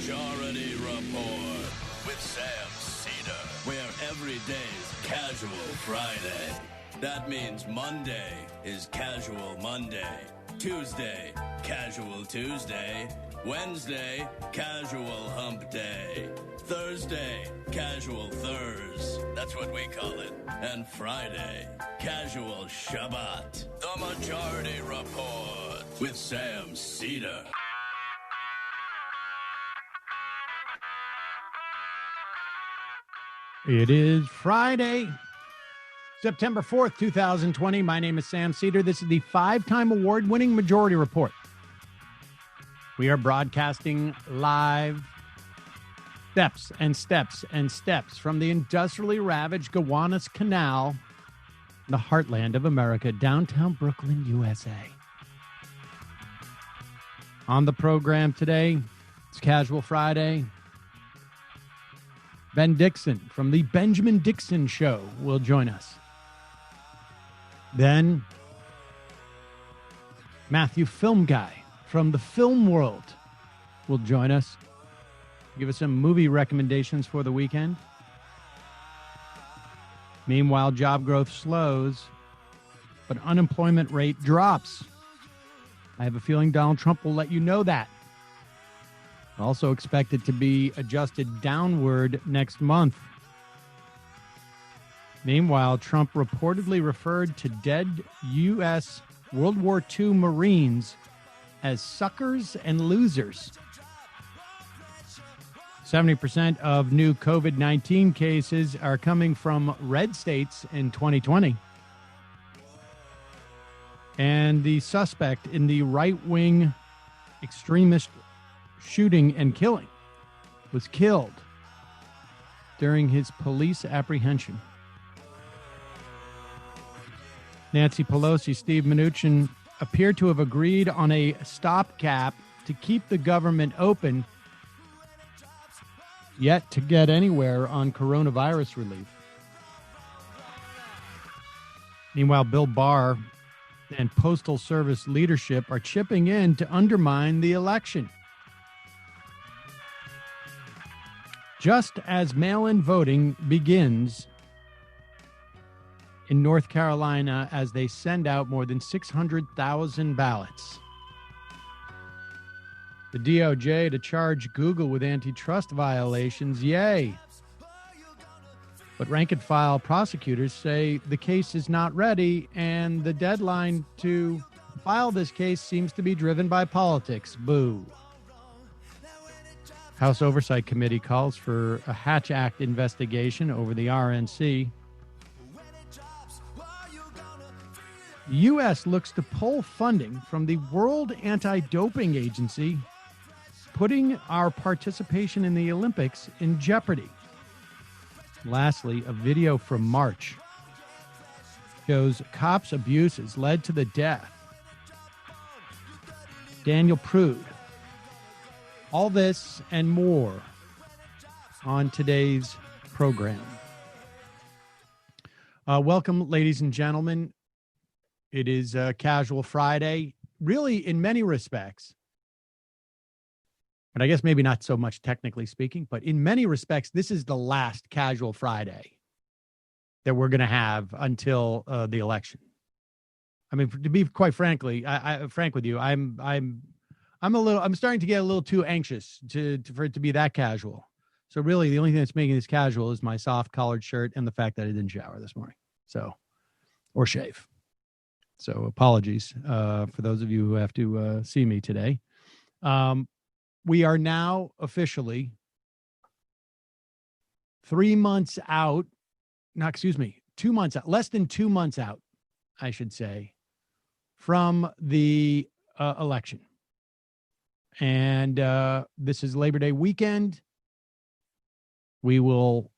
Majority Report with Sam Cedar, where every day's Casual Friday. That means Monday is Casual Monday, Tuesday, Casual Tuesday, Wednesday, Casual Hump Day, Thursday, Casual Thurs, that's what we call it, and Friday, Casual Shabbat. The Majority Report with Sam Cedar. It is Friday, September 4th, 2020. My name is Sam Cedar. This is the 5-time award-winning Majority Report. We are broadcasting live steps and steps and steps from the industrially ravaged Gowanus Canal, the heartland of America, downtown Brooklyn, USA. On the program today, it's Casual Friday. Ben Dixon from the Benjamin Dixon Show will join us. Then, Matthew Film Guy from the film world will join us. Give us some movie recommendations for the weekend. Meanwhile, job growth slows, but unemployment rate drops. I have a feeling Donald Trump will let you know that. Also expected to be adjusted downward next month. Meanwhile, Trump reportedly referred to dead U.S. World War II Marines as suckers and losers. 70% of new COVID-19 cases are coming from red states in 2020. And the suspect in the right-wing extremist shooting and killing was killed during his police apprehension. Nancy Pelosi, Steve Mnuchin appear to have agreed on a stopgap to keep the government open, yet to get anywhere on coronavirus relief. Meanwhile, Bill Barr and Postal Service leadership are chipping in to undermine the election. Just as mail-in voting begins in North Carolina as they send out more than 600,000 ballots. The DOJ to charge Google with antitrust violations, yay. But rank-and-file prosecutors say the case is not ready, and the deadline to file this case seems to be driven by politics. Boo. House Oversight Committee calls for a Hatch Act investigation over the RNC. The U.S. looks to pull funding from the World Anti-Doping Agency, putting our participation in the Olympics in jeopardy. Lastly, a video from March shows cops' abuses led to the death. Daniel Prude. All this and more on today's program. Welcome, ladies and gentlemen. It is Casual Friday, really in many respects. And I guess maybe not so much technically speaking, but in many respects, this is the last Casual Friday that we're going to have until the election. I mean, to be quite frank with you, I'm starting to get a little too anxious for it to be that casual. So really, the only thing that's making this casual is my soft collared shirt and the fact that I didn't shower this morning, or shave. So apologies for those of you who have to see me today. We are now officially 2 months out, less than 2 months out, I should say, from the election. And this is Labor Day weekend. We will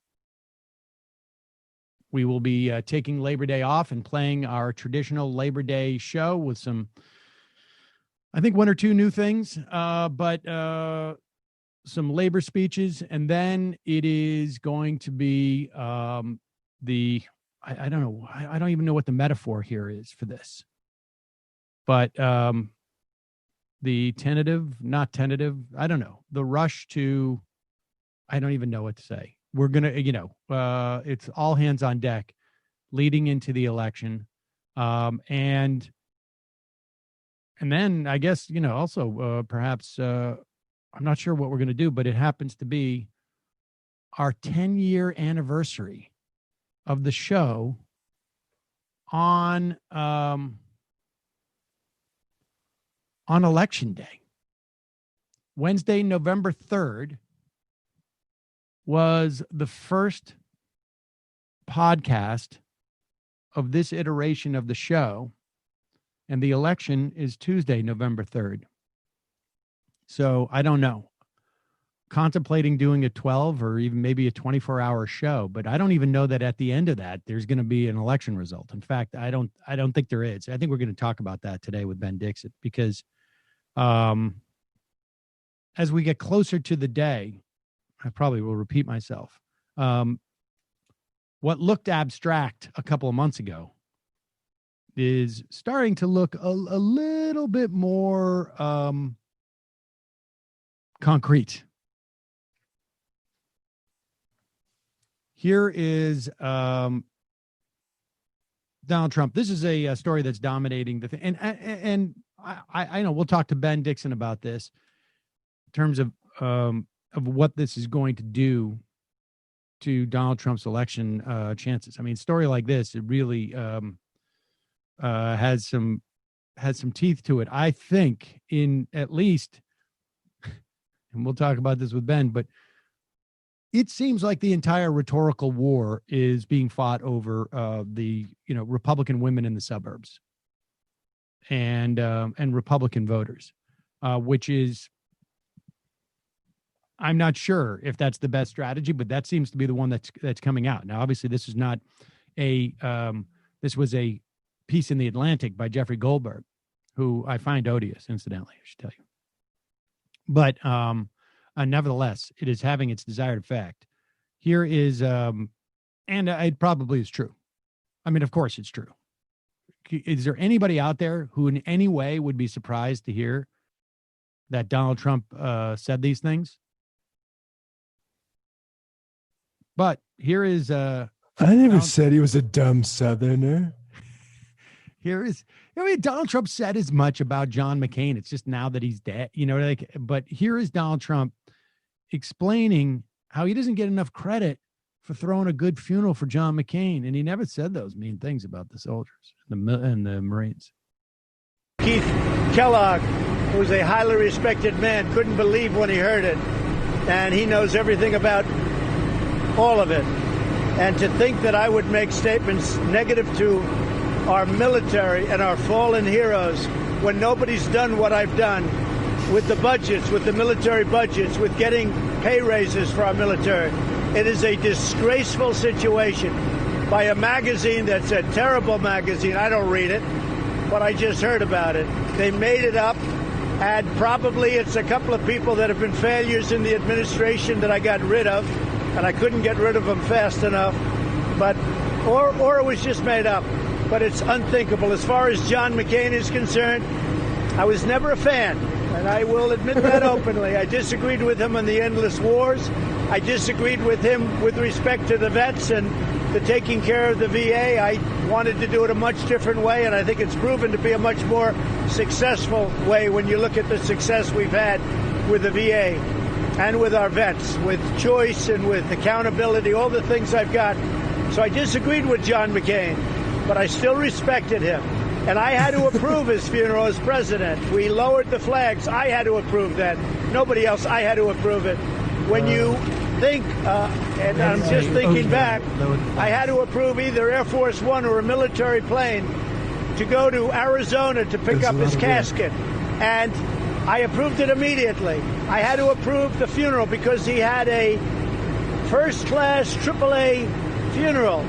be taking Labor Day off and playing our traditional Labor Day show with some, I think, 1 or 2 new things, but some labor speeches. And then it is going to be I don't know. I don't even know what the metaphor here is for this. But the not tentative, I don't know, the rush to, I don't even know what to say. We're going to, it's all hands on deck leading into the election. And then I guess, also perhaps, I'm not sure what we're going to do, but it happens to be our 10-year anniversary of the show on election day. Wednesday, November 3rd was the first podcast of this iteration of the show, and the election is Tuesday, November 3rd. So I don't know. Contemplating doing a 12 or even maybe a 24-hour show, but I don't even know that at the end of that there's going to be an election result. In fact, I don't think there is. I think we're going to talk about that today with Ben Dixon, because as we get closer to the day, I probably will repeat myself. What looked abstract a couple of months ago is starting to look a little bit more concrete. Here is Donald Trump. This is a story that's dominating the thing. And I know we'll talk to Ben Dixon about this in terms of what this is going to do to Donald Trump's election chances. I mean, a story like this, it really has some teeth to it. I think in at least, and we'll talk about this with Ben, but it seems like the entire rhetorical war is being fought over the Republican women in the suburbs and Republican voters, which is, I'm not sure if that's the best strategy, but that seems to be the one that's coming out. Now, obviously, this is not this was a piece in the Atlantic by Jeffrey Goldberg, who I find odious, incidentally, I should tell you. But nevertheless, it is having its desired effect. Here is, and it probably is true. I mean, of course it's true. Is there anybody out there who in any way would be surprised to hear that Donald Trump said these things? But here is... I never said he was a dumb Southerner. Donald Trump said as much about John McCain. It's just now that he's dead, but here is Donald Trump explaining how he doesn't get enough credit for throwing a good funeral for John McCain. And he never said those mean things about the soldiers and the Marines. Keith Kellogg, who's a highly respected man, couldn't believe when he heard it. And he knows everything about all of it. And to think that I would make statements negative to our military and our fallen heroes when nobody's done what I've done with the budgets, with the military budgets, with getting pay raises for our military. It is a disgraceful situation by a magazine that's a terrible magazine. I don't read it, but I just heard about it. They made it up, and probably it's a couple of people that have been failures in the administration that I got rid of, and I couldn't get rid of them fast enough, but or it was just made up. But it's unthinkable. As far as John McCain is concerned, I was never a fan, and I will admit that openly. I disagreed with him on the endless wars. I disagreed with him with respect to the vets and the taking care of the VA. I wanted to do it a much different way, and I think it's proven to be a much more successful way when you look at the success we've had with the VA and with our vets, with choice and with accountability, all the things I've got. So I disagreed with John McCain, but I still respected him. And I had to approve his funeral as president. We lowered the flags. I had to approve that. Nobody else. I had to approve it. When you think, and I'm just thinking back, I had to approve either Air Force One or a military plane to go to Arizona to pick up his casket. And I approved it immediately. I had to approve the funeral because he had a first-class AAA funeral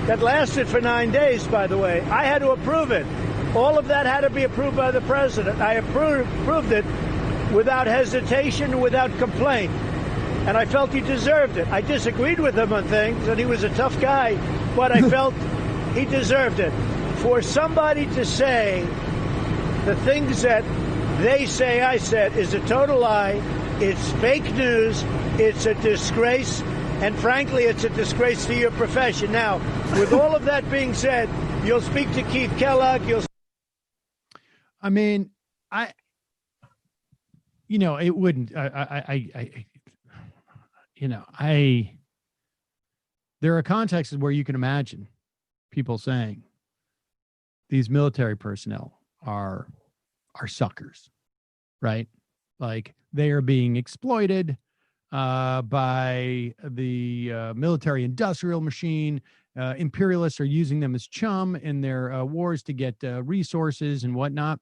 that lasted for 9 days, by the way. I had to approve it. All of that had to be approved by the president. I approved it without hesitation, without complaint. And I felt he deserved it. I disagreed with him on things, and he was a tough guy, but I felt he deserved it. For somebody to say the things that they say I said is a total lie. It's fake news. It's a disgrace. And frankly, it's a disgrace to your profession. Now, with all of that being said, you'll speak to Keith Kellogg. I mean, it wouldn't, there are contexts where you can imagine people saying these military personnel are suckers, right? Like they are being exploited by the military industrial machine. Imperialists are using them as chum in their wars to get resources and whatnot.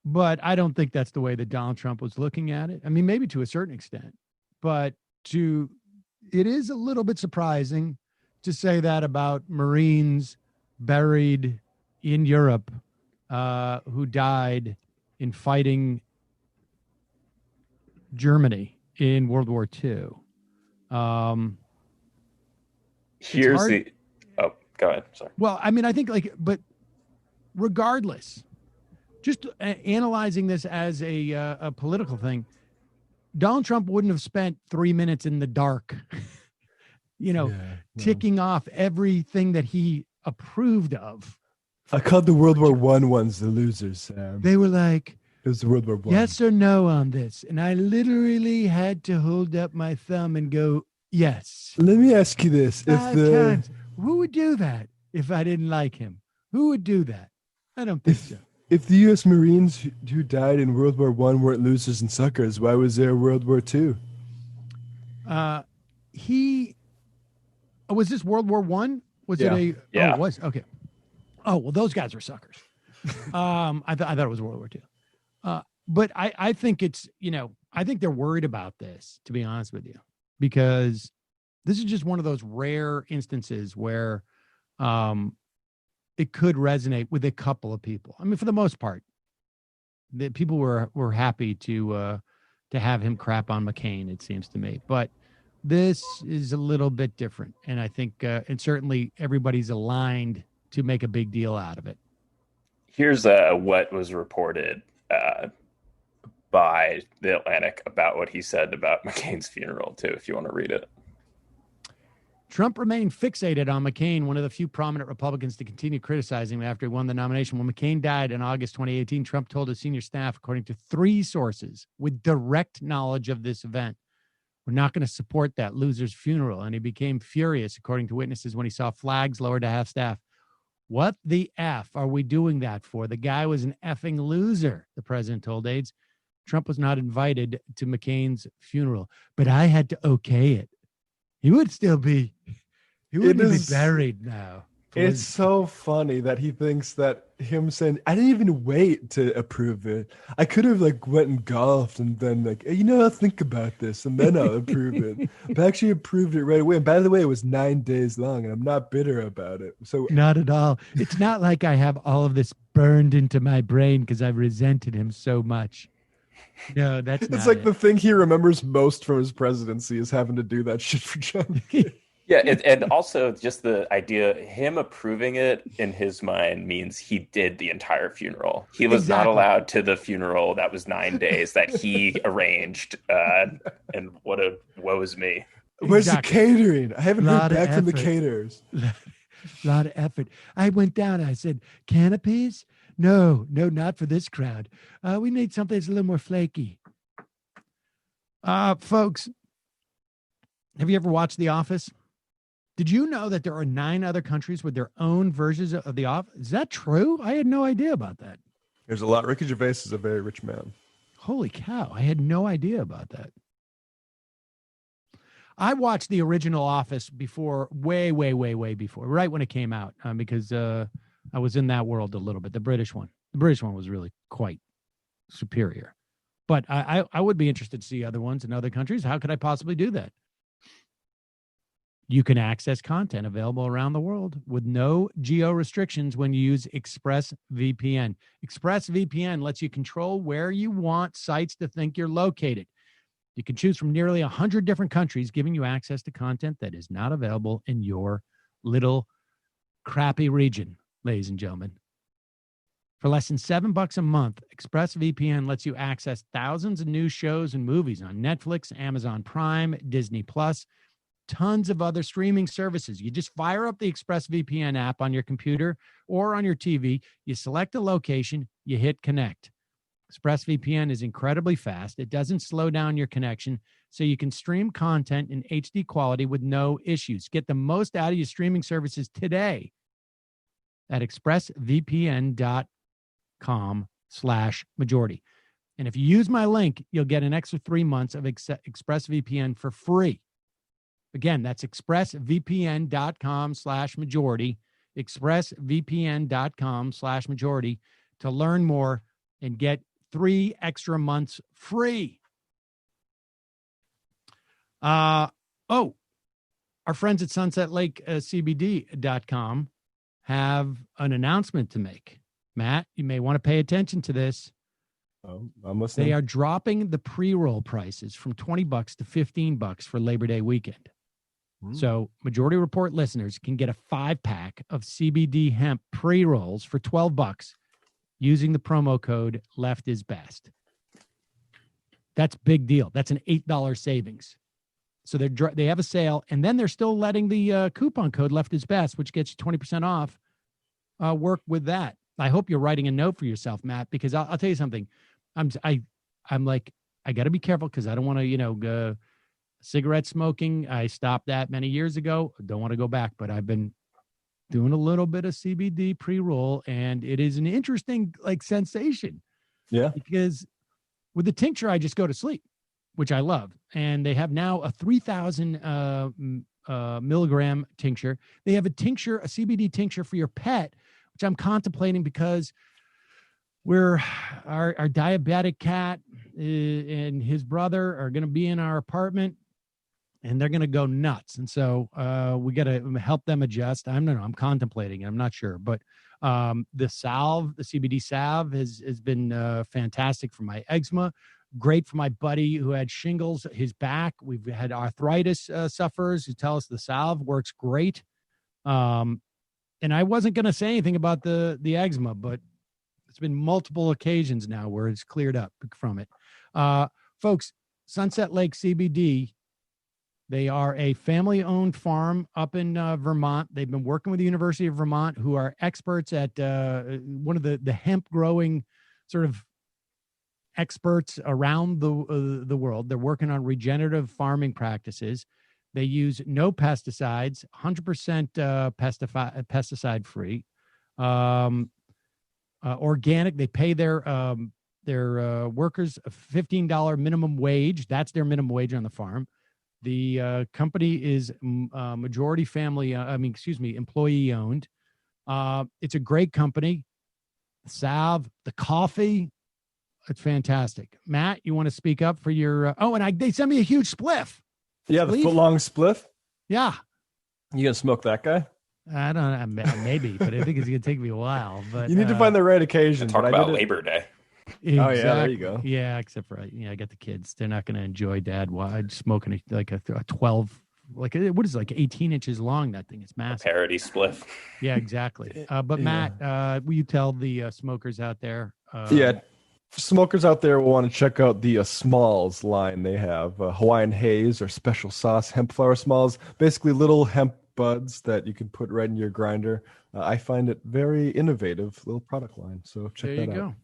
But I don't think that's the way that Donald Trump was looking at it. I mean, maybe to a certain extent, but it is a little bit surprising to say that about Marines buried in Europe who died in fighting Germany in World War II. Go ahead. Sorry. Well, I mean, I think but regardless, just analyzing this as a political thing, Donald Trump wouldn't have spent 3 minutes in the dark, ticking off everything that he approved of. I called the World War I ones the losers, Sam. They were like, it was the World War I. Yes or no on this. And I literally had to hold up my thumb and go, yes. Let me ask you this. Times. Who would do that if I didn't like him? Who would do that? I don't think so. If the U.S. Marines who died in World War I weren't losers and suckers, why was there World War II? Was this World War I? Was it a? Yeah. Oh, it was okay. Oh well, those guys were suckers. I thought it was World War II. But I think it's I think they're worried about this, to be honest with you, because this is just one of those rare instances where it could resonate with a couple of people. I mean, for the most part, the people were happy to have him crap on McCain, it seems to me. But this is a little bit different, and I think, and certainly everybody's aligned to make a big deal out of it. Here's what was reported by The Atlantic about what he said about McCain's funeral, too, if you want to read it. Trump remained fixated on McCain, one of the few prominent Republicans to continue criticizing him after he won the nomination. When McCain died in August 2018, Trump told his senior staff, according to 3 sources with direct knowledge of this event, "We're not going to support that loser's funeral." And he became furious, according to witnesses, when he saw flags lowered to half staff. What the F are we doing that for? The guy was an effing loser, the president told aides. Trump was not invited to McCain's funeral, but I had to okay it. He would still be, he wouldn't be buried now. It's so funny that he thinks that him saying, I didn't even wait to approve it. I could have went and golfed and then hey, I'll think about this and then I'll approve it. But I actually approved it right away. And by the way, it was 9 days long and I'm not bitter about it. So not at all. It's not like I have all of this burned into my brain because I resented him so much. No, that's not it's the thing he remembers most from his presidency is having to do that shit for John. Yeah, and also just the idea, him approving it in his mind means he did the entire funeral. He was not allowed to the funeral. That was 9 days that he arranged. And woe is me. Where's the catering? I haven't heard back from the caterers. A lot of effort. I went down and I said, canopies? No, not for this crowd. We need something that's a little more flaky. Folks, have you ever watched The Office? Did you know that there are 9 other countries with their own versions of The Office? Is that true? I had no idea about that. There's a lot. Ricky Gervais is a very rich man. Holy cow. I had no idea about that. I watched the original Office before, way before, right when it came out, because I was in that world a little bit. The British one was really quite superior. But I would be interested to see other ones in other countries. How could I possibly do that? You can access content available around the world with no geo restrictions when you use ExpressVPN. ExpressVPN lets you control where you want sites to think you're located. You can choose from nearly 100 different countries, giving you access to content that is not available in your little crappy region, ladies and gentlemen. For less than $7 a month, ExpressVPN lets you access thousands of new shows and movies on Netflix, Amazon Prime, Disney Plus, tons of other streaming services. You just fire up the ExpressVPN app on your computer or on your TV. You select a location, you hit connect. ExpressVPN is incredibly fast. It doesn't slow down your connection, so you can stream content in HD quality with no issues. Get the most out of your streaming services today at expressvpn.com/majority. And if you use my link, you'll get an extra 3 months of ExpressVPN for free. Again, that's expressvpn.com/majority, expressvpn.com/majority to learn more and get 3 extra months free. Our friends at sunsetlakecbd.com have an announcement to make. Matt, you may want to pay attention to this. Oh, I'm listening. They are dropping the pre-roll prices from $20 to $15 for Labor Day weekend. So Majority Report listeners can get a 5-pack of CBD hemp pre-rolls for $12 using the promo code LEFTISBEST. That's big deal. That's an $8 savings. So they have a sale, and then they're still letting the coupon code LEFTISBEST, which gets you 20% off, work with that. I hope you're writing a note for yourself, Matt, because I'll tell you something. I'm like, I got to be careful because I don't want to, cigarette smoking. I stopped that many years ago. Don't want to go back, but I've been doing a little bit of CBD pre-roll, and it is an interesting sensation. Yeah. Because with the tincture, I just go to sleep, which I love. And they have now a 3,000 milligram tincture. They have a CBD tincture for your pet, which I'm contemplating because our diabetic cat and his brother are going to be in our apartment, and they're going to go nuts. And so we got to help them adjust. I'm contemplating it. I'm not sure. But the CBD salve has been fantastic for my eczema, great for my buddy who had shingles, his back. We've had arthritis sufferers who tell us the salve works great. And I wasn't going to say anything about the eczema, but it's been multiple occasions now where it's cleared up from it. Folks, Sunset Lake CBD, they are a family-owned farm up in Vermont. They've been working with the University of Vermont, who are experts at one of the hemp growing sort of experts around the world. They're working on regenerative farming practices. They use no pesticides, 100% pesticide-free, organic. They pay their workers a $15 minimum wage. That's their minimum wage on the farm. The company is majority employee owned. It's a great company. The salve, the coffee, it's fantastic. Matt, you want to speak up for your? They sent me a huge spliff. Yeah, the foot-long spliff. Yeah. You gonna smoke that guy? I don't know, maybe, but I think it's gonna take me a while. But you need to find the right occasion. Talk about Labor Day. Exactly. Oh yeah, there you go. Yeah, except for I got the kids. They're not going to enjoy Dad smoking a 12, what is it, 18 inches long? That thing is massive. Parody spliff. Yeah, exactly. But Matt, will you tell the smokers out there? Smokers out there will want to check out the Smalls line. They have Hawaiian Haze or special sauce hemp flower Smalls, basically little hemp buds that you can put right in your grinder. I find it very innovative little product line. So check that out. There you go.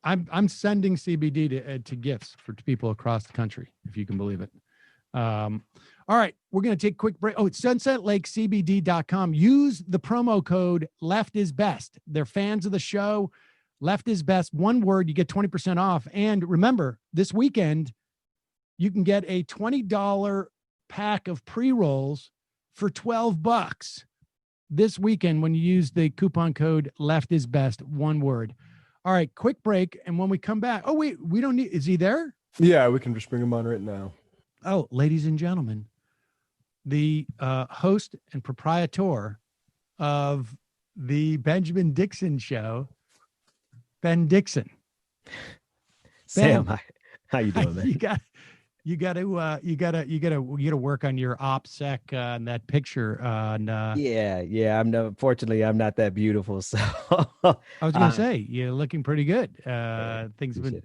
I'm sending CBD to gifts for people across the country, if you can believe it. All right, we're going to take a quick break. It's sunsetlakecbd.com. Use the promo code LEFTISBEST. They're fans of the show. Left is best. One word, you get 20% off. And remember, this weekend, you can get a $20 pack of pre-rolls for $12 this weekend when you use the coupon code LEFTISBEST. One word. All right, quick break. And when we come back, we don't need, is he there? Yeah, we can just bring him on right now. Oh, ladies and gentlemen, the host and proprietor of the Benjamin Dixon Show, Ben Dixon. Sam, how you doing, man? You got to work on your OPSEC and that picture. Yeah. Fortunately, I'm not that beautiful. So I was going to say you're looking pretty good. Things have been.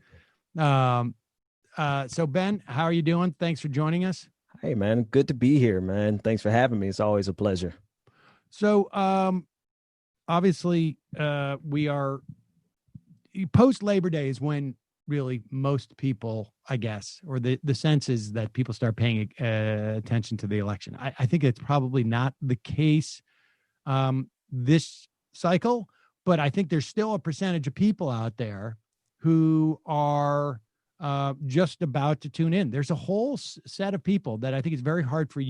So Ben, how are you doing? Thanks for joining us. Hey man, good to be here, man. Thanks for having me. It's always a pleasure. So obviously we are post Labor Day is when really most people, I guess, or the sense is that people start paying attention to the election. I think it's probably not the case this cycle, but I think there's still a percentage of people out there who are just about to tune in. There's a whole set of people that I think it's very hard for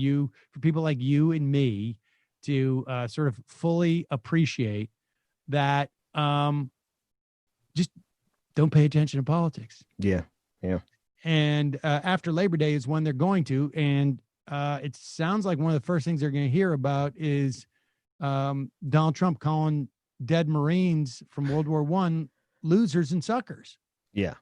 people like you and me to sort of fully appreciate that just don't pay attention to politics. Yeah. And after Labor Day is when they're going to, and it sounds like one of the first things they're going to hear about is Donald Trump calling dead Marines from World War I losers and suckers. Yeah.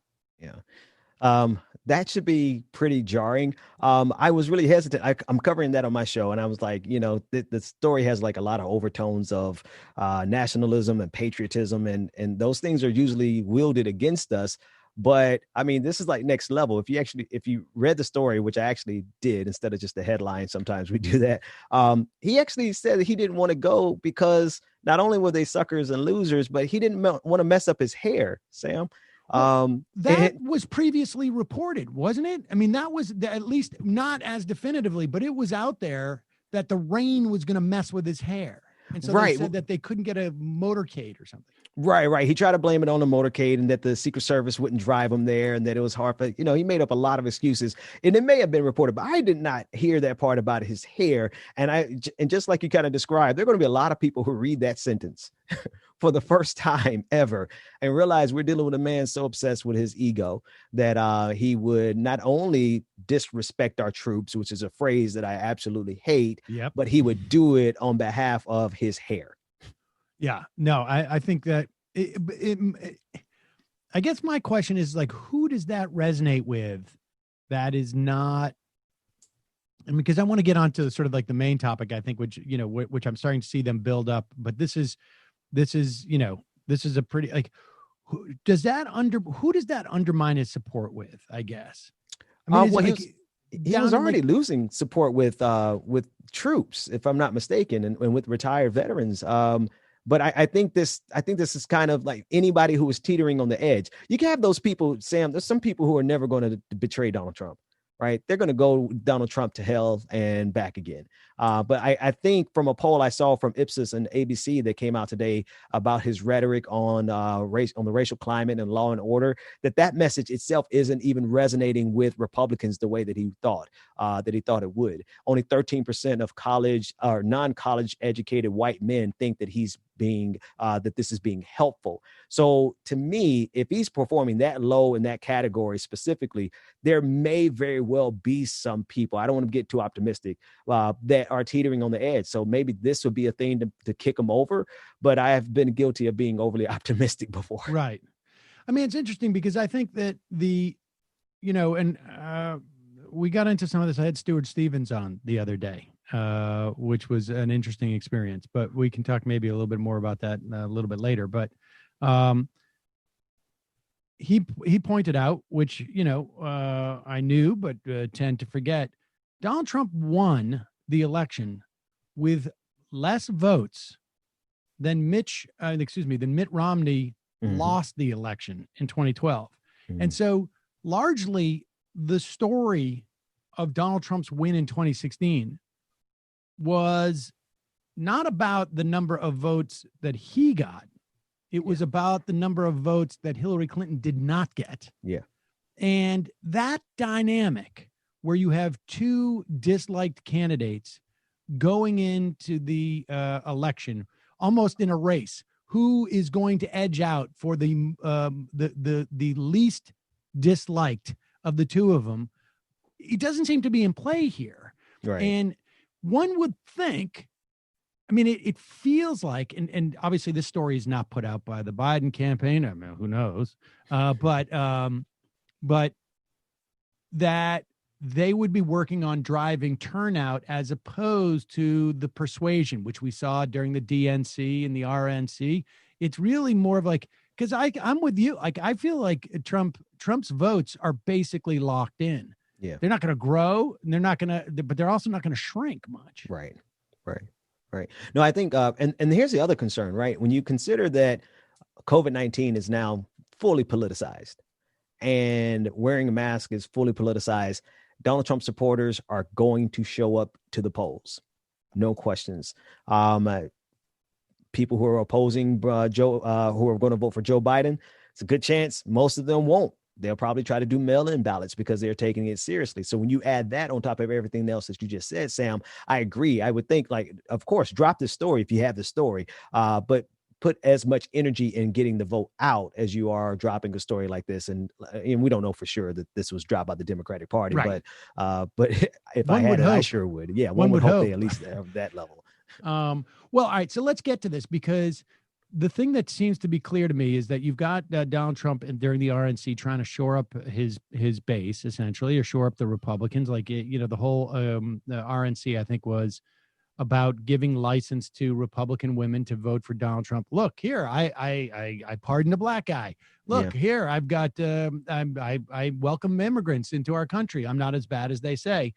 That should be pretty jarring. I was really hesitant. I'm covering that on my show, and I was like, the story has like a lot of overtones of nationalism and patriotism, and those things are usually wielded against us. But I mean, this is like next level. If you read the story, which I actually did instead of just the headline, sometimes we do that. He actually said that he didn't want to go because not only were they suckers and losers, but he didn't want to mess up his hair, Sam. That was previously reported, wasn't it? I mean, that was at least not as definitively, but it was out there that the rain was going to mess with his hair. And so they said that they couldn't get a motorcade or something. Right. He tried to blame it on the motorcade and that the Secret Service wouldn't drive him there and that it was hard. But, he made up a lot of excuses, and it may have been reported, but I did not hear that part about his hair. And just like you kind of described, there are going to be a lot of people who read that sentence for the first time ever and realize we're dealing with a man so obsessed with his ego that he would not only disrespect our troops, which is a phrase that I absolutely hate, but he would do it on behalf of his hair. Yeah, no, I think that I guess my question is like, who does that resonate with? That is not, and because I want to get onto sort of like the main topic, I think, which I'm starting to see them build up, but this is a pretty like, who does that undermine his support with? I guess. I mean, he was already losing support with troops, if I'm not mistaken, and with retired veterans. But I think this is kind of like anybody who is teetering on the edge. You can have those people, Sam. There's some people who are never going to betray Donald Trump, right? They're going to go Donald Trump to hell and back again. But I think from a poll I saw from Ipsos and ABC that came out today about his rhetoric on race, on the racial climate and law and order, that message itself isn't even resonating with Republicans the way that he thought it would. Only 13% of college or non-college educated white men think that he's that this is being helpful. So to me, if he's performing that low in that category specifically, there may very well be some people, I don't want to get too optimistic, that are teetering on the edge. So maybe this would be a thing to kick him over, but I have been guilty of being overly optimistic before. Right. I mean, it's interesting because I think that we got into some of this. I had Stuart Stevens on the other day, which was an interesting experience, but we can talk maybe a little bit more about that a little bit later. But he pointed out, which, I knew, but tend to forget, Donald Trump won the election with less votes than Mitt Romney lost the election in 2012. And so largely the story of Donald Trump's win in 2016 was not about the number of votes that he got. It was about the number of votes that Hillary Clinton did not get. Yeah. And that dynamic where you have two disliked candidates going into the election, almost in a race, who is going to edge out for the least disliked of the two of them, it doesn't seem to be in play here. Right. And one would think, I mean, it feels like, and obviously this story is not put out by the Biden campaign. I mean, who knows? But that they would be working on driving turnout as opposed to the persuasion, which we saw during the DNC and the RNC. It's really more of like, because I'm with you. Like, I feel like Trump's votes are basically locked in. Yeah. They're not going to grow, and they're not going to, but they're also not going to shrink much. Right. No, I think, and here's the other concern, right? When you consider that COVID-19 is now fully politicized and wearing a mask is fully politicized, Donald Trump supporters are going to show up to the polls. No questions. People who are opposing who are going to vote for Joe Biden, it's a good chance most of them won't. They'll probably try to do mail-in ballots because they're taking it seriously. So when you add that on top of everything else that you just said, Sam, I agree. I would think, like, of course, drop this story if you have the story, but put as much energy in getting the vote out as you are dropping a story like this. And we don't know for sure that this was dropped by the Democratic Party, right. but if I had it, I sure would. Yeah, one would hope they at least have that level. Well, all right. So let's get to this, because the thing that seems to be clear to me is that you've got Donald Trump during the RNC trying to shore up his base, essentially, or shore up the Republicans. Like, the whole the RNC, I think, was about giving license to Republican women to vote for Donald Trump. Look here, I pardoned a black guy. Look here, I've got I welcome immigrants into our country. I'm not as bad as they say.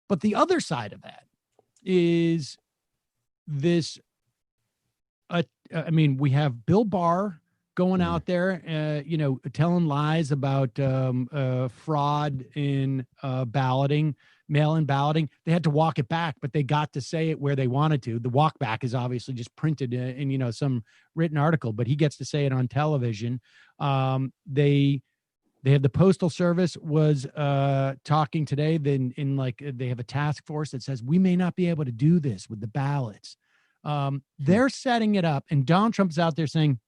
But the other side of that is this. We have Bill Barr going out there, telling lies about fraud in balloting, mail-in balloting. They had to walk it back, but they got to say it where they wanted to. The walk back is obviously just printed in some written article, but he gets to say it on television. They have the Postal Service was talking today. Then they have a task force that says we may not be able to do this with the ballots. They're setting it up, and Donald Trump's out there saying,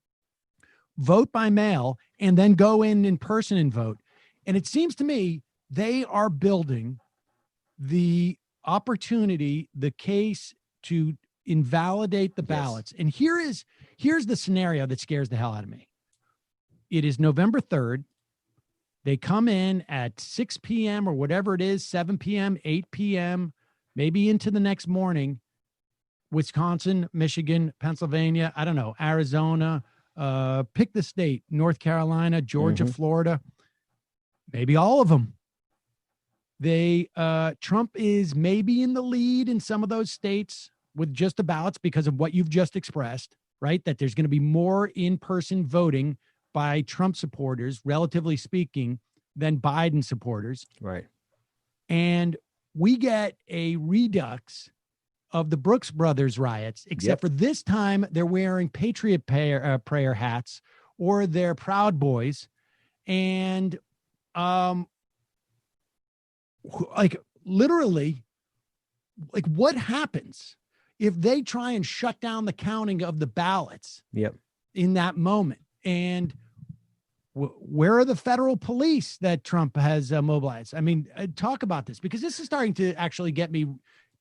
vote by mail and then go in person and vote. And it seems to me they are building the opportunity, the case to invalidate the ballots. And here's the scenario that scares the hell out of me. It is November 3rd. They come in at 6 p.m. or whatever it is, 7 p.m., 8 p.m., maybe into the next morning. Wisconsin, Michigan, Pennsylvania, I don't know, Arizona, pick the state, North Carolina, Georgia, Florida, maybe all of them. Trump is maybe in the lead in some of those states with just the ballots because of what you've just expressed, right? That there's going to be more in-person voting by Trump supporters, relatively speaking, than Biden supporters. Right. And we get a redux of the Brooks Brothers riots, except for this time they're wearing Patriot prayer hats, or they're Proud Boys. And literally, what happens if they try and shut down the counting of the ballots in that moment? And where are the federal police that Trump has mobilized? I mean, talk about this, because this is starting to actually get me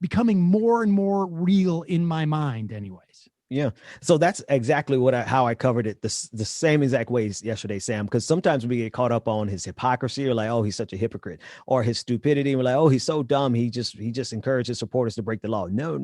becoming more and more real in my mind anyways. Yeah. So that's exactly how I covered it the same exact ways yesterday, Sam, because sometimes we get caught up on his hypocrisy, or like, oh, he's such a hypocrite, or his stupidity. We're like, oh, he's so dumb. He just encouraged his supporters to break the law. No.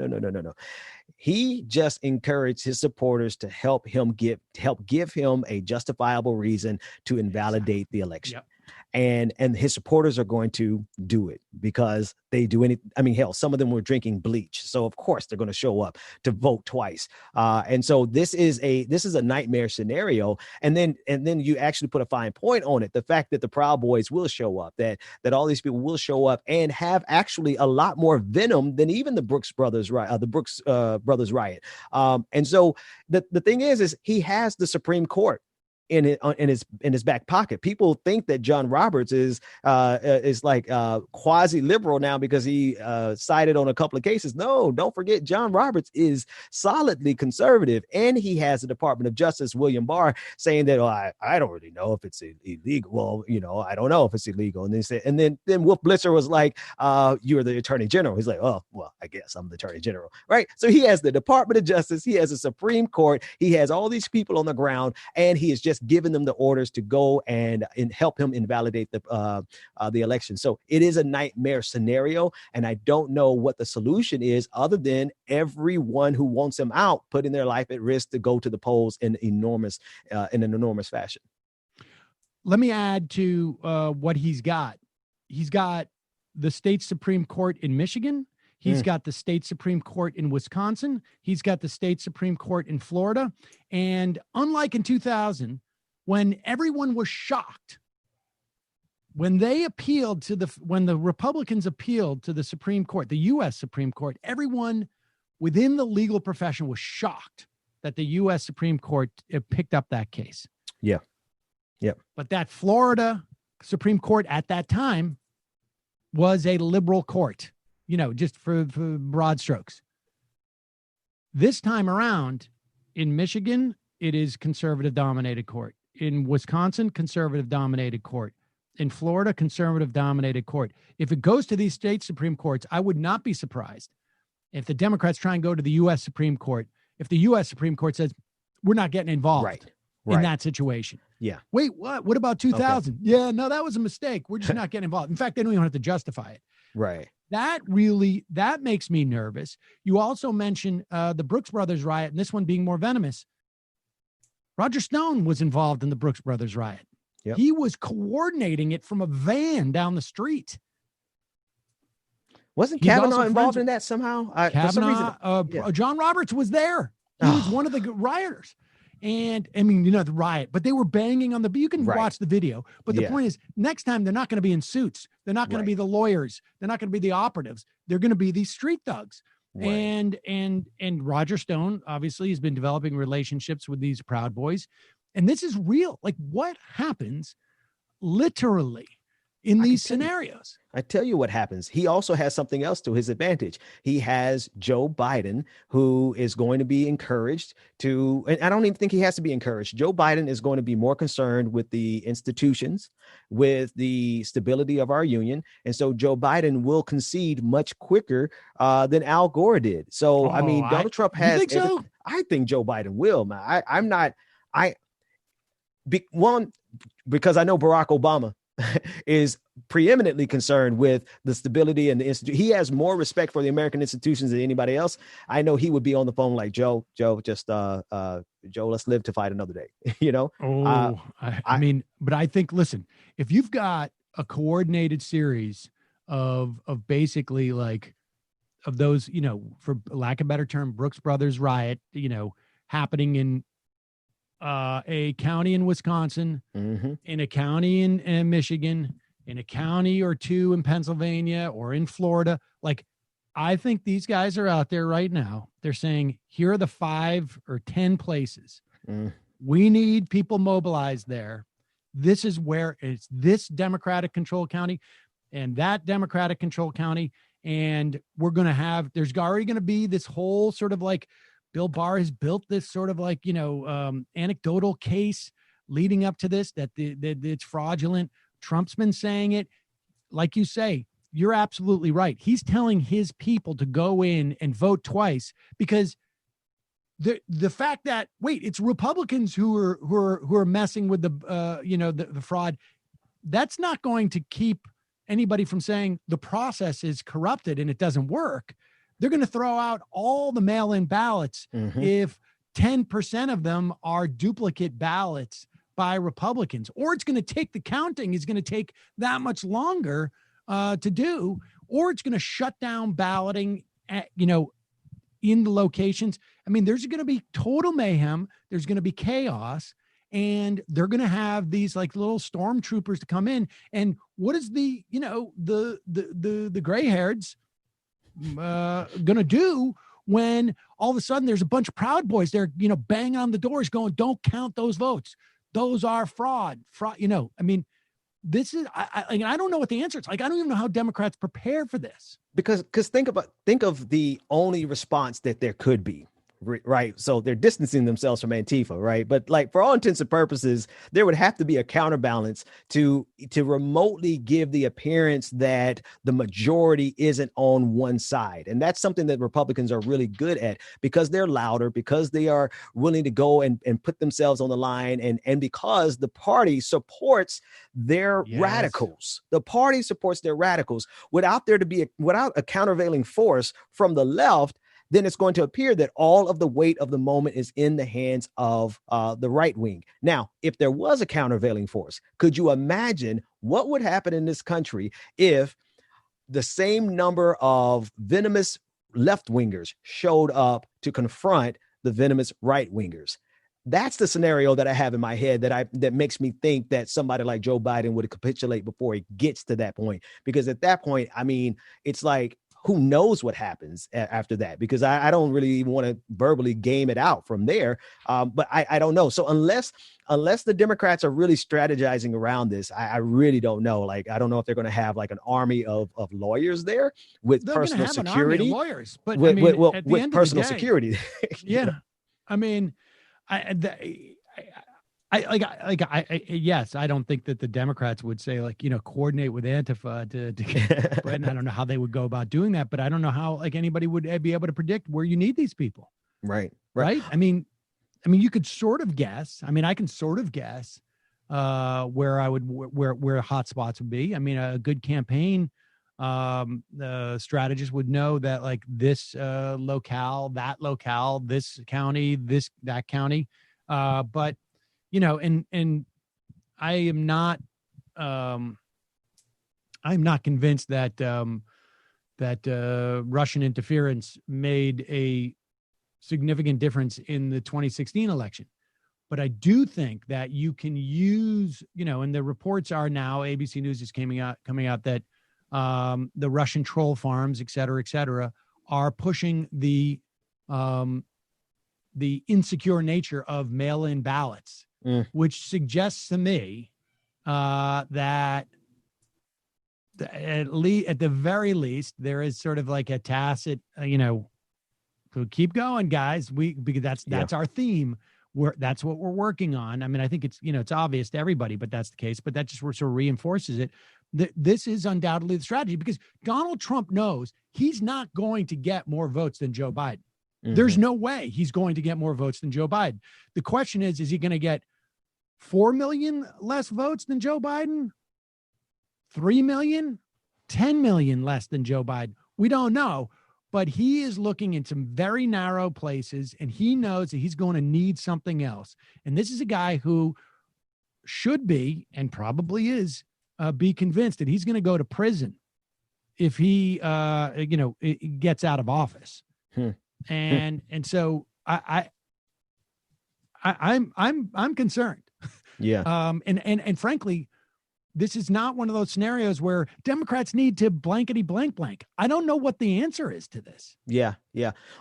He just encouraged his supporters to help give him a justifiable reason to invalidate the election. Yep. And his supporters are going to do it because they do anything. I mean, hell, some of them were drinking bleach, so of course they're going to show up to vote twice. And so this is a nightmare scenario. And then you actually put a fine point on it: the fact that the Proud Boys will show up, that all these people will show up and have actually a lot more venom than even the Brooks Brothers riot. And so the thing is he has the Supreme Court in his back pocket. People think that John Roberts is like quasi liberal now because he sided on a couple of cases. No, don't forget, John Roberts is solidly conservative, and he has the Department of Justice, William Barr, saying that, I don't really know if it's illegal. Well, I don't know if it's illegal. And then Wolf Blitzer was like, you're the Attorney General. He's like, oh, well, I guess I'm the Attorney General, right? So he has the Department of Justice, he has the Supreme Court, he has all these people on the ground, and he is just just given them the orders to go and help him invalidate the election. So it is a nightmare scenario, and I don't know what the solution is other than everyone who wants him out putting their life at risk to go to the polls in an enormous fashion. Let me add to what he's got. He's got the state Supreme Court in Michigan. He's got the state Supreme Court in Wisconsin. He's got the state Supreme Court in Florida. And unlike in 2000, when everyone was shocked, when the Republicans appealed to the Supreme Court, the U.S. Supreme Court, everyone within the legal profession was shocked that the U.S. Supreme Court picked up that case. Yeah. Yep. But that Florida Supreme Court at that time was a liberal court, just for broad strokes. This time around in Michigan, it is conservative dominated court. In Wisconsin, conservative dominated court. In Florida, conservative dominated court. If it goes to these state Supreme Courts, I would not be surprised if the Democrats try and go to the U.S. Supreme Court, if the U.S. Supreme Court says, we're not getting involved in that situation. Yeah. Wait, what? What about 2000? Okay. Yeah, no, that was a mistake. We're just not getting involved. In fact, they don't even have to justify it. Right. That makes me nervous. You also mentioned the Brooks Brothers riot, and this one being more venomous. Roger Stone was involved in the Brooks Brothers riot. Yep. He was coordinating it from a van down the street. Wasn't Kavanaugh involved in that somehow? John Roberts was there. He was one of the rioters. And I mean, the riot, but they were banging on you can watch the video. But the point is, next time they're not going to be in suits. They're not going to be the lawyers. They're not going to be the operatives. They're going to be these street thugs. Right. And Roger Stone obviously has been developing relationships with these Proud Boys. And this is real. Like, what happens literally in these scenarios? I tell you what happens. He also has something else to his advantage. He has Joe Biden, who is going to be encouraged to, and I don't even think he has to be encouraged. Joe Biden is going to be more concerned with the institutions, with the stability of our union. And so Joe Biden will concede much quicker than Al Gore did. So, Donald Trump has, you think so? I think Joe Biden will, man. Because I know Barack Obama is preeminently concerned with the stability and the institute. He has more respect for the American institutions than anybody else. I know he would be on the phone like, Joe, let's live to fight another day. But I think, listen, if you've got a coordinated series of basically like of those, for lack of a better term, Brooks Brothers riot, happening in a county in Wisconsin, in a county in Michigan, in a county or two in Pennsylvania or in Florida. Like, I think these guys are out there right now. They're saying, here are the 5 or 10 places. We need people mobilized there. This is where it's this Democratic controlled county and that Democratic controlled county. And we're going to have, there's already going to be this whole sort of like, Bill Barr has built this sort of like, anecdotal case leading up to this, that it's fraudulent. Trump's been saying it. Like you say, you're absolutely right. He's telling his people to go in and vote twice because the fact that, it's Republicans who are messing with the fraud. That's not going to keep anybody from saying the process is corrupted and it doesn't work. They're going to throw out all the mail-in ballots if 10% of them are duplicate ballots by Republicans, or it's going to take the counting is going to take that much longer to do, or it's going to shut down balloting at, in the locations. I mean, there's going to be total mayhem. There's going to be chaos, and they're going to have these like little stormtroopers to come in. And what is the gray-hairs gonna do when all of a sudden there's a bunch of Proud Boys there, banging on the doors going, don't count those votes. Those are fraud. This is, I don't know what the answer is. Like, I don't even know how Democrats prepare for this. Because think of the only response that there could be, Right. So they're distancing themselves from Antifa, right? But like for all intents and purposes, there would have to be a counterbalance to remotely give the appearance that the majority isn't on one side. And that's something that Republicans are really good at because they're louder, because they are willing to go and put themselves on the line, and because the party supports their radicals. The party supports their radicals. Without a countervailing force from the left, then it's going to appear that all of the weight of the moment is in the hands of the right wing. Now, if there was a countervailing force, could you imagine what would happen in this country if the same number of venomous left wingers showed up to confront the venomous right wingers? That's the scenario that I have in my head that makes me think that somebody like Joe Biden would capitulate before he gets to that point. Because at that point, I mean, it's like, who knows what happens after that? Because I don't really even want to verbally game it out from there. But I don't know. So unless the Democrats are really strategizing around this, I really don't know. Like, I don't know if they're going to have like an army of lawyers there with personal security. Lawyers, but with personal security. Yeah. I mean, yes, I don't think that the Democrats would say like, coordinate with Antifa to get Biden. I don't know how they would go about doing that, but I don't know how like anybody would be able to predict where you need these people. Right. I mean, you could sort of guess. I mean, I can sort of guess where hot spots would be. I mean, a good campaign strategist would know that like this locale, that locale, this county, that county, but and I am not, I'm not convinced that Russian interference made a significant difference in the 2016 election. But I do think that you can use, and the reports are now, ABC News is coming out that the Russian troll farms, et cetera, are pushing the insecure nature of mail-in ballots. Which suggests to me that at the very least there is sort of like a tacit, keep going, guys. Because that's our theme. That's what we're working on. I mean, I think it's it's obvious to everybody, but that's the case. But that just sort of reinforces it. This is undoubtedly the strategy because Donald Trump knows he's not going to get more votes than Joe Biden. There's no way he's going to get more votes than Joe Biden. The question is he going to get 4 million less votes than Joe Biden? 3 million? 10 million less than Joe Biden? We don't know, but he is looking in some very narrow places and he knows that he's going to need something else. And this is a guy who should be, and probably is, be convinced that he's going to go to prison if he, gets out of office. And so I'm concerned. Yeah. And frankly, this is not one of those scenarios where Democrats need to blankety blank. I don't know what the answer is to this. Yeah.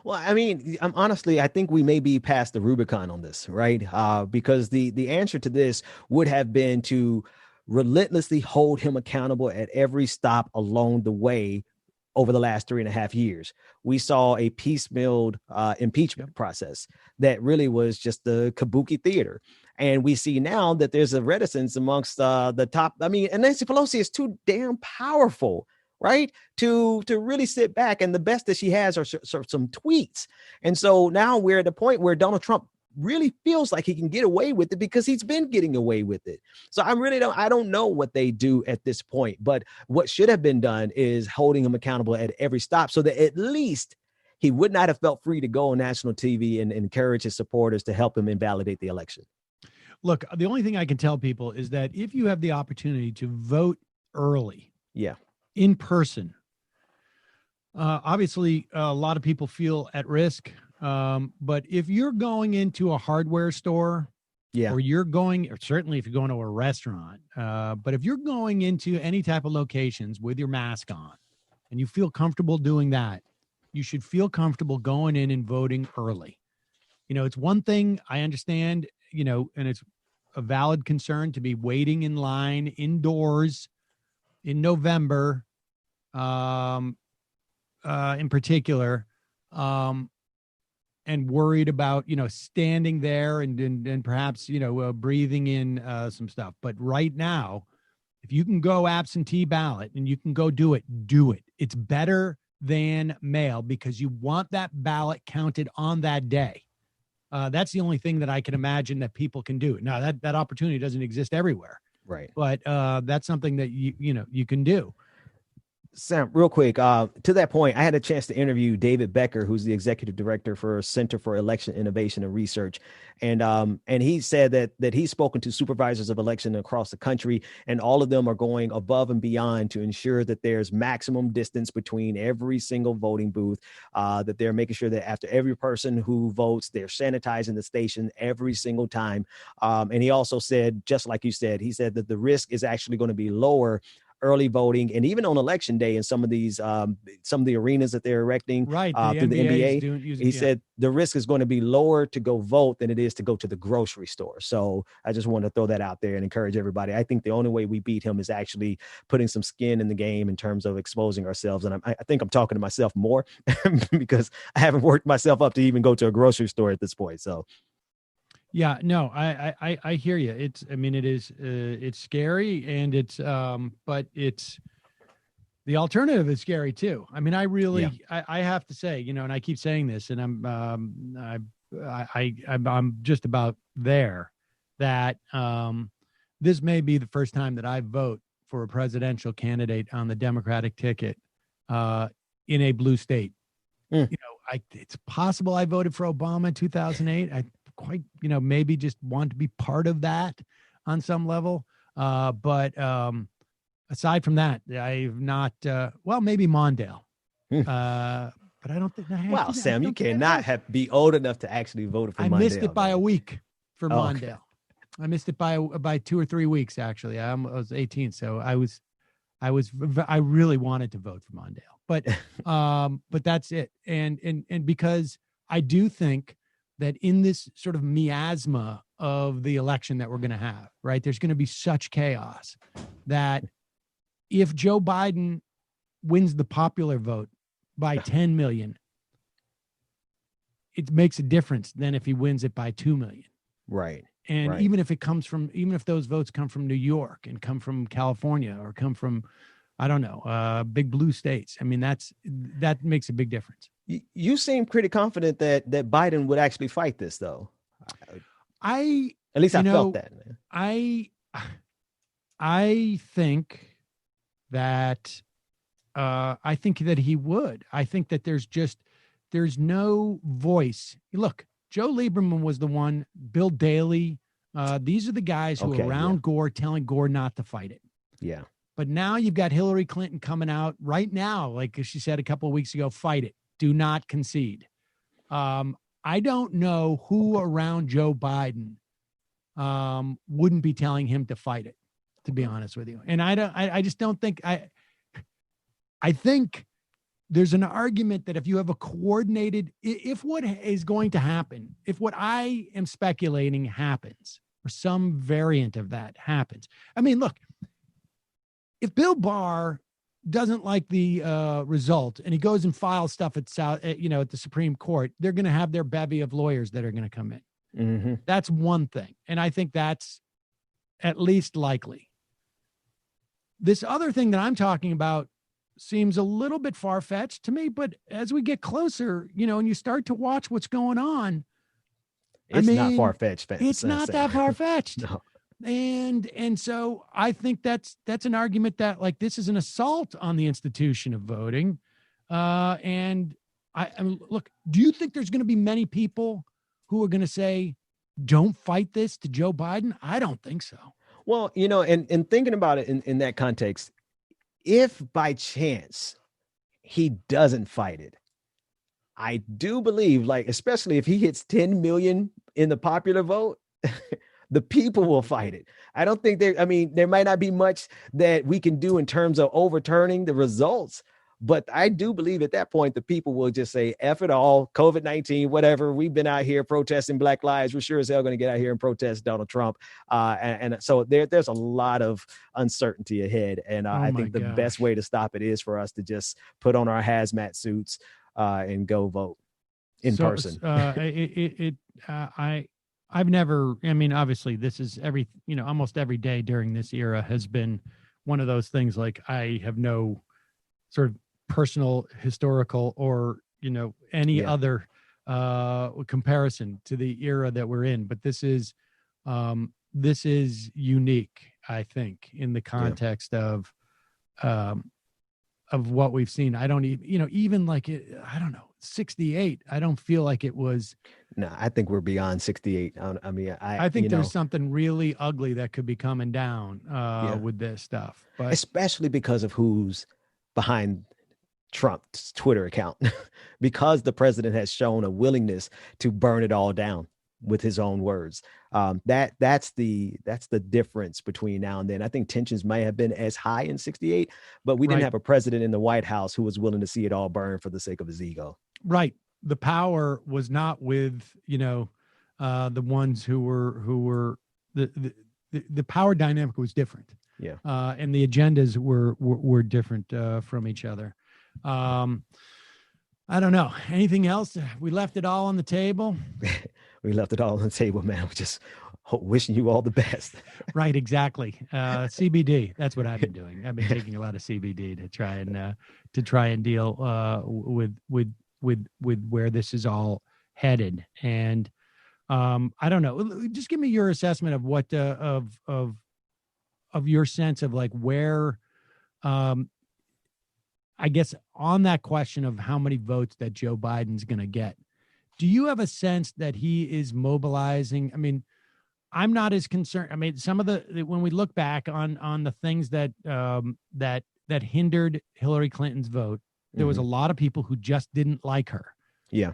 Well, I mean, honestly, I think we may be past the Rubicon on this, right? Because the answer to this would have been to relentlessly hold him accountable at every stop along the way. Over the last 3.5 years, we saw a piecemealed impeachment process that really was just the kabuki theater. And we see now that there's a reticence amongst the top. I mean, and Nancy Pelosi is too damn powerful, right? To really sit back. And the best that she has are some tweets. And so now we're at the point where Donald Trump really feels like he can get away with it because he's been getting away with it. So I don't know what they do at this point, but what should have been done is holding him accountable at every stop so that at least he would not have felt free to go on national TV and encourage his supporters to help him invalidate the election. Look, the only thing I can tell people is that if you have the opportunity to vote early, in person, obviously a lot of people feel at risk. But if you're going into a hardware store, or certainly if you're going to a restaurant, but if you're going into any type of locations with your mask on and you feel comfortable doing that, you should feel comfortable going in and voting early. It's one thing I understand, and it's a valid concern to be waiting in line indoors in November, in particular. and worried about, standing there and perhaps, breathing in some stuff. But right now, if you can go absentee ballot and you can go do it, do it. It's better than mail because you want that ballot counted on that day. That's the only thing that I can imagine that people can do. Now that opportunity doesn't exist everywhere, right? But that's something that you can do. Sam, real quick, to that point, I had a chance to interview David Becker, who's the executive director for Center for Election Innovation and Research. And he said that he's spoken to supervisors of election across the country, and all of them are going above and beyond to ensure that there's maximum distance between every single voting booth, that they're making sure that after every person who votes, they're sanitizing the station every single time. And he also said, just like you said, he said that the risk is actually going to be lower early voting, and even on election day in some of these, some of the arenas that they're erecting through the NBA, he said the risk is going to be lower to go vote than it is to go to the grocery store. So I just want to throw that out there and encourage everybody. I think the only way we beat him is actually putting some skin in the game in terms of exposing ourselves. And I think I'm talking to myself more because I haven't worked myself up to even go to a grocery store at this point. So. Yeah, no, I hear you. It is, it's scary, and it's, but it's, the alternative is scary too. I mean, I have to say, and I keep saying this, and I'm just about there, that this may be the first time that I vote for a presidential candidate on the Democratic ticket in a blue state. It's possible I voted for Obama in 2008. Quite, maybe just want to be part of that on some level. But aside from that, I've not, maybe Mondale. But I don't think. Wow, Sam, you cannot be old enough to actually vote for Mondale. I missed it by a week for Mondale. Okay. I missed it by 2 or 3 weeks, actually. I was 18. So I really wanted to vote for Mondale, but that's it. And because I do think that in this sort of miasma of the election that we're going to have, right, there's going to be such chaos that if Joe Biden wins the popular vote by 10 million, it makes a difference than if he wins it by 2 million. Right. And even if those votes come from New York and come from California or come from, I don't know, big blue states, I mean, that makes a big difference. You seem pretty confident that Biden would actually fight this, though. I felt that, man. I think that he would. I think that there's no voice. Look, Joe Lieberman was the one. Bill Daley. These are the guys who are around Gore, telling Gore not to fight it. Yeah. But now you've got Hillary Clinton coming out right now, like she said a couple of weeks ago, fight it. Do not concede. I don't know who around Joe Biden wouldn't be telling him to fight it, to be honest with you. And I just don't think I think there's an argument that if you have a coordinated, if what is going to happen, if what I am speculating happens, or some variant of that happens. I mean, look, if Bill Barr doesn't like the result and he goes and files stuff at the Supreme Court, they're going to have their bevy of lawyers that are going to come in. Mm-hmm. That's one thing. And I think that's at least likely. This other thing that I'm talking about seems a little bit far-fetched to me, but as we get closer, and you start to watch what's going on, it's not far-fetched. It's not that far-fetched. No. And so I think that's an argument that, like, this is an assault on the institution of voting. And I mean, look, do you think there's going to be many people who are going to say, don't fight this to Joe Biden? I don't think so. Well, and thinking about it in that context, if by chance he doesn't fight it, I do believe, like, especially if he hits 10 million in the popular vote, the people will fight it. I don't think there might not be much that we can do in terms of overturning the results, but I do believe at that point, the people will just say, F it all, COVID-19, whatever. We've been out here protesting Black lives. We're sure as hell going to get out here and protest Donald Trump. And so there's a lot of uncertainty ahead. And I think the best way to stop it is for us to just put on our hazmat suits and go vote. in person. I've never, I mean, obviously this is almost every day during this era has been one of those things. Like I have no sort of personal, historical, or, any other comparison to the era that we're in. But this is unique, I think, in the context of what we've seen. I don't even, even like it, I don't know, 68. I don't feel like it was. No, I think we're beyond 68. I think there's something really ugly that could be coming down with this stuff, but especially because of who's behind Trump's Twitter account, because the president has shown a willingness to burn it all down with his own words. That's the difference between now and then. I think tensions may have been as high in 68, but we didn't have a president in the White House who was willing to see it all burn for the sake of his ego. Right. The power was not with, the ones who were the power dynamic was different. Yeah. And the agendas were different from each other. I don't know. Anything else? We left it all on the table. We left it all on the table, man. We're just wishing you all the best. Right. Exactly. CBD. That's what I've been doing. I've been taking a lot of CBD to try and deal with where this is all headed. And I don't know. Just give me your assessment of what of your sense of like where. I guess on that question of how many votes that Joe Biden's going to get, do you have a sense that he is mobilizing? I mean, I'm not as concerned. I mean, some of when we look back on the things that hindered Hillary Clinton's vote, there was a lot of people who just didn't like her. Yeah.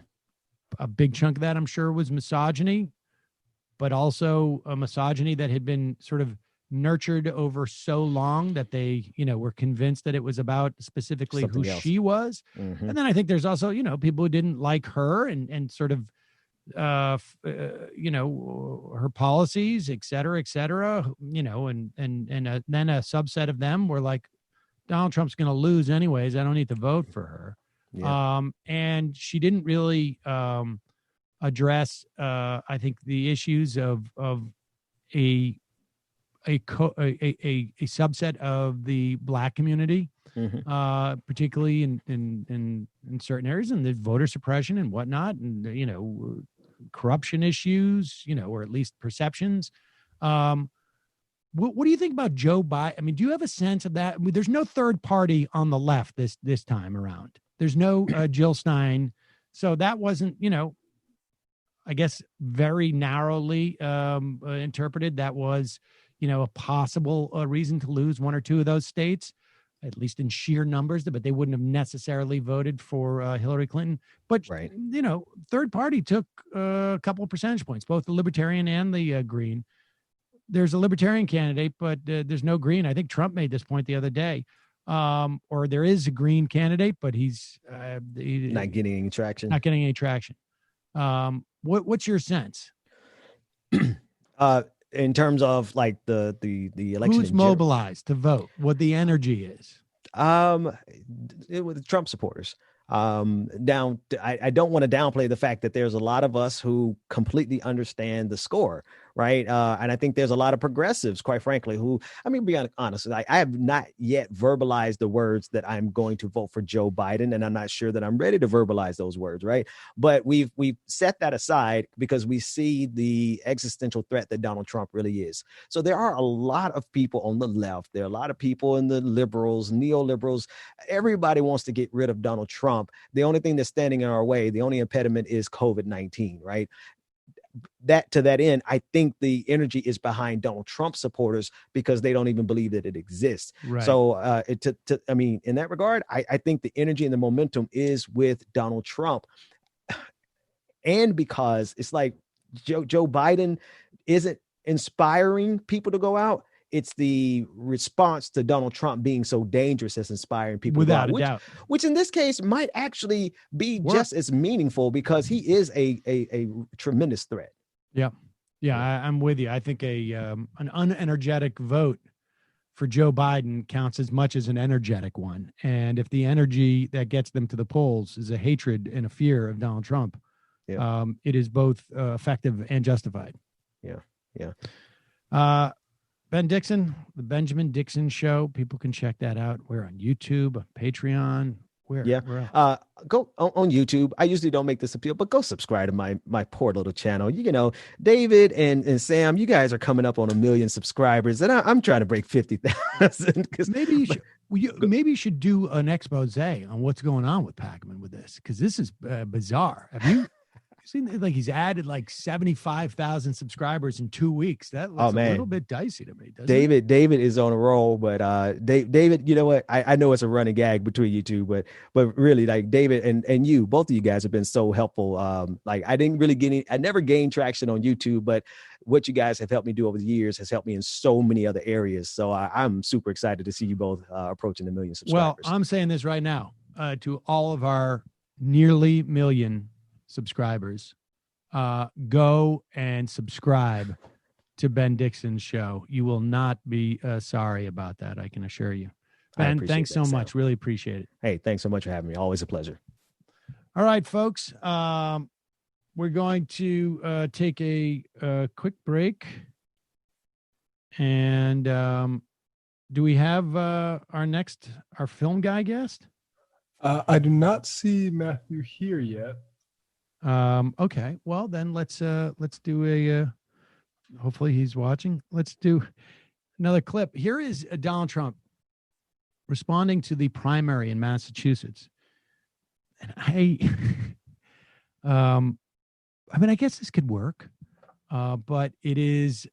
A big chunk of that, I'm sure, was misogyny, but also a misogyny that had been sort of nurtured over so long that they, were convinced that it was about specifically something who else. she was. Mm-hmm. And then I think there's also, people who didn't like her and sort of, her policies, et cetera, and then a subset of them were like, Donald Trump's going to lose anyways. I don't need to vote for her. Yeah. And she didn't really address, I think, the issues of a subset of the Black community, particularly in certain areas, and the voter suppression and whatnot, and corruption issues, or at least perceptions. What do you think about Joe Biden? I mean, do you have a sense of that? I mean, there's no third party on the left this time around. There's no Jill Stein, so that wasn't, I guess very narrowly interpreted. That was, a possible reason to lose one or two of those states, at least in sheer numbers, but they wouldn't have necessarily voted for Hillary Clinton. But, third party took a couple of percentage points, both the Libertarian and the Green. There's a Libertarian candidate, but there's no Green. I think Trump made this point the other day. Or there is a Green candidate, but he's not getting any traction. Not getting any traction. What's your sense? In terms of like the election, who's mobilized to vote? What the energy is? With Trump supporters. Now, I don't want to downplay the fact that there's a lot of us who completely understand the score, right? And I think there's a lot of progressives, quite frankly, who, I mean, be honest, I have not yet verbalized the words that I'm going to vote for Joe Biden, and I'm not sure that I'm ready to verbalize those words, right? But we've set that aside because we see the existential threat that Donald Trump really is. So there are a lot of people on the left. There are a lot of people in the liberals, neoliberals. Everybody wants to get rid of Donald Trump. The only thing that's standing in our way, the only impediment is COVID-19, right? To that end, I think the energy is behind Donald Trump supporters because they don't even believe that it exists. Right. So, I mean, in that regard, I think the energy and the momentum is with Donald Trump. And because it's like Joe Biden isn't inspiring people to go out. It's the response to Donald Trump being so dangerous that's inspiring people. Without a doubt. Which in this case might actually be just as meaningful because he is a tremendous threat. Yeah. I'm with you. I think an unenergetic vote for Joe Biden counts as much as an energetic one. And if the energy that gets them to the polls is a hatred and a fear of Donald Trump, it is both effective and justified. Yeah. Ben Dixon, the Benjamin Dixon Show. People can check that out. We're on YouTube, Patreon. Where else? Go on YouTube. I usually don't make this appeal, but go subscribe to my poor little channel. You know, David and Sam, you guys are coming up on 1 million subscribers, and I'm trying to break 50,000. Because maybe you should do an expose on what's going on with Pacman with this, because this is bizarre. Have you seen, like, he's added like 75,000 subscribers in 2 weeks? That looks a little bit dicey to me. David is on a roll, but David, you know what? I know it's a running gag between you two, but really, like, David and you, both of you guys have been so helpful. Like, I never gained traction on YouTube, but what you guys have helped me do over the years has helped me in so many other areas. So I'm super excited to see you both approaching 1 million subscribers. Well, I'm saying this right now to all of our nearly million subscribers, go and subscribe to Ben Dixon's show. You will not be sorry about that, I can assure you. Ben, thanks so much. Really appreciate it. Hey, thanks so much for having me. Always a pleasure. All right, folks. We're going to take a quick break. And do we have our film guy guest? I do not see Matthew here yet. Okay. Well, then let's do hopefully he's watching. Let's do another clip. Here is Donald Trump responding to the primary in Massachusetts. And I mean, I guess this could work. But it is,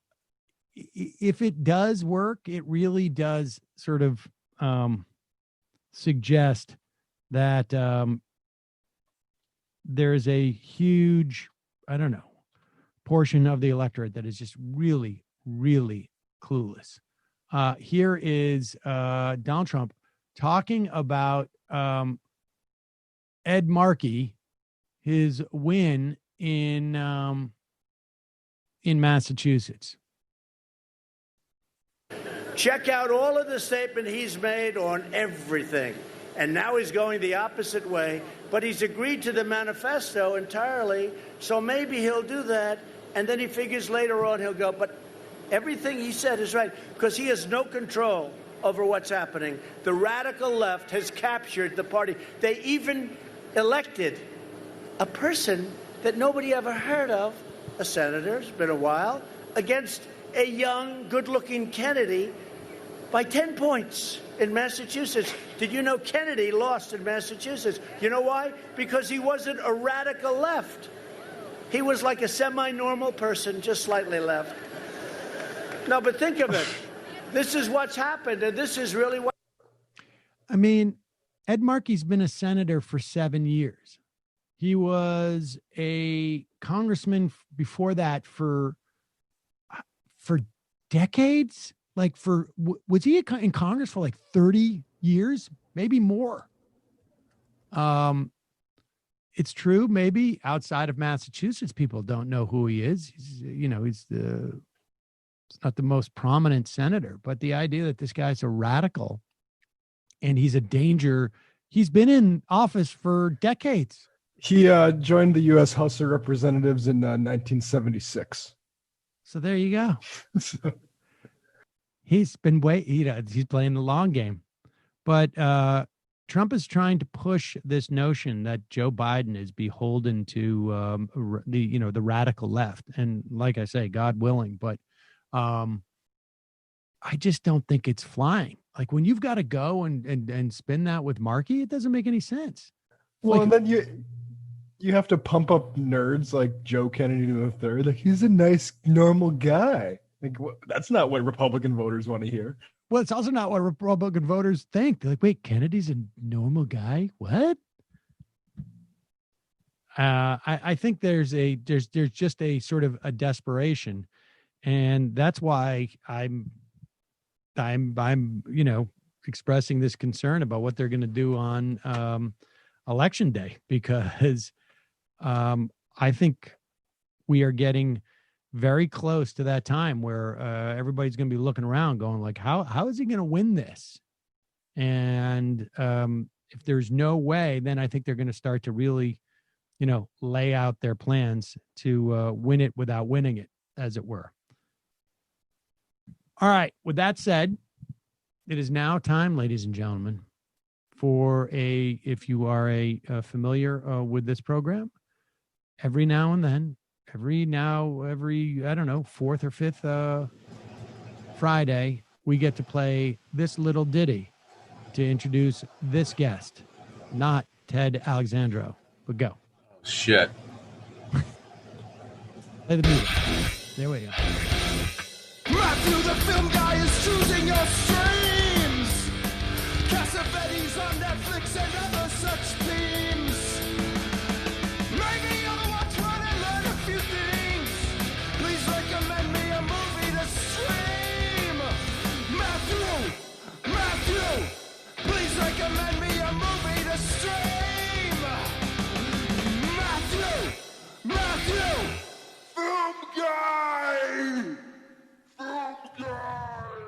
if it does work, it really does sort of suggest that there is a huge, portion of the electorate that is just really, really clueless. Here is Donald Trump talking about Ed Markey, his win in Massachusetts. Check out all of the statement he's made on everything. And now he's going the opposite way. But he's agreed to the manifesto entirely, so maybe he'll do that. And then he figures later on he'll go, but everything he said is right, because he has no control over what's happening. The radical left has captured the party. They even elected a person that nobody ever heard of, a senator, it's been a while, against a young, good-looking Kennedy by 10 points in Massachusetts. Did you know Kennedy lost in Massachusetts? You know why? Because he wasn't a radical left. He was like a semi-normal person, just slightly left. No, but think of it. This is what's happened, and this is really what... I mean, Ed Markey's been a senator for 7 years. He was a congressman before that for decades. Like was he in Congress for like 30 years, maybe more? It's true. Maybe outside of Massachusetts, people don't know who he is. He's not the most prominent senator, but the idea that this guy's a radical and he's a danger. He's been in office for decades. He joined the U.S. House of Representatives in 1976. So there you go. He's been he's playing the long game. But Trump is trying to push this notion that Joe Biden is beholden to the radical left. And like I say, God willing, but I just don't think it's flying. Like when you've got to go and spin that with Markey, it doesn't make any sense. Well, and then you have to pump up nerds like Joe Kennedy III. Like, he's a nice, normal guy. Like, that's not what Republican voters want to hear. Well, it's also not what Republican voters think. They're like, wait, Kennedy's a normal guy? What? I think there's just a sort of a desperation, and that's why I'm expressing this concern about what they're going to do on Election Day, because I think we are getting very close to that time where everybody's going to be looking around going like, how is he going to win this? And if there's no way, then I think they're going to start to really lay out their plans to win it without winning it, as it were. All right. With that said, it is now time, ladies and gentlemen, for if you are familiar with this program, every now and then, every I don't know, fourth or fifth Friday, we get to play this little ditty to introduce this guest, not Ted Alexandro, but go. Shit. Play the music. There we go. Matthew, the film guy, is choosing your streams. Cassavetes on Netflix and other such themes. Maybe you'll watch one and learn a few things. Please recommend me a movie to stream. Matthew, please recommend me a movie to stream. Matthew, film guy.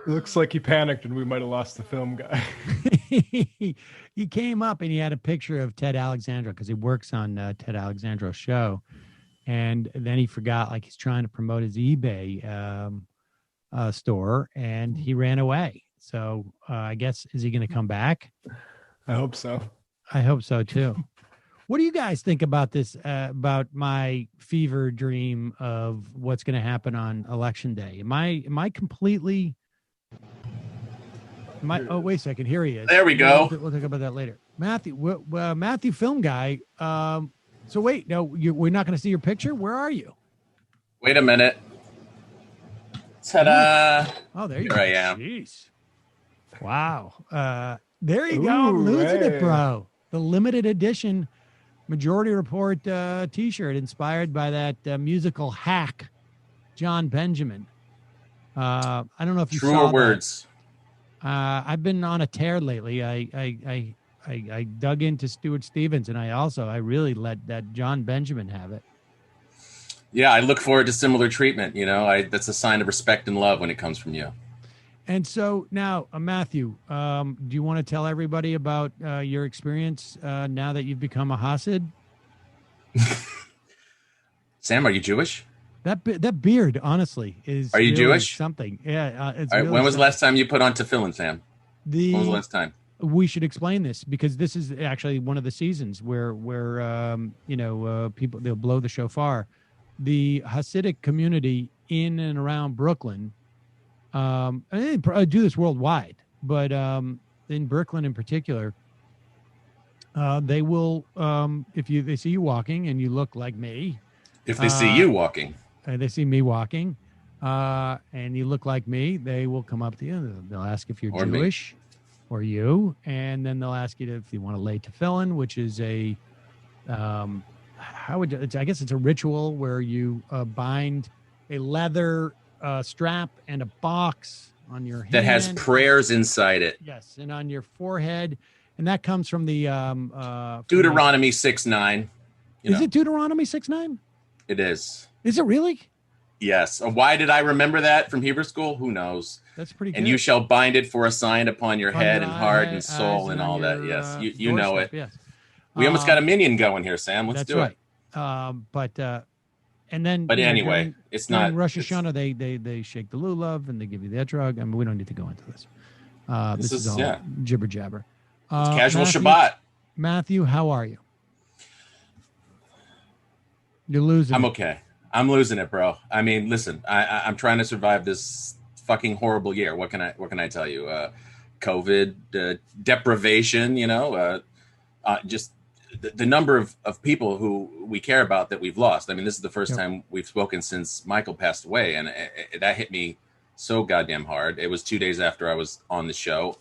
It looks like he panicked and we might have lost the film guy. He came up and he had a picture of Ted Alexandro because he works on Ted Alexandro's show. And then he forgot, like he's trying to promote his eBay store, and he ran away. So I guess, is he going to come back? I hope so. I hope so too. What do you guys think about this, about my fever dream of what's going to happen on election day? Am I completely... Oh, wait a second. Here he is. There we go. We'll talk about that later. Matthew, film guy. So wait, no, we're not going to see your picture? Where are you? Wait a minute. Ta-da. Oh, there you go. Here I am. Jeez. Wow. There you go. I'm losing it, bro. The limited edition Majority Report T-shirt inspired by that musical hack, John Benjamin. I don't know if you saw Truer words. I've been on a tear lately. I dug into Stuart Stevens, and I really let that John Benjamin have it. Yeah, I look forward to similar treatment. That's a sign of respect and love when it comes from you. And so now, Matthew, do you want to tell everybody about your experience now that you've become a Hasid? Sam, are you Jewish? That beard, honestly, is. Are you really Jewish? Something, yeah. It's All right, really when was the something. last time you put on tefillin, Sam? When was the last time? We should explain this because this is actually one of the seasons where people, they'll blow the shofar. The Hasidic community in and around Brooklyn, and they do this worldwide, but in Brooklyn in particular, they will if they see you walking and you look like me. If they see you walking. They see me walking, and you look like me, they will come up to you. They'll ask if you're Or Jewish or you, and then they'll ask you if you want to lay tefillin, which is I guess it's a ritual where you bind a leather strap and a box on your hand. That has prayers inside it. Yes, and on your forehead. And that comes from the... Deuteronomy 6:9. Is it Deuteronomy 6:9? It is. Is it really? Yes. Why did I remember that from Hebrew school? Who knows? That's pretty good. And you shall bind it for a sign upon your head and heart and eyes soul and all that. Yes, you know it. Yes. We almost got a minion going here, Sam. Let's do it. And then... But anyway, it's not... Rosh Hashanah, they shake the lulav and they give you that drug. I mean, we don't need to go into this. This is all jibber jabber. It's casual Shabbat. Matthew, how are you? You're losing. I'm okay. I'm losing it, bro. I mean, listen, I'm trying to survive this fucking horrible year. What can I tell you? COVID, deprivation, just the number of people who we care about that we've lost. I mean, this is the first time we've spoken since Michael passed away. And that hit me so goddamn hard. It was 2 days after I was on the show.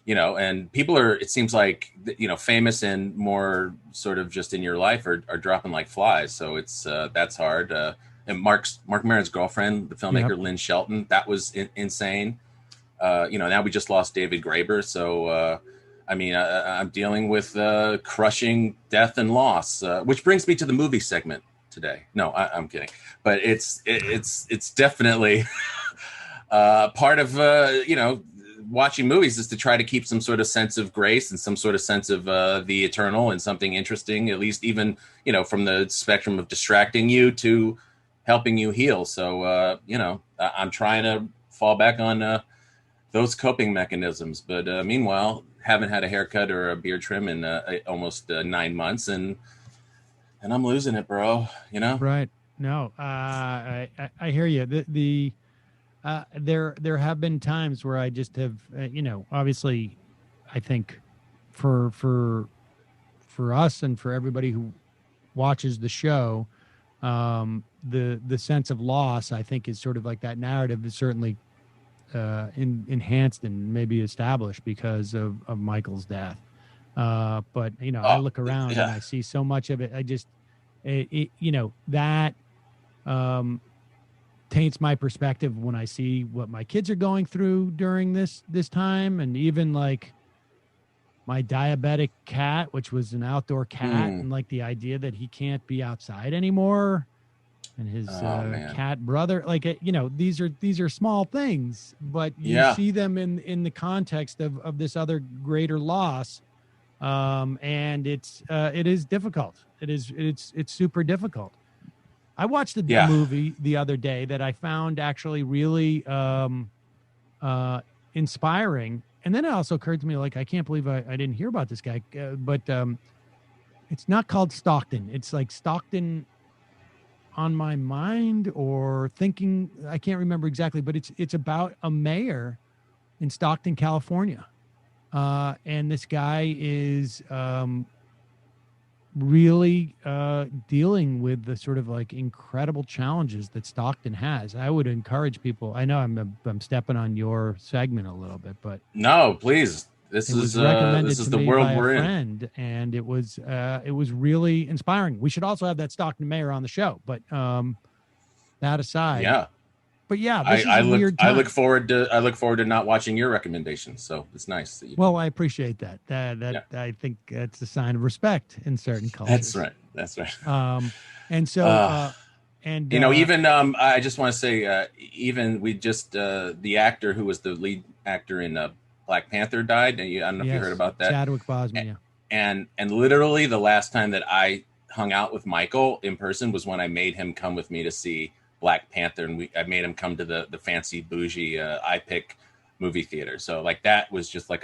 And people are, it seems like, famous and more sort of just in your life are dropping like flies. So it's, that's hard. And Mark Maron's girlfriend, the filmmaker, Lynn Shelton, that was insane. Now we just lost David Graeber. So, I'm dealing with crushing death and loss, which brings me to the movie segment today. No, I'm kidding. But it's definitely part of, watching movies is to try to keep some sort of sense of grace and some sort of sense of the eternal and something interesting, at least even, from the spectrum of distracting you to helping you heal. So, I'm trying to fall back on those coping mechanisms. But meanwhile, haven't had a haircut or a beard trim in almost 9 months. And I'm losing it, bro, Right. No, I hear you. There have been times where I just have, obviously, I think for us and for everybody who watches the show, the sense of loss, I think, is sort of like that narrative is certainly enhanced and maybe established because of Michael's death. But I look around and I see so much of it. I just, that taints my perspective when I see what my kids are going through during this time, and even like my diabetic cat, which was an outdoor cat, and like the idea that he can't be outside anymore, and his cat brother, like these are small things, but you see them in the context of this other greater loss, and it is difficult. It's super difficult. I watched a movie the other day that I found actually really inspiring. And then it also occurred to me, like, I can't believe I didn't hear about this guy. But it's not called Stockton. It's like Stockton on My Mind or Thinking. I can't remember exactly, but it's about a mayor in Stockton, California. And this guy is really dealing with the sort of like incredible challenges that Stockton has. I would encourage people. I know I'm stepping on your segment a little bit, but no, please. This is the world we're in, and it was really inspiring. We should also have that Stockton mayor on the show, but that aside, But yeah, this is a weird time. I look forward to not watching your recommendations. So it's nice that you. Well, I appreciate that. I think that's a sign of respect in certain cultures. That's right. And so, even I just want to say, even we just the actor who was the lead actor in Black Panther died. I don't know if you heard about that. Chadwick Boseman. And literally the last time that I hung out with Michael in person was when I made him come with me to see Black Panther, and I made him come to the fancy bougie iPick movie theater. So like that was just like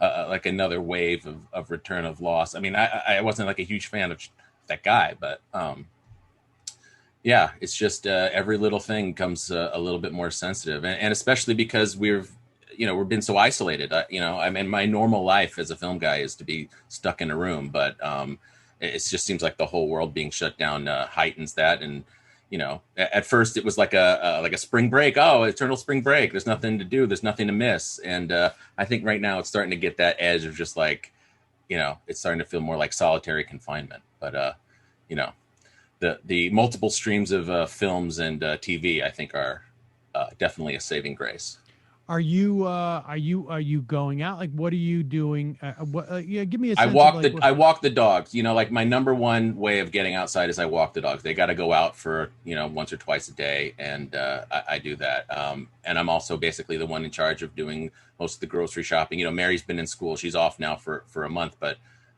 like another wave of return of loss. I mean, I wasn't like a huge fan of that guy, but it's just every little thing comes a little bit more sensitive, and especially because we've been so isolated. I mean, my normal life as a film guy is to be stuck in a room, but it just seems like the whole world being shut down heightens that. And at first it was like a spring break. Oh, eternal spring break. There's nothing to do. There's nothing to miss. And I think right now it's starting to get that edge of just like, it's starting to feel more like solitary confinement. But, the multiple streams of films and TV, I think are definitely a saving grace. Are you going out? Like, what are you doing? Give me a sense. I walk the dogs. Like my number one way of getting outside is I walk the dogs. They got to go out for once or twice a day, and I do that. And I'm also basically the one in charge of doing most of the grocery shopping. Mary's been in school; she's off now for a month. But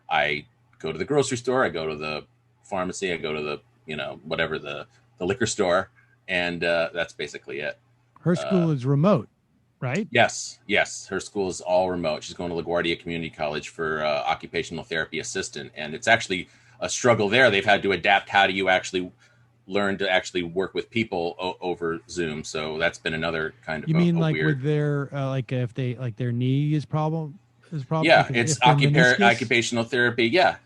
I go to the grocery store. I go to the pharmacy. I go to the whatever the liquor store, and that's basically it. Her school is remote. Right? Yes. Her school is all remote. She's going to LaGuardia Community College for occupational therapy assistant. And it's actually a struggle there. They've had to adapt. How do you actually learn to actually work with people over Zoom? So that's been another kind of You mean like weird... with their, like if they, like their knee is problem? Yeah, it's occupational therapy. Yeah.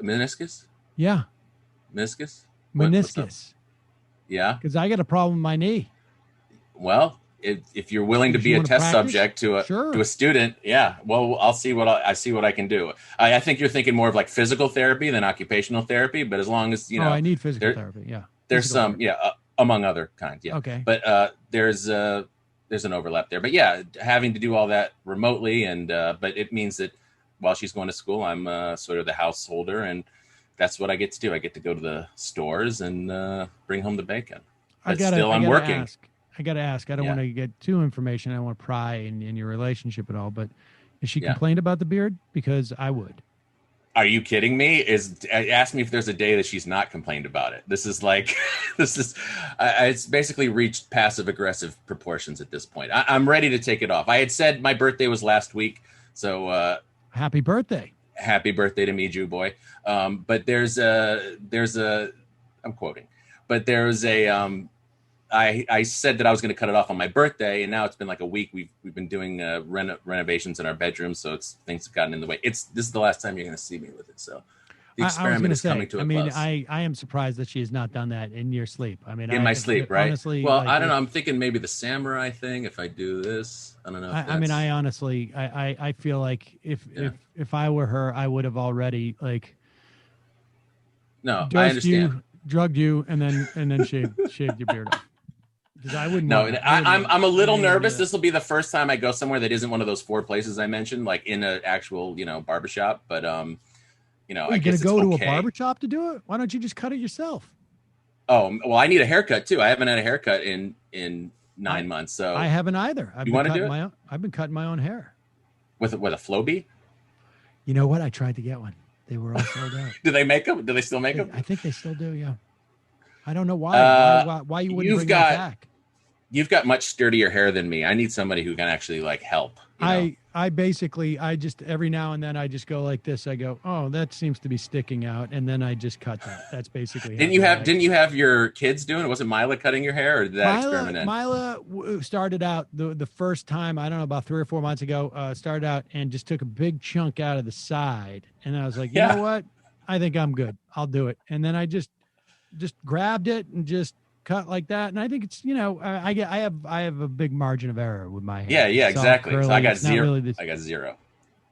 Meniscus? Yeah. Meniscus? Meniscus. Yeah. Because I got a problem with my knee. Well... If you're willing to be a test subject to a student, well, I'll see what I see what I can do. I think you're thinking more of like physical therapy than occupational therapy, but as long as I need physical therapy. Yeah, there's some among other kinds. Yeah, okay. But there's an overlap there. But having to do all that remotely, and but it means that while she's going to school, I'm sort of the householder, and that's what I get to do. I get to go to the stores and bring home the bacon. But I'm working. I got to ask. I don't want to get too information. I don't want to pry in your relationship at all. But has she complained about the beard? Because I would. Are you kidding me? Ask me if there's a day that she's not complained about it. This is like, it's basically reached passive aggressive proportions at this point. I'm ready to take it off. I had said my birthday was last week, so happy birthday. Happy birthday to me, Jew boy. But there's a I'm quoting, but there's a I said that I was going to cut it off on my birthday, and now it's been like a week. We've been doing renovations in our bedroom, so things have gotten in the way. This is the last time you're going to see me with it. So the experiment is coming to a close. I am surprised that she has not done that in your sleep. I mean, in my sleep, right? Honestly, well, I don't know. I'm thinking maybe the samurai thing. If I do this, I don't know. I honestly, I feel like if I were her, I would have already like. No, I understand. Drugged you, and then shaved your beard off. Because I wouldn't. No, I'm a little nervous. This will be the first time I go somewhere that isn't one of those 4 places I mentioned, like in an actual, barbershop. But I guess it's go to a barbershop to do it. Why don't you just cut it yourself? Oh well, I need a haircut too. I haven't had a haircut in 9 months. So I haven't either. You want to do it? I've been cutting my own hair with a Flowbee. You know what? I tried to get one. They were all sold out. Do they make them? Do they still make them? I think they still do. Yeah. I don't know why. Why you wouldn't bring that back? You've got much sturdier hair than me. I need somebody who can actually like help. I basically just every now and then I just go like this. I go, oh, that seems to be sticking out, and then I just cut that. That's basically. Didn't you have your kids doing it? Was it Mila cutting your hair, or did that experiment end? Mila started out the first time. I don't know, about 3 or 4 months ago. Started out and just took a big chunk out of the side, and I was like, you know what? I think I'm good. I'll do it. And then I just grabbed it and just cut like that, and I think it's I have a big margin of error with my hair. Yeah, exactly. So I got zero. Really I got zero.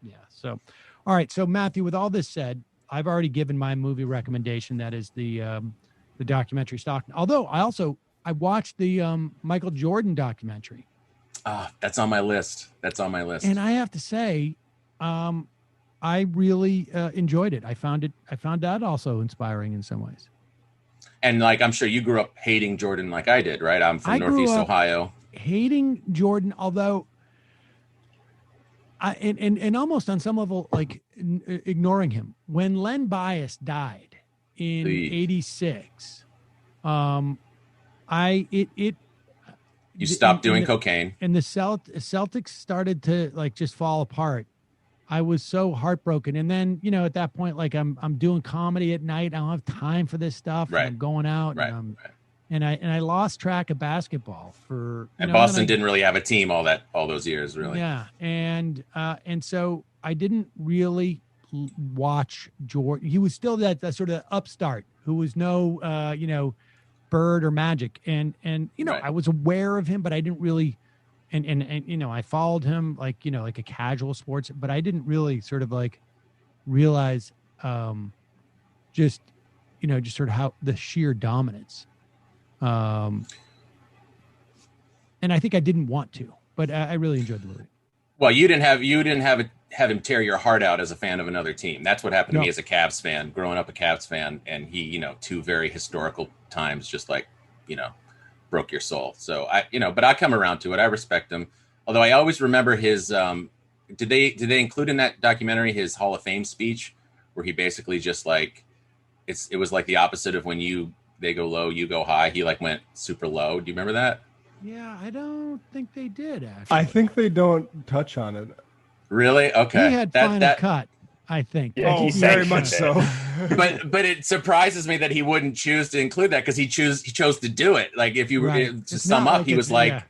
Yeah. So, all right. So Matthew, with all this said, I've already given my movie recommendation. That is the documentary Stock. Although I watched the Michael Jordan documentary. That's on my list. And I have to say, I really enjoyed it. I found that also inspiring in some ways. And like, I'm sure you grew up hating Jordan like I did, right? I'm from Northeast Ohio. Hating Jordan, although and almost on some level, like ignoring him. When Len Bias died in '86, you stopped doing cocaine, and the Celtics started to like just fall apart. I was so heartbroken. And then, at that point, like I'm doing comedy at night. I don't have time for this stuff. Right. And I'm going out and I lost track of basketball and Boston didn't really have a team all those years, really. Yeah. And so I didn't really watch Jordan. He was still that sort of upstart who was no, Bird or Magic. And I was aware of him, but I didn't really, and I followed him like a casual sports, but I didn't really sort of like realize just sort of how the sheer dominance. And I think I didn't want to, but I really enjoyed the movie. Well, you didn't have him tear your heart out as a fan of another team. That's what happened to me as a Cavs fan, growing up a Cavs fan, and he, 2 very historical times, just like, broke your soul. So but I come around to it. I respect him. Although I always remember his, did they include in that documentary his Hall of Fame speech where he basically just like, it was like the opposite of when they go low, you go high. He like went super low. Do you remember that? Yeah, I don't think they did actually. I think they don't touch on it. Really? Okay. He had final cut, I think. Yeah, very much so. but it surprises me that he wouldn't choose to include that because he chose to do it. Like if you were to sum up, he was like,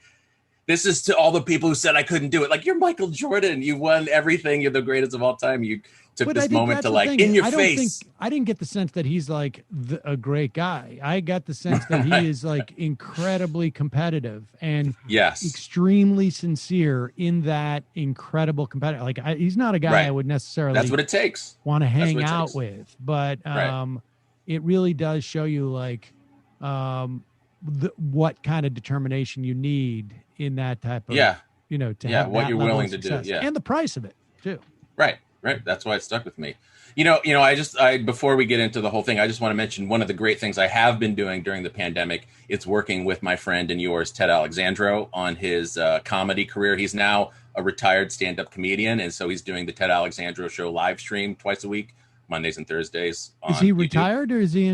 this is to all the people who said I couldn't do it. Like, you're Michael Jordan. You won everything. You're the greatest of all time. You took this moment to like in your face. I didn't get the sense that he's like a great guy. I got the sense that he is like incredibly competitive and extremely sincere in that incredible competitive. Like he's not a guy I would necessarily. That's what it takes. Want to hang out with, but it really does show you like what kind of determination you need in that type of to have what that you're level willing of to do, success. And the price of it too. Right. Right. That's why it stuck with me. I before we get into the whole thing, I just want to mention one of the great things I have been doing during the pandemic. It's working with my friend and yours, Ted Alexandro, on his comedy career. He's now a retired stand-up comedian, and so he's doing the Ted Alexandro Show live stream twice a week, Mondays and Thursdays. Is he retired YouTube. Or is he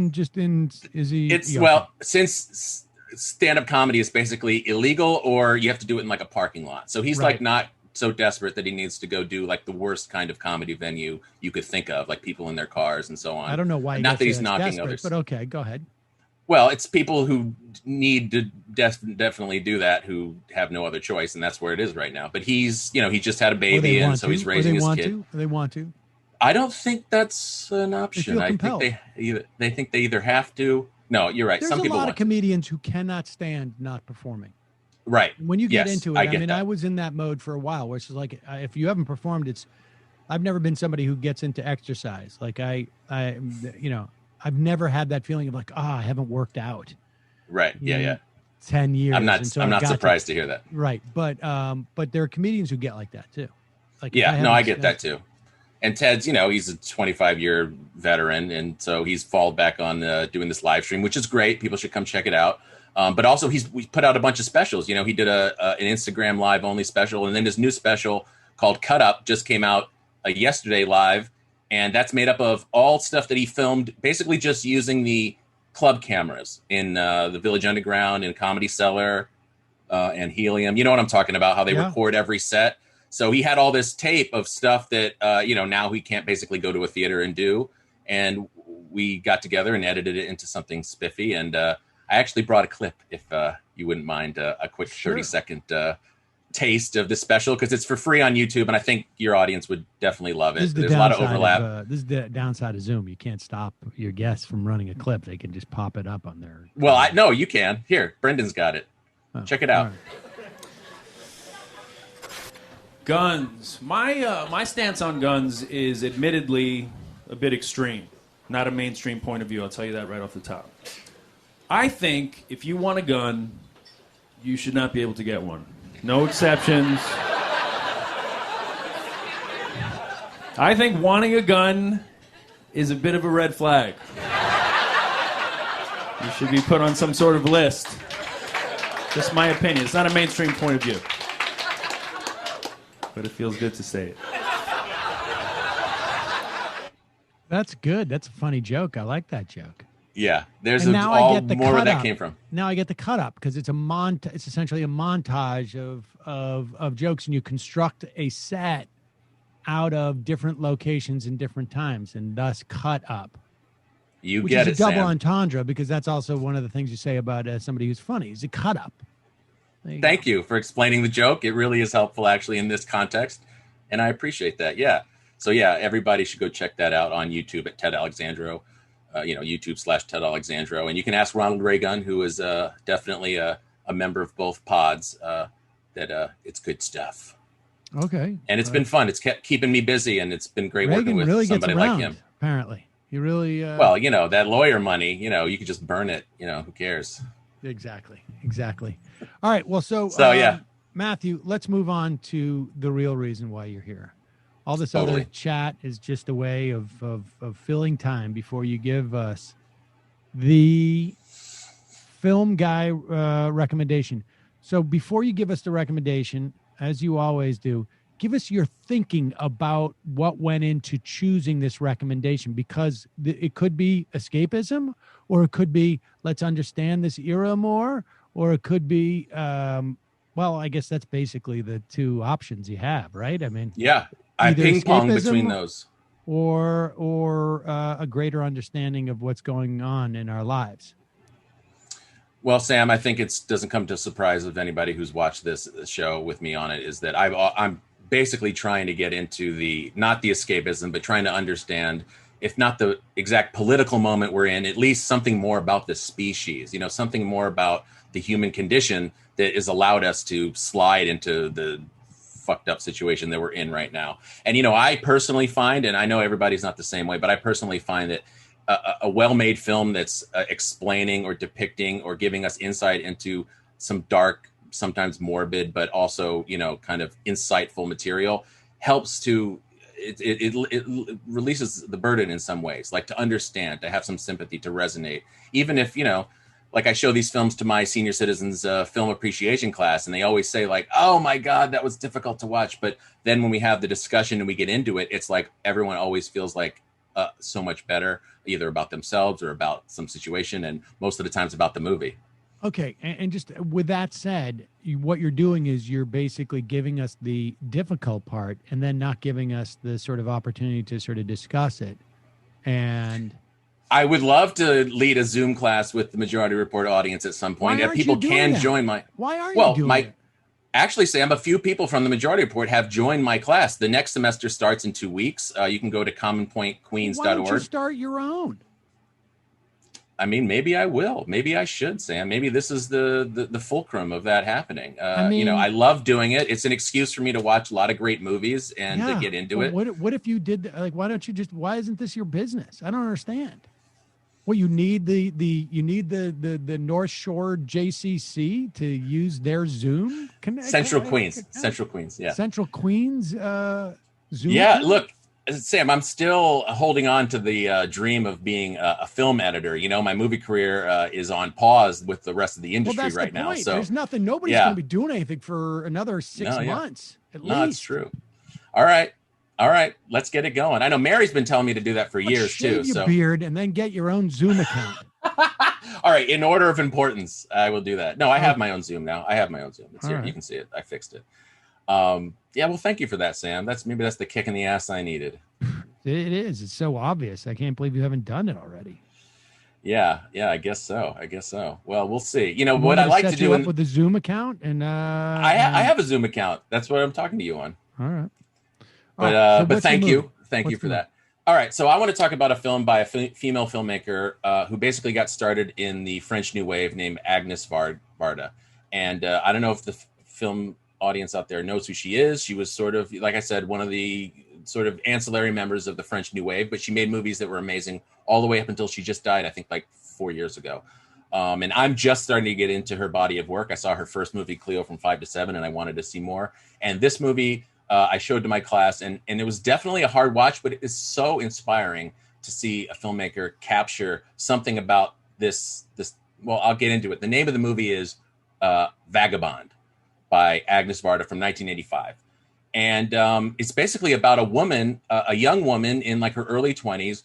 is he? It's well, since stand-up comedy is basically illegal, or you have to do it in like a parking lot. So he's like not so desperate that he needs to go do like the worst kind of comedy venue you could think of, like people in their cars and so on. I don't know why. Not that he's knocking others, but okay, go ahead. Well, it's people who need to definitely do that, who have no other choice, and that's where it is right now. But he's, he just had a baby, and so he's raising his kid. They want to. I don't think that's an option. I think they think they either have to. No, you're right. There's Some people a lot of comedians who cannot stand not performing. Right. When you get into it, I was in that mode for a while, where it's just like, if you haven't performed, I've never been somebody who gets into exercise. Like I've never had that feeling of like, I haven't worked out. Right. Yeah. 10 years. I'm not surprised to hear that. Right. But there are comedians who get like that too. Like, I get that too. And Ted's, he's a 25-year veteran, and so he's fallen back on doing this live stream, which is great. People should come check it out. But also we put out a bunch of specials. He did an Instagram live only special, and then his new special called Cut Up just came out yesterday live, and that's made up of all stuff that he filmed, basically just using the club cameras in the Village Underground and Comedy Cellar and Helium. You know what I'm talking about? How they record every set. So he had all this tape of stuff that now he can't basically go to a theater and do, and we got together and edited it into something spiffy. And I actually brought a clip, if you wouldn't mind, a quick 30-second taste of this special, because it's for free on YouTube, and I think your audience would definitely love it. There's a lot of overlap. This is the downside of Zoom. You can't stop your guests from running a clip. They can just pop it up on their... Well, no, you can. Here, Brendan's got it. Check it out. Right. Guns. My stance on guns is admittedly a bit extreme. Not a mainstream point of view. I'll tell you that right off the top. I think if you want a gun, you should not be able to get one. No exceptions. I think wanting a gun is a bit of a red flag. You should be put on some sort of list. Just my opinion. It's not a mainstream point of view. But it feels good to say it. That's good. That's a funny joke. I like that joke. Yeah, there's more where that came from. Now I get the cut up, because it's it's essentially a montage of jokes, and you construct a set out of different locations and different times, and thus cut up. Which is a double entendre, because that's also one of the things you say about somebody who's funny. Is a cut up. Thank you for explaining the joke. It really is helpful, actually, in this context, and I appreciate that. Yeah. So everybody should go check that out on YouTube at Ted Alexandro. YouTube/Ted Alexandro. And you can ask Ronald Reagan, who is definitely a member of both pods, that it's good stuff. Okay. And it's been fun. It's kept keeping me busy, and it's been great working with somebody like him. Apparently. He really... Well, that lawyer money, you could just burn it. Who cares? Exactly. All right. Well, so Matthew, let's move on to the real reason why you're here. All this other chat is just a way of filling time before you give us the film guy recommendation. So before you give us the recommendation, as you always do, give us your thinking about what went into choosing this recommendation, because it could be escapism, or it could be let's understand this era more, or it could be, I guess that's basically the two options you have, right? I mean, yeah. I ping pong between those, or a greater understanding of what's going on in our lives. Well, Sam, I think it doesn't come to a surprise of anybody who's watched this show with me on it, is that I'm basically trying to get into not the escapism, but trying to understand, if not the exact political moment we're in, at least something more about the species. Something more about the human condition that has allowed us to slide into the fucked up situation that we're in right now. And I personally find, and I know everybody's not the same way, but I personally find that a well-made film that's explaining or depicting or giving us insight into some dark, sometimes morbid, but also kind of insightful material helps to it releases the burden in some ways, like to understand, to have some sympathy, to resonate, even if, like I show these films to my senior citizens film appreciation class, and they always say like, oh my God, that was difficult to watch. But then when we have the discussion and we get into it, it's like everyone always feels like so much better, either about themselves or about some situation. And most of the time it's about the movie. Okay. And just with that said, what you're doing is you're basically giving us the difficult part and then not giving us the sort of opportunity to sort of discuss it. And I would love to lead a Zoom class with the Majority Report audience at some point. Why aren't People you doing can that? join my. Why aren't you doing it? Actually, Sam, a few people from the Majority Report have joined my class. The next semester starts in 2 weeks. You can go to commonpointqueens.org. Why don't you start your own? I mean, maybe I will. Maybe I should, Sam. Maybe this is the fulcrum of that happening. I love doing it. It's an excuse for me to watch a lot of great movies and to get into it. What if you did, like, why isn't this your business? I don't understand. Well, you need the North Shore JCC to use their Zoom connect. Central Queens, yeah. Central Queens Zoom. Yeah, account? look, Sam, I'm still holding on to the dream of being a film editor. My movie career is on pause with the rest of the industry right now. So there's nothing. Nobody's going to be doing anything for another 6 months at least. No, that's true. All right, let's get it going. I know Mary's been telling me to do that for years too. Shave your beard and then get your own Zoom account. All right, in order of importance, I will do that. No, I have my own Zoom now. I have my own Zoom. It's here. Right. You can see it. I fixed it. Well, thank you for that, Sam. That's the kick in the ass I needed. It is. It's so obvious. I can't believe you haven't done it already. Yeah, I guess so. Well, we'll see. What I like to do with the Zoom account, and I have a Zoom account. That's what I'm talking to you on. All right. But thank you for that. All right, so I want to talk about a film by a female filmmaker who basically got started in the French New Wave, named Agnes Varda. And I don't know if the film audience out there knows who she is. She was sort of, like I said, one of the sort of ancillary members of the French New Wave, but she made movies that were amazing all the way up until she just died, I think like 4 years ago. And I'm just starting to get into her body of work. I saw her first movie, Cleo, from 5 to 7, and I wanted to see more. And this movie I showed to my class, and it was definitely a hard watch, but it is so inspiring to see a filmmaker capture something about this. Well, I'll get into it. The name of the movie is Vagabond by Agnes Varda from 1985. And it's basically about a woman, a young woman in like her early 20s,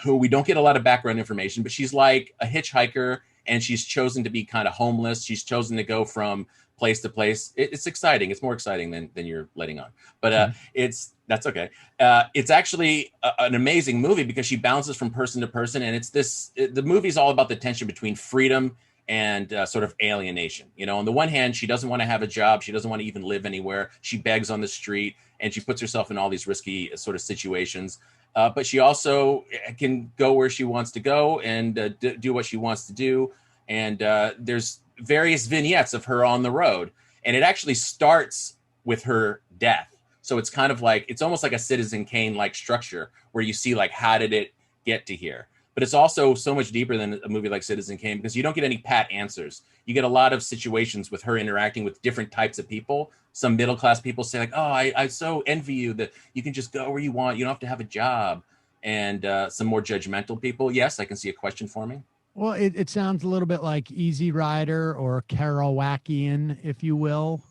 who we don't get a lot of background information, but she's like a hitchhiker, and she's chosen to be kind of homeless. She's chosen to go from place to place. It's exciting. It's more exciting than you're letting on. But that's okay. It's actually an amazing movie because she bounces from person to person, and the movie's all about the tension between freedom and sort of alienation. On the one hand, she doesn't want to have a job. She doesn't want to even live anywhere. She begs on the street, and she puts herself in all these risky sort of situations. But she also can go where she wants to go and do what she wants to do. And there's various vignettes of her on the road. And it actually starts with her death. So it's kind of like, it's almost like a Citizen Kane-like structure where you see like, how did it get to here? But it's also so much deeper than a movie like Citizen Kane because you don't get any pat answers. You get a lot of situations with her interacting with different types of people. Some middle-class people say like, oh, I so envy you that you can just go where you want. You don't have to have a job. And some more judgmental people. Yes, I can see a question forming. Well, it sounds a little bit like Easy Rider or Kerouacian, if you will.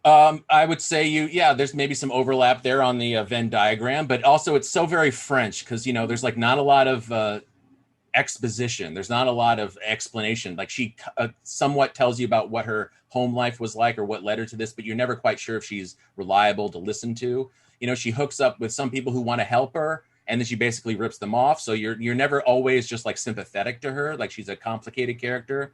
I would say there's maybe some overlap there on the Venn diagram, but also it's so very French because, there's like not a lot of exposition. There's not a lot of explanation. Like she somewhat tells you about what her home life was like or what led her to this, but you're never quite sure if she's reliable to listen to. She hooks up with some people who want to help her, and then she basically rips them off. So you're never always just like sympathetic to her. Like she's a complicated character.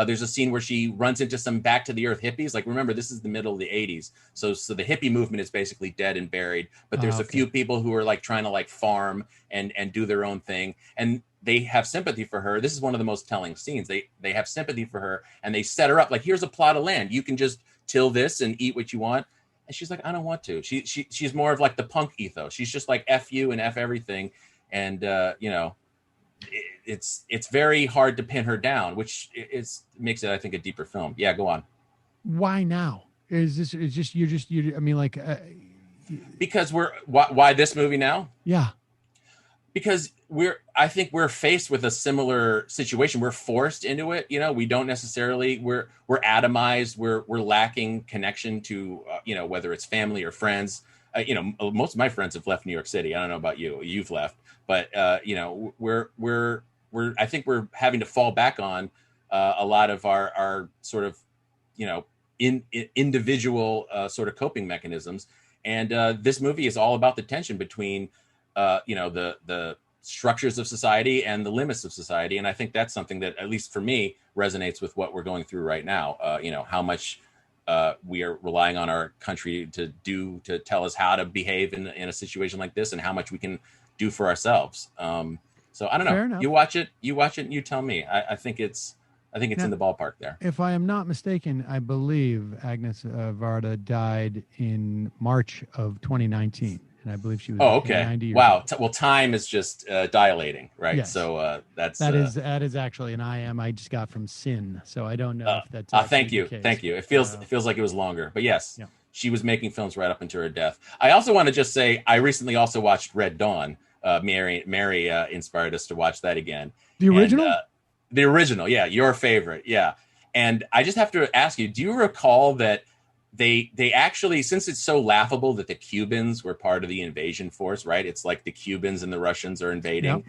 There's a scene where she runs into some back to the earth hippies. Like, remember, this is the middle of the 80s. So the hippie movement is basically dead and buried. But there's a few people who are like trying to like farm and do their own thing. And they have sympathy for her. This is one of the most telling scenes. They have sympathy for her, and they set her up like, here's a plot of land. You can just till this and eat what you want. And she's like, I don't want to. She's more of like the punk ethos. She's just like F you and F everything. And, it's very hard to pin her down, which makes it, I think, a deeper film. Yeah, go on. Why now? I mean, like, because why this movie now? Yeah. Because I think we're faced with a similar situation. We're forced into it. We don't necessarily, we're atomized. We're lacking connection to, whether it's family or friends. Most of my friends have left New York City. I don't know about you. You've left, but we're I think we're having to fall back on a lot of our sort of, individual sort of coping mechanisms. And this movie is all about the tension between, the structures of society and the limits of society. And I think that's something that, at least for me, resonates with what we're going through right now. How much we are relying on our country to tell us how to behave in a situation like this, and how much we can do for ourselves. So I don't know. Fair enough. You watch it, and you tell me. I think it's in the ballpark there. If I am not mistaken, I believe Agnes Varda died in March of 2019. And I believe she was 90 years old. Well, time is just dilating, right? Yes. So that is actually an IM I just got from Sin. So I don't know if that's thank you. It feels like it was longer, but yes, she was making films right up until her death. I also want to just say I recently also watched Red Dawn. Mary inspired us to watch that again. The original. And, the original, yeah, your favorite, yeah. And I just have to ask you: do you recall that? They actually, since it's so laughable that the Cubans were part of the invasion force, right? It's like the Cubans and the Russians are invading. Yep.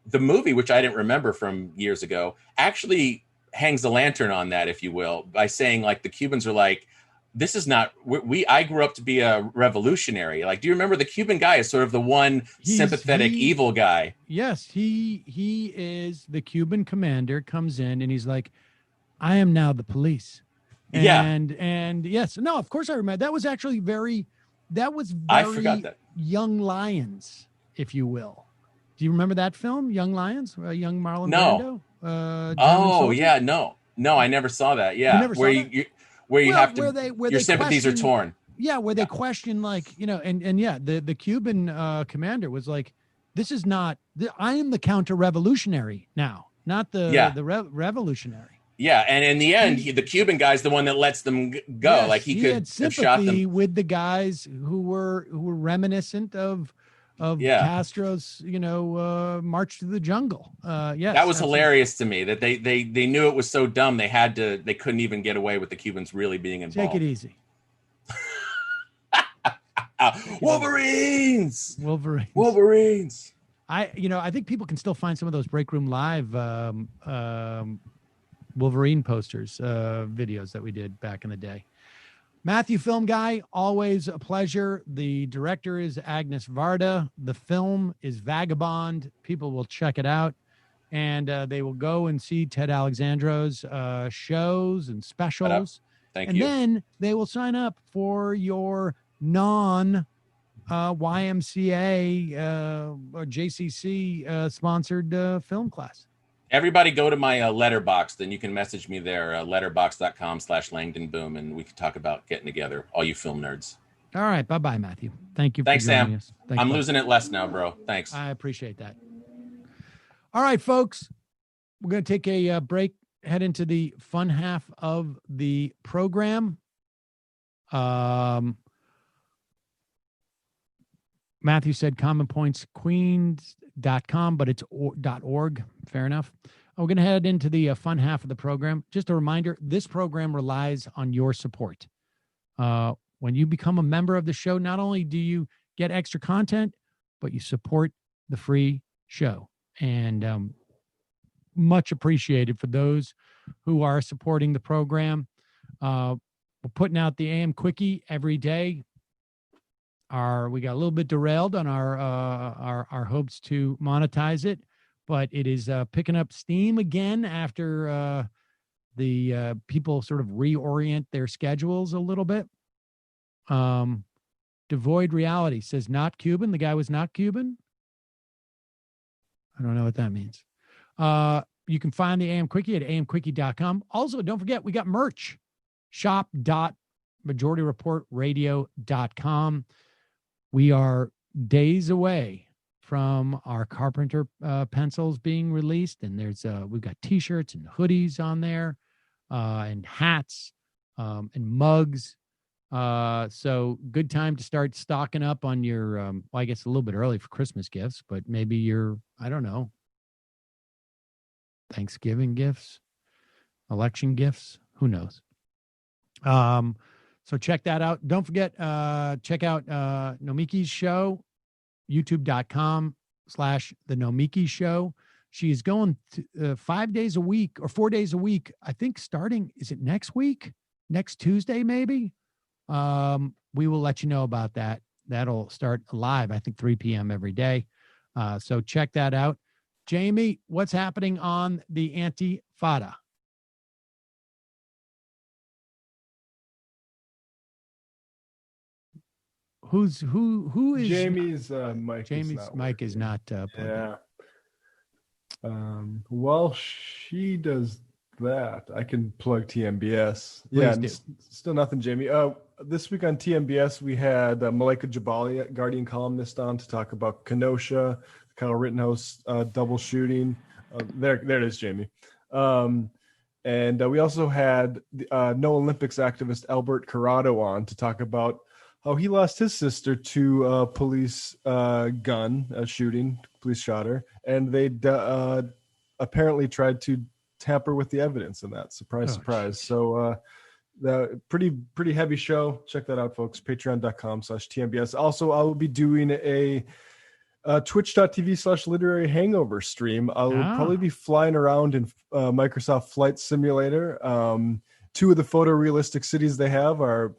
The movie, which I didn't remember from years ago, actually hangs a lantern on that, if you will, by saying like the Cubans are like, this is not, I grew up to be a revolutionary. Like, do you remember the Cuban guy is sort of the one sympathetic evil guy? Yes, he is the Cuban commander, comes in and he's like, I am now the police. And yes, no, of course I remember. That was actually very I forgot that. Young Lions, if you will. Do you remember that film, Young Lions? Young Marlon Brando? No, I never saw that. Yeah, you never saw that? Where you have to, where your sympathies are torn. Yeah, where they question the Cuban commander was like, this is not, I am the counter-revolutionary now, not the revolutionary. Yeah, and in the end, the Cuban guy's the one that lets them go. Yes, like he could have shot them with the guys who were reminiscent of Castro's, march to the jungle. Yes, that was hilarious to me. That they knew it was so dumb they couldn't even get away with the Cubans really being involved. Take it easy. Wolverines. I think people can still find some of those Break Room Live Wolverine posters, videos that we did back in the day. Matthew, film guy, always a pleasure. The director is Agnes Varda. The film is Vagabond. People will check it out, and they will go and see Ted Alexandro's shows and specials. Thank you. And then they will sign up for your YMCA or JCC sponsored film class. Everybody go to my Letterboxd, and you can message me there, letterboxd.com/LangdonBoom, and we can talk about getting together, all you film nerds. All right. Bye-bye, Matthew. Thank you for Thanks, joining Sam. us. I'm losing it less now, bro. Thanks. I appreciate that. All right, folks. We're going to take a break, head into the fun half of the program. Matthew said Common Points Queens.com, but it's .org. Fair enough. We're going to head into the fun half of the program. Just a reminder, this program relies on your support. When you become a member of the show, not only do you get extra content, but you support the free show. And much appreciated for those who are supporting the program. We're putting out the AM Quickie every day. We got a little bit derailed on our hopes to monetize it, but it is picking up steam again after the people sort of reorient their schedules a little bit. Devoid Reality says not Cuban. The guy was not Cuban. I don't know what that means. You can find the AM Quickie at amquickie.com. Also, don't forget, we got merch. shop.majorityreportradio.com. We are days away from our Carpenter pencils being released, and we've got T-shirts and hoodies on there, and hats, and mugs. So good time to start stocking up on your, well, I guess a little bit early for Christmas gifts, but maybe your, I don't know, Thanksgiving gifts, election gifts, who knows? So check that out. Don't forget, check out Nomiki's show, youtube.com/The Nomiki Show. She's going 5 days a week or 4 days a week, I think starting, is it next week? Next Tuesday, maybe? We will let you know about that. That'll start live, I think 3 p.m. every day. So check that out. Jamie, what's happening on the Antifada? Who is Jamie's mic? Jamie's mic is not plugged in. Yeah. While she does that, I can plug TMBS. Still nothing, Jamie. This week on TMBS, we had Malika Jabali, Guardian columnist, on to talk about Kenosha, Kyle Rittenhouse double shooting. There it is, Jamie. And we also had No Olympics activist Albert Corrado on to talk about how he lost his sister to a police shooting. Police shot her, and they apparently tried to tamper with the evidence in that. Surprise. So the pretty heavy show. Check that out, folks. Patreon.com/TMBS. Also, I will be doing a twitch.tv/literary hangover stream. I will probably be flying around in Microsoft Flight Simulator. Two of the photorealistic cities they have are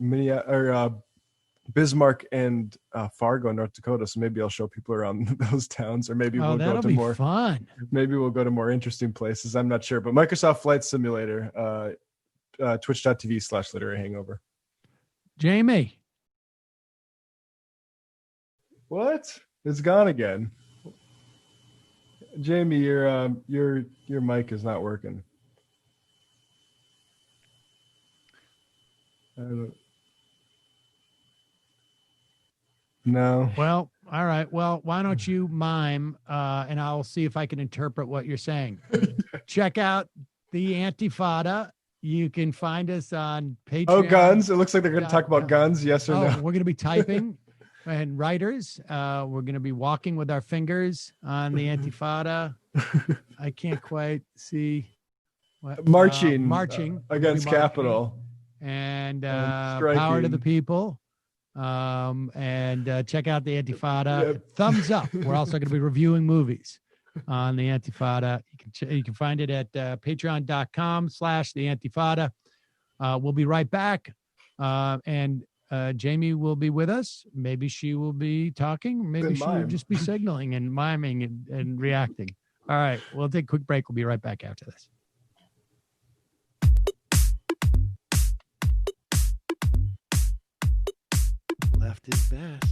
Bismarck and Fargo, North Dakota. So maybe I'll show people around those towns, or maybe we'll go to more fun. Maybe we'll go to more interesting places. I'm not sure, but Microsoft Flight Simulator, twitch.tv/literary hangover. Jamie, what? It's gone again. Jamie, your mic is not working. No. Well, all right. Well, why don't you mime, and I'll see if I can interpret what you're saying. Check out the Antifada. You can find us on Patreon. Oh, guns. It looks like they're going to talk about guns. Yes or no? We're going to be typing and writers. We're going to be walking with our fingers on the Antifada. I can't quite see. What, marching marching against Capitol. And power to the people. And check out the Antifada. Yep. Thumbs up. We're also going to be reviewing movies on the Antifada. You can find it at patreon.com/the Antifada. We'll be right back. And Jamie will be with us. Maybe she will be talking. Maybe she will just be signaling and miming and reacting. All right. We'll take a quick break. We'll be right back after this. Left is best.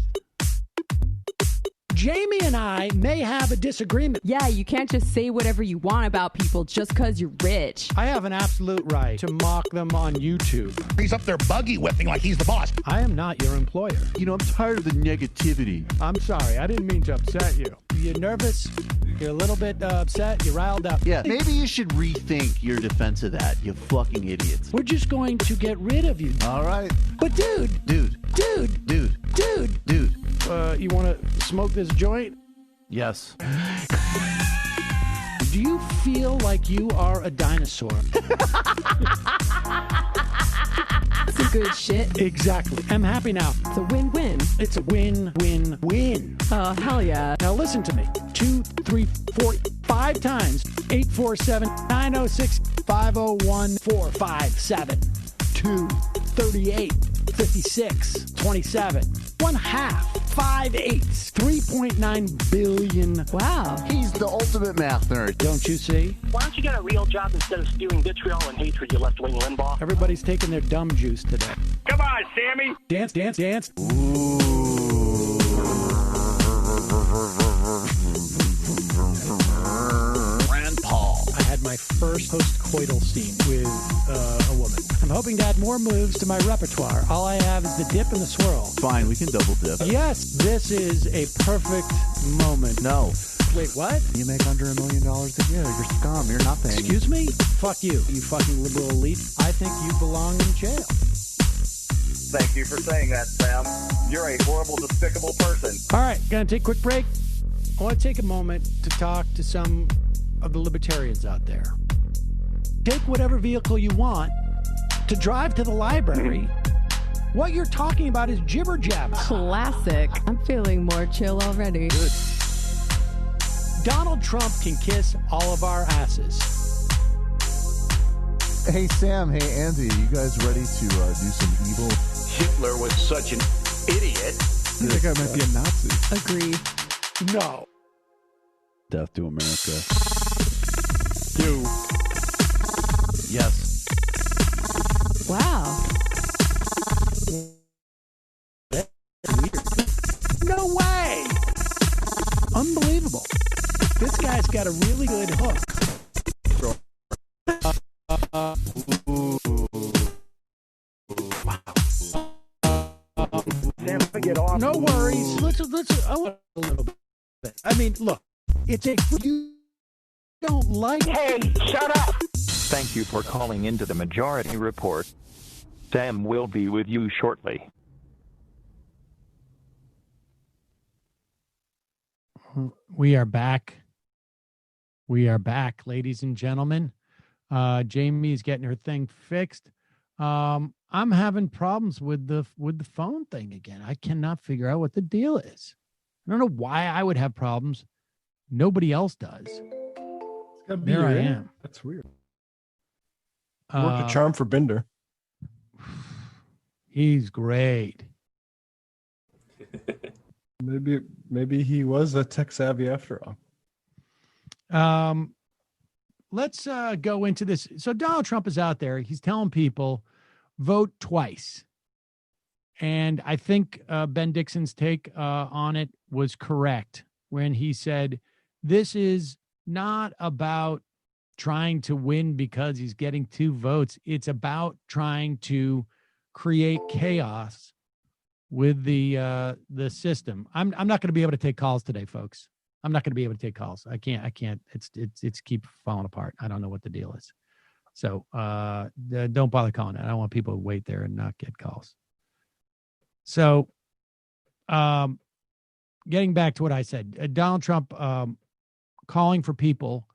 Jamie and I may have a disagreement. Yeah, you can't just say whatever you want about people just because you're rich. I have an absolute right to mock them on YouTube. He's up there buggy whipping like he's the boss. I am not your employer. You know, I'm tired of the negativity. I'm sorry. I didn't mean to upset you. You're nervous. You're a little bit upset. You're riled up. Yeah, maybe you should rethink your defense of that, you fucking idiots. We're just going to get rid of you. All right. But dude. You want to smoke this joint? Yes. Do you feel like you are a dinosaur? Some good shit. Exactly. I'm happy now. It's a win-win. It's a win-win-win. Oh, hell yeah. Now listen to me. 2, 3, 4, 5 times. 847-906-501-457. 2, 38, 56, 27. 1/2. 5 8s. 3.9 billion. Wow. He's the ultimate math nerd. Don't you see? Why don't you get a real job instead of spewing vitriol and hatred, you left-wing Limbaugh? Everybody's taking their dumb juice today. Come on, Sammy. Dance, dance, dance. Rand Paul. I had my first post-coital scene with a woman. I'm hoping to add more moves to my repertoire. All I have is the dip and the swirl. Fine, we can double dip. Yes, this is a perfect moment. No. Wait, what? You make under $1 million a year. You're scum. You're nothing. Excuse me? Fuck you, you fucking liberal elite. I think you belong in jail. Thank you for saying that, Sam. You're a horrible, despicable person. All right, gonna take a quick break. I want to take a moment to talk to some of the libertarians out there. Take whatever vehicle you want to drive to the library. What you're talking about is jibber jabber. Classic. I'm feeling more chill already. Good. Donald Trump can kiss all of our asses. Hey, Sam. Hey, Andy. You guys ready to do some evil? Hitler was such an idiot. That guy might be a Nazi. Agreed. No. Death to America. Do. Yes. Wow. No way. Unbelievable. This guy's got a really good hook. Sam, get off. No worries. Let's I want a little bit. I mean, look, it's a you don't like. Hey, shut up. Thank you for calling into the Majority Report. Sam will be with you shortly. We are back. We are back, ladies and gentlemen. Jamie's getting her thing fixed. I'm having problems with the phone thing again. I cannot figure out what the deal is. I don't know why I would have problems. Nobody else does. There I am. That's weird. Worked a charm for Bender. He's great. Maybe he was a tech savvy after all. Let's go into this. So Donald Trump is out there. He's telling people vote twice. And I think Ben Dixon's take on it was correct when he said, this is not about trying to win because he's getting 2 votes. It's about trying to create chaos with the system. I'm not going to be able to take calls today, folks. I'm not going to be able to take calls. I can't. It's keep falling apart. I don't know what the deal is. So don't bother calling it. I don't want people to wait there and not get calls. So getting back to what I said, Donald Trump calling for people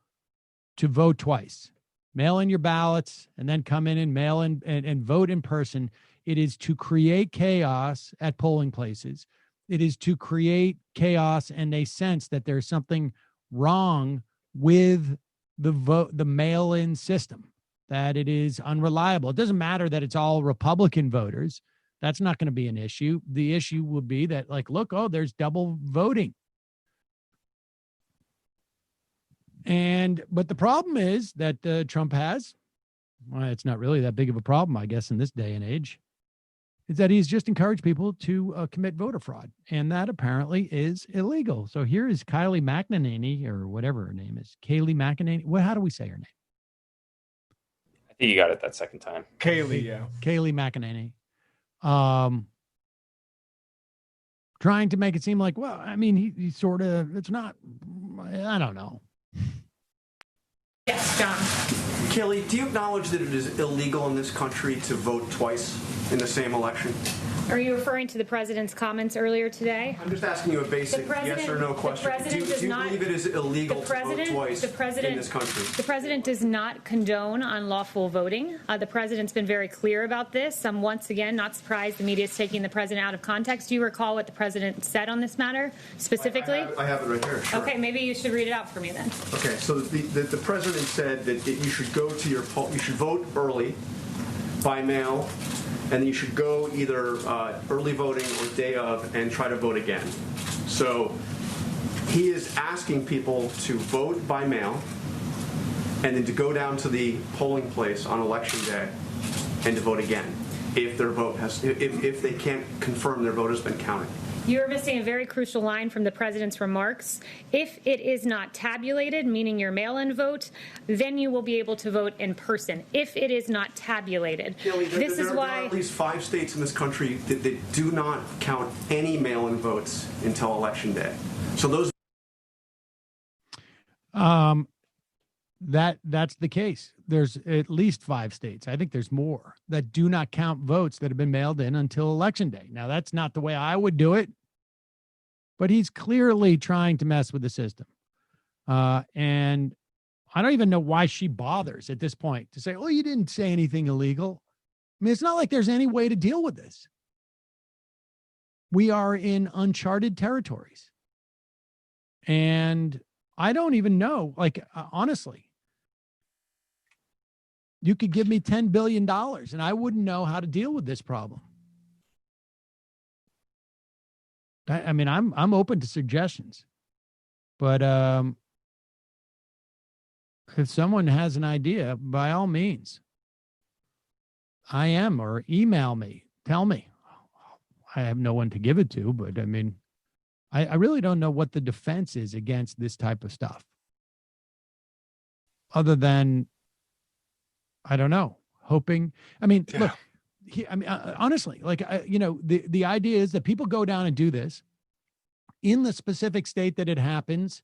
to vote twice. Mail in your ballots and then come in and mail in and vote in person. It is to create chaos at polling places. It is to create chaos and a sense that there's something wrong with the mail-in system, that it is unreliable. It doesn't matter that it's all Republican voters. That's not going to be an issue. The issue will be that, like, look, there's double voting. But the problem is that Trump has, well, it's not really that big of a problem, I guess, in this day and age, is that he's just encouraged people to commit voter fraud. And that apparently is illegal. So here is Kylie McEnany, or whatever her name is. Kayleigh McEnany. How do we say her name? I think you got it that second time. Kayleigh, yeah. Kayleigh McEnany. Trying to make it seem like, well, I mean, he sort of, it's not, I don't know. Yes, John. Kelly, do you acknowledge that it is illegal in this country to vote twice in the same election? Are you referring to the president's comments earlier today? I'm just asking you a basic yes or no question. Do you believe it is illegal to vote twice in this country? The president does not condone unlawful voting. The president's been very clear about this. I'm once again not surprised the media is taking the president out of context. Do you recall what the president said on this matter specifically? I have it right here. Sure. Okay, maybe you should read it out for me then. Okay, so the president said that you should go to you should vote early by mail, and you should go either early voting or day of and try to vote again. So he is asking people to vote by mail and then to go down to the polling place on election day and to vote again if their vote if they can't confirm their vote has been counted. You're missing a very crucial line from the president's remarks. If it is not tabulated, meaning your mail-in vote, then you will be able to vote in person. If it is not tabulated. Kelly, there are at least 5 states in this country that do not count any mail-in votes until election day. So those. that's the case. There's at least 5 states, I think there's more, that do not count votes that have been mailed in until Election Day. Now, that's not the way I would do it, but he's clearly trying to mess with the system. And I don't even know why she bothers at this point to say, oh, you didn't say anything illegal. I mean, it's not like there's any way to deal with this. We are in uncharted territories. And I don't even know, like, honestly, you could give me $10 billion and I wouldn't know how to deal with this problem. I mean, I'm open to suggestions, but if someone has an idea, by all means, I am, or email me, tell me. I have no one to give it to, but I mean, I really don't know what the defense is against this type of stuff. Other than, I don't know, hoping. I mean, look, honestly, like, the idea is that people go down and do this in the specific state that it happens.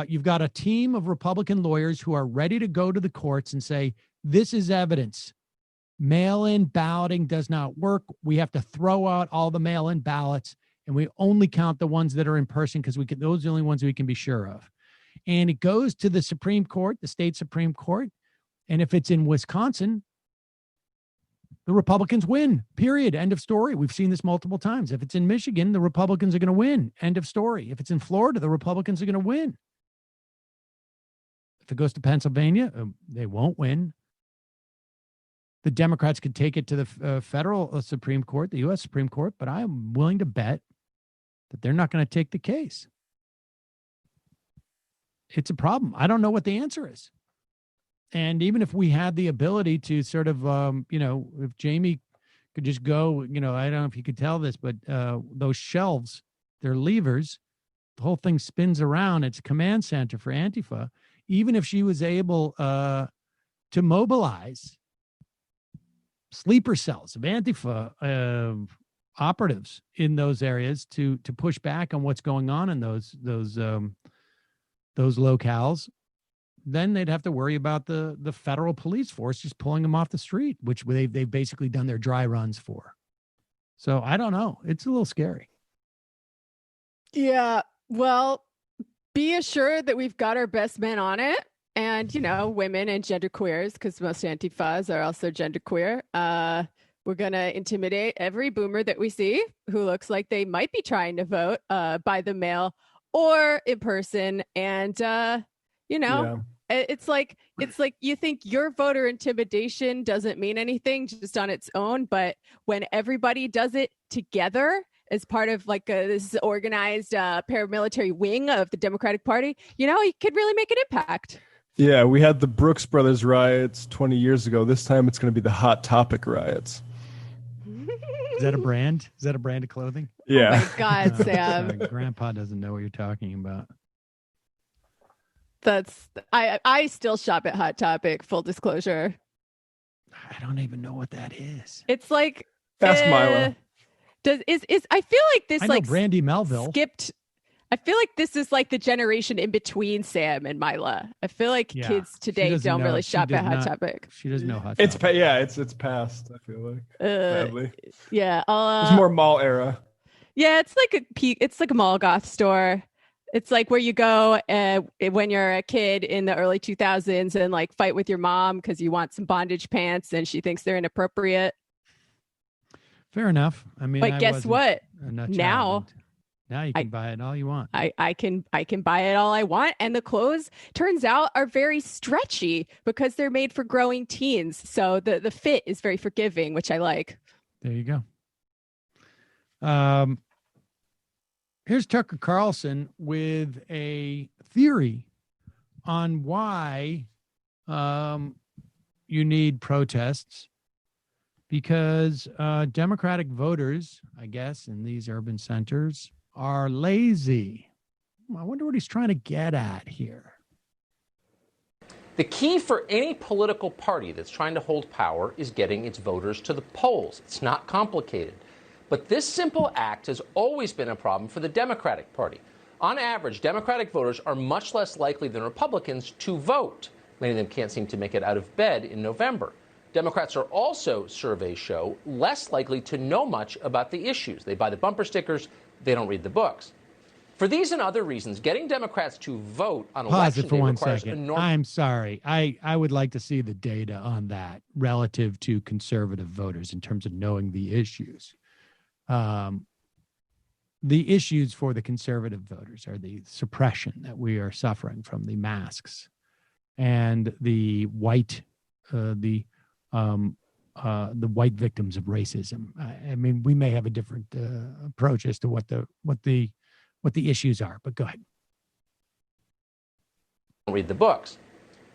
You've got a team of Republican lawyers who are ready to go to the courts and say, this is evidence. Mail-in balloting does not work. We have to throw out all the mail-in ballots, and we only count the ones that are in person because those are the only ones we can be sure of. And it goes to the Supreme Court, the state Supreme Court. And if it's in Wisconsin, the Republicans win, period. End of story. We've seen this multiple times. If it's in Michigan, the Republicans are going to win. End of story. If it's in Florida, the Republicans are going to win. If it goes to Pennsylvania, they won't win. The Democrats could take it to the federal Supreme Court, the U.S. Supreme Court, but I am willing to bet that they're not going to take the case. It's a problem. I don't know what the answer is. And even if we had the ability to sort of, if Jamie could just go, I don't know if you could tell this, but those shelves, they're levers. The whole thing spins around. It's a command center for Antifa. Even if she was able to mobilize sleeper cells of Antifa operatives in those areas to push back on what's going on in those locales, then they'd have to worry about the federal police force just pulling them off the street, which they've basically done their dry runs for. So I don't know. It's a little scary. Yeah. Well, be assured that we've got our best men on it. And, women and genderqueers, because most Antifas are also genderqueer. We're going to intimidate every boomer that we see who looks like they might be trying to vote by the mail or in person. And, it's like you think your voter intimidation doesn't mean anything just on its own. But when everybody does it together as part of this organized paramilitary wing of the Democratic Party, you could really make an impact. Yeah, we had the Brooks Brothers riots 20 years ago. This time it's going to be the Hot Topic riots. Is that a brand? Is that a brand of clothing? Yeah. Oh my God, Sam. Sorry, Grandpa doesn't know what you're talking about. I still shop at Hot Topic, full disclosure. I don't even know what that is. It's like Ask Milo. I feel like this I know Brandy Melville skipped. I feel like this is like the generation in between Sam and Mila. I feel like kids today don't really shop at Hot Topic. She doesn't know Hot Topic. It's past, I feel like. Sadly. Yeah. It's more mall era. Yeah, it's like a mall goth store. It's like where you go when you're a kid in the early 2000s and fight with your mom because you want some bondage pants and she thinks they're inappropriate. Fair enough. I mean, but guess what? Now you can buy it all you want. I can buy it all I want. And the clothes, turns out, are very stretchy because they're made for growing teens. So the fit is very forgiving, which I like. There you go. Here's Tucker Carlson with a theory on why you need protests. Because Democratic voters, I guess, in these urban centers are lazy. I wonder what he's trying to get at here. The key for any political party that's trying to hold power is getting its voters to the polls. It's not complicated. But this simple act has always been a problem for the Democratic Party. On average, Democratic voters are much less likely than Republicans to vote. Many of them can't seem to make it out of bed in November. Democrats are also, surveys show, less likely to know much about the issues. They buy the bumper stickers, they don't read the books. For these and other reasons, getting Democrats to vote on Pause election it for day one requires second. enormous... I'm sorry. I would like to see the data on that relative to conservative voters in terms of knowing the issues. The issues for the conservative voters are the suppression that we are suffering from the masks and the white white victims of racism. I mean, we may have a different approach as to what the issues are, but go ahead. Read the books.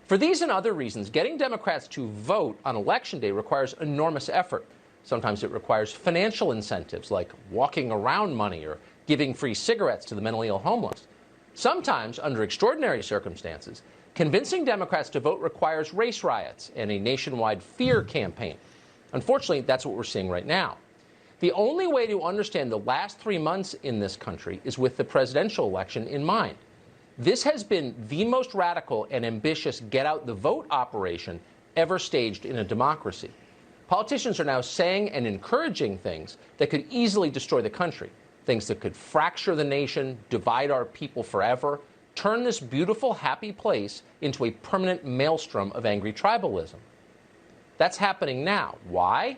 For these and other reasons, getting Democrats to vote on Election Day requires enormous effort. Sometimes it requires financial incentives like walking around money or giving free cigarettes to the mentally ill homeless. Sometimes, under extraordinary circumstances, convincing Democrats to vote requires race riots and a nationwide fear campaign. Unfortunately, that's what we're seeing right now. The only way to understand the last 3 months in this country is with the presidential election in mind. This has been the most radical and ambitious get-out-the-vote operation ever staged in a democracy. Politicians are now saying and encouraging things that could easily destroy the country, things that could fracture the nation, divide our people forever, turn this beautiful, happy place into a permanent maelstrom of angry tribalism. That's happening now. Why?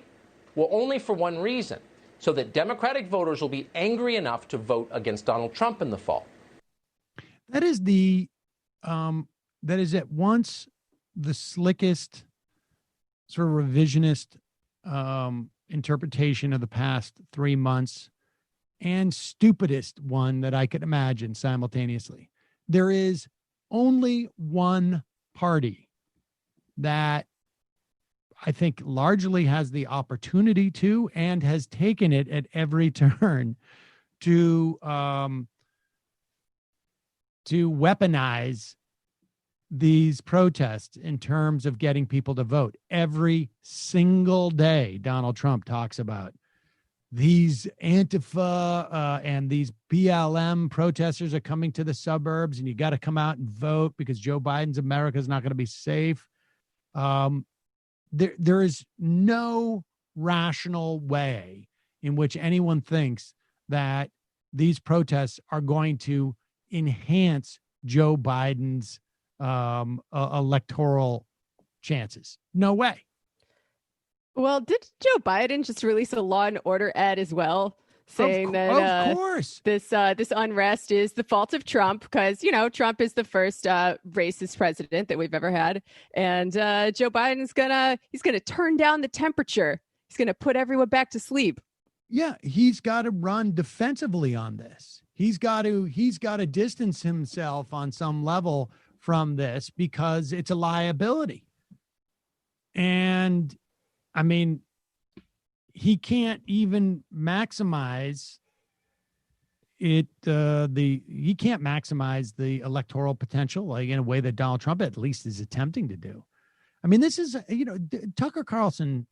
Well, only for one reason, so that Democratic voters will be angry enough to vote against Donald Trump in the fall. That is at once the slickest sort of revisionist interpretation of the past 3 months and stupidest one that I could imagine simultaneously. There is only one party that I think largely has the opportunity to and has taken it at every turn to weaponize these protests in terms of getting people to vote. Every single day, Donald Trump talks about these Antifa and these BLM protesters are coming to the suburbs and you got to come out and vote because Joe Biden's America is not going to be safe. There is no rational way in which anyone thinks that these protests are going to enhance Joe Biden's electoral chances. No way. Well, did Joe Biden just release a law and order ad as well, saying that of course this unrest is the fault of Trump because, you know, Trump is the first racist president that we've ever had. And Joe Biden's he's gonna turn down the temperature. He's going to put everyone back to sleep. Yeah, he's got to run defensively on this. He's got to distance himself on some level from this because it's a liability. And I mean, he can't even maximize it. He can't maximize the electoral potential like in a way that Donald Trump at least is attempting to do. I mean, this is, Tucker Carlson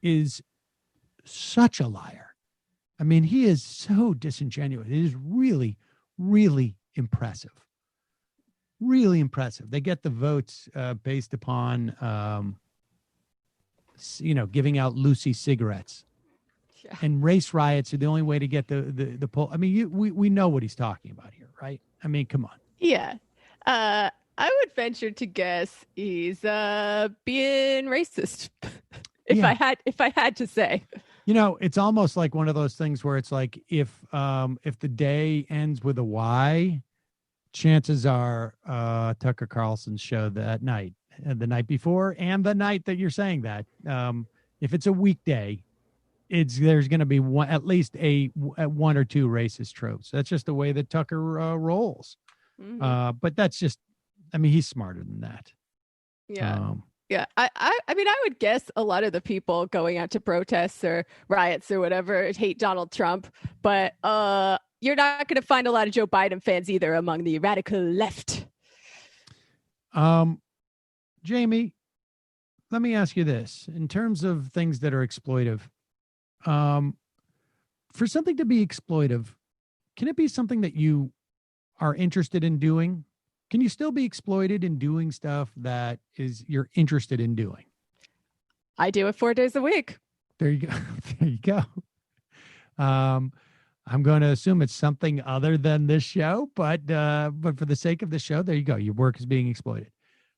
is such a liar. I mean, he is so disingenuous. It is really, really impressive. Really impressive. They get the votes based upon, giving out Lucy cigarettes. Yeah. And race riots are the only way to get the poll. I mean, we know what he's talking about here, right? I mean, come on. Yeah. I would venture to guess he's being racist. if I had to say. It's almost like one of those things where it's like if the day ends with a Y, chances are Tucker Carlson's show that night, the night before, and the night that you're saying that. If it's a weekday, there's going to be at least one or two racist tropes. That's just the way that Tucker rolls. Mm-hmm. But that's just, I mean, he's smarter than that. Yeah. Yeah, I mean, I would guess a lot of the people going out to protests or riots or whatever hate Donald Trump, but you're not going to find a lot of Joe Biden fans either among the radical left. Jamie, let me ask you this. In terms of things that are exploitive, for something to be exploitive, can it be something that you are interested in doing Can you still be exploited in doing stuff that you're interested in doing? I do it 4 days a week. There you go. There you go. I'm going to assume it's something other than this show, but for the sake of the show, there you go. Your work is being exploited.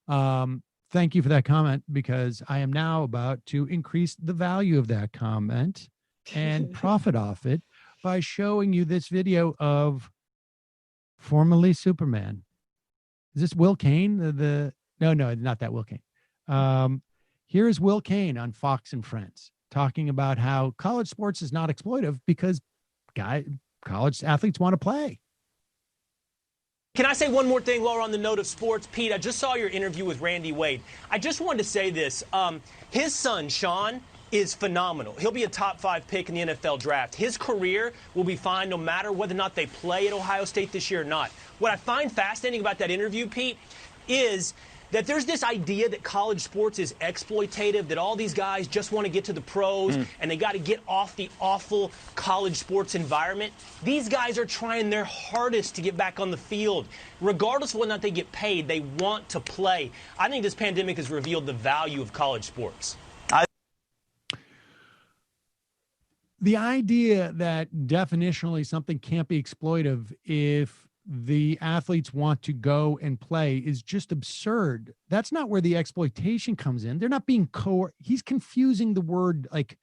Thank you for that comment, because I am now about to increase the value of that comment and profit off it by showing you this video of formerly Superman. Is this Will Cain? No, not that Will Cain. Here's Will Cain on Fox and Friends talking about how college sports is not exploitive because college athletes want to play. Can I say one more thing while we're on the note of sports? Pete, I just saw your interview with Randy Wade. I just wanted to say this. His son, Sean, is phenomenal. He'll be a top 5 pick in the NFL draft. His career will be fine no matter whether or not they play at Ohio State this year or not. What I find fascinating about that interview, Pete, is that there's this idea that college sports is exploitative, that all these guys just want to get to the pros and they got to get off the awful college sports environment. These guys are trying their hardest to get back on the field. Regardless of whether or not they get paid, they want to play. I think this pandemic has revealed the value of college sports. The idea that definitionally something can't be exploitive if the athletes want to go and play is just absurd. That's not where the exploitation comes in. They're not being he's confusing the word like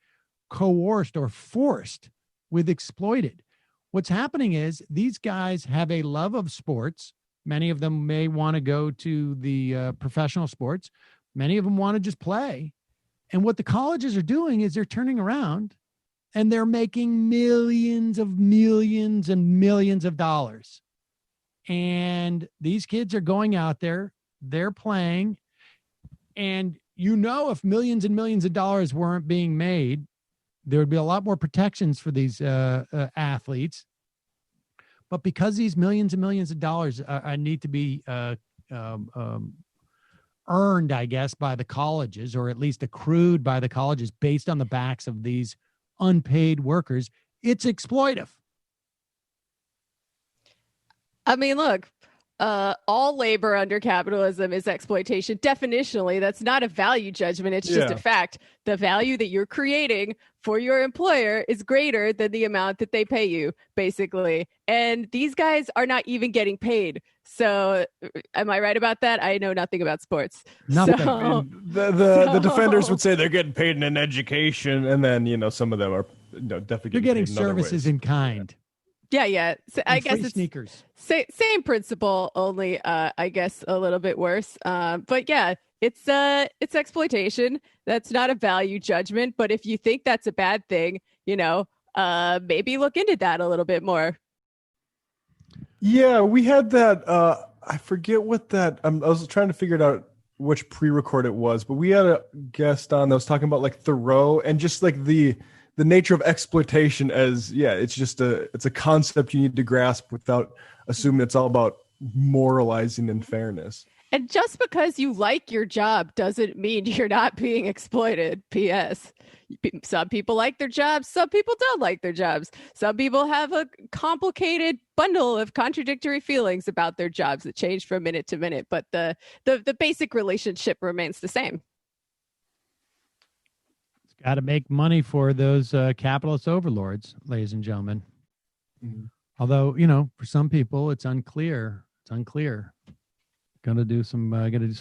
coerced or forced with exploited. What's happening is these guys have a love of sports. Many of them may want to go to the professional sports. Many of them want to just play. And what the colleges are doing is they're turning around and they're making millions and millions of dollars. And these kids are going out there, they're playing. And if millions and millions of dollars weren't being made, there would be a lot more protections for these athletes. But because these millions and millions of dollars need to be earned, I guess, by the colleges, or at least accrued by the colleges based on the backs of these unpaid workers, it's exploitive. I mean, look, all labor under capitalism is exploitation. Definitionally, that's not a value judgment. It's just a fact. The value that you're creating for your employer is greater than the amount that they pay you, basically. And these guys are not even getting paid. So am I right about that? I know nothing about sports. Nothing. So, the defenders would say they're getting paid in an education, and then some of them are definitely you're getting services in kind. Yeah. So I guess it's sneakers. Same principle, only I guess a little bit worse. But yeah, it's exploitation. That's not a value judgment. But if you think that's a bad thing, maybe look into that a little bit more. Yeah, we had that. I forget what that. I was trying to figure it out which pre-record it was, but we had a guest on that was talking about like Thoreau and just like the nature of exploitation as it's just it's a concept you need to grasp without assuming it's all about moralizing and fairness. And just because you like your job doesn't mean you're not being exploited. P.S. Some people like their jobs. Some people don't like their jobs. Some people have a complicated bundle of contradictory feelings about their jobs that change from minute to minute. But the basic relationship remains the same. Got to make money for those capitalist overlords, ladies and gentlemen. Mm-hmm. Although, for some people, it's unclear. Gonna do some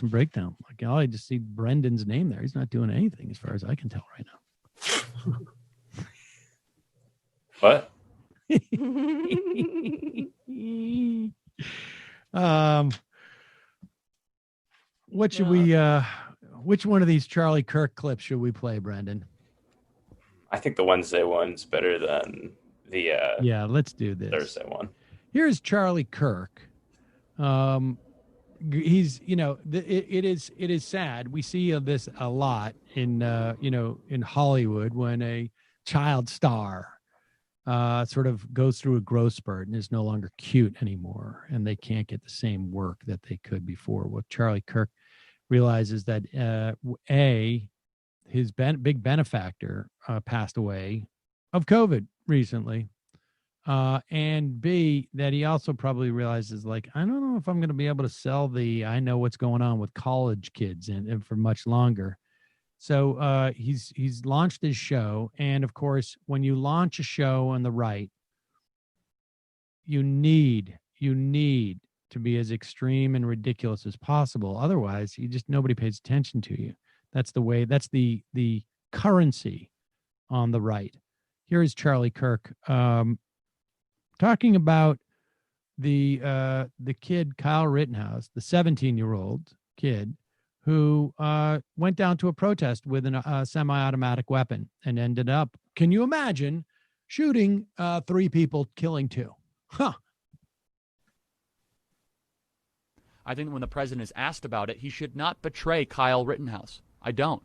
breakdown. Like, I just see Brendan's name there. He's not doing anything as far as I can tell right now. What? What should we? Which one of these Charlie Kirk clips should we play, Brendan? I think the Wednesday one's better than the let's do this Thursday one. Here's Charlie Kirk. He's it is sad. We see this a lot in in Hollywood when a child star sort of goes through a growth spurt and is no longer cute anymore, and they can't get the same work that they could before. What Charlie Kirk realizes that his big benefactor passed away of COVID recently. And B, that he also probably realizes, like, I don't know if I'm going to be able to sell I know what's going on with college kids and for much longer. So he's launched his show. And of course, when you launch a show on the right, you need to be as extreme and ridiculous as possible. Otherwise, nobody pays attention to you. That's the currency on the right. Here is Charlie Kirk talking about the kid Kyle Rittenhouse, the 17-year-old kid who went down to a protest with a semi-automatic weapon and ended up, can you imagine, shooting 3 people, killing 2? Huh. I think when the president is asked about it, he should not betray Kyle Rittenhouse. I don't.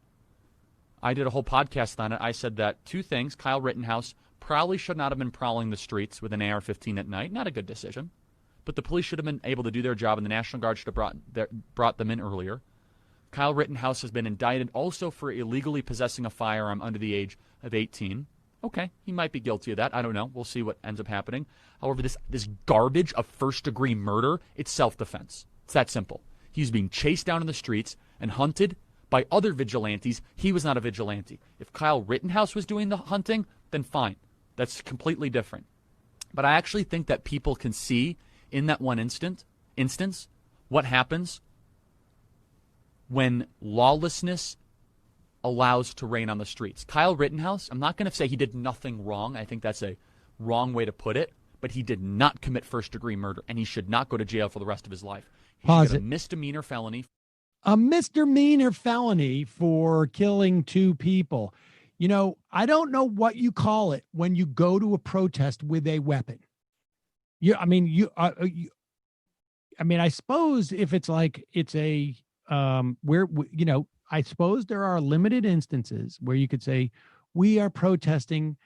I did a whole podcast on it. I said that 2 things. Kyle Rittenhouse probably should not have been prowling the streets with an AR-15 at night. Not a good decision. But the police should have been able to do their job, and the National Guard should have brought them in earlier. Kyle Rittenhouse has been indicted also for illegally possessing a firearm under the age of 18. Okay, he might be guilty of that. I don't know. We'll see what ends up happening. However, this garbage of first-degree murder, it's self-defense. It's that simple. He's being chased down in the streets and hunted by other vigilantes. He was not a vigilante. If Kyle Rittenhouse was doing the hunting, then fine. That's completely different. But I actually think that people can see in that one instance what happens when lawlessness allows to reign on the streets. Kyle Rittenhouse, I'm not going to say he did nothing wrong. I think that's a wrong way to put it. But he did not commit first-degree murder, and he should not go to jail for the rest of his life. He should get a misdemeanor felony. A misdemeanor felony for killing 2 people. You know, I don't know what you call it when you go to a protest with a weapon. I suppose if it's like it's a I suppose there are limited instances where you could say we are protesting,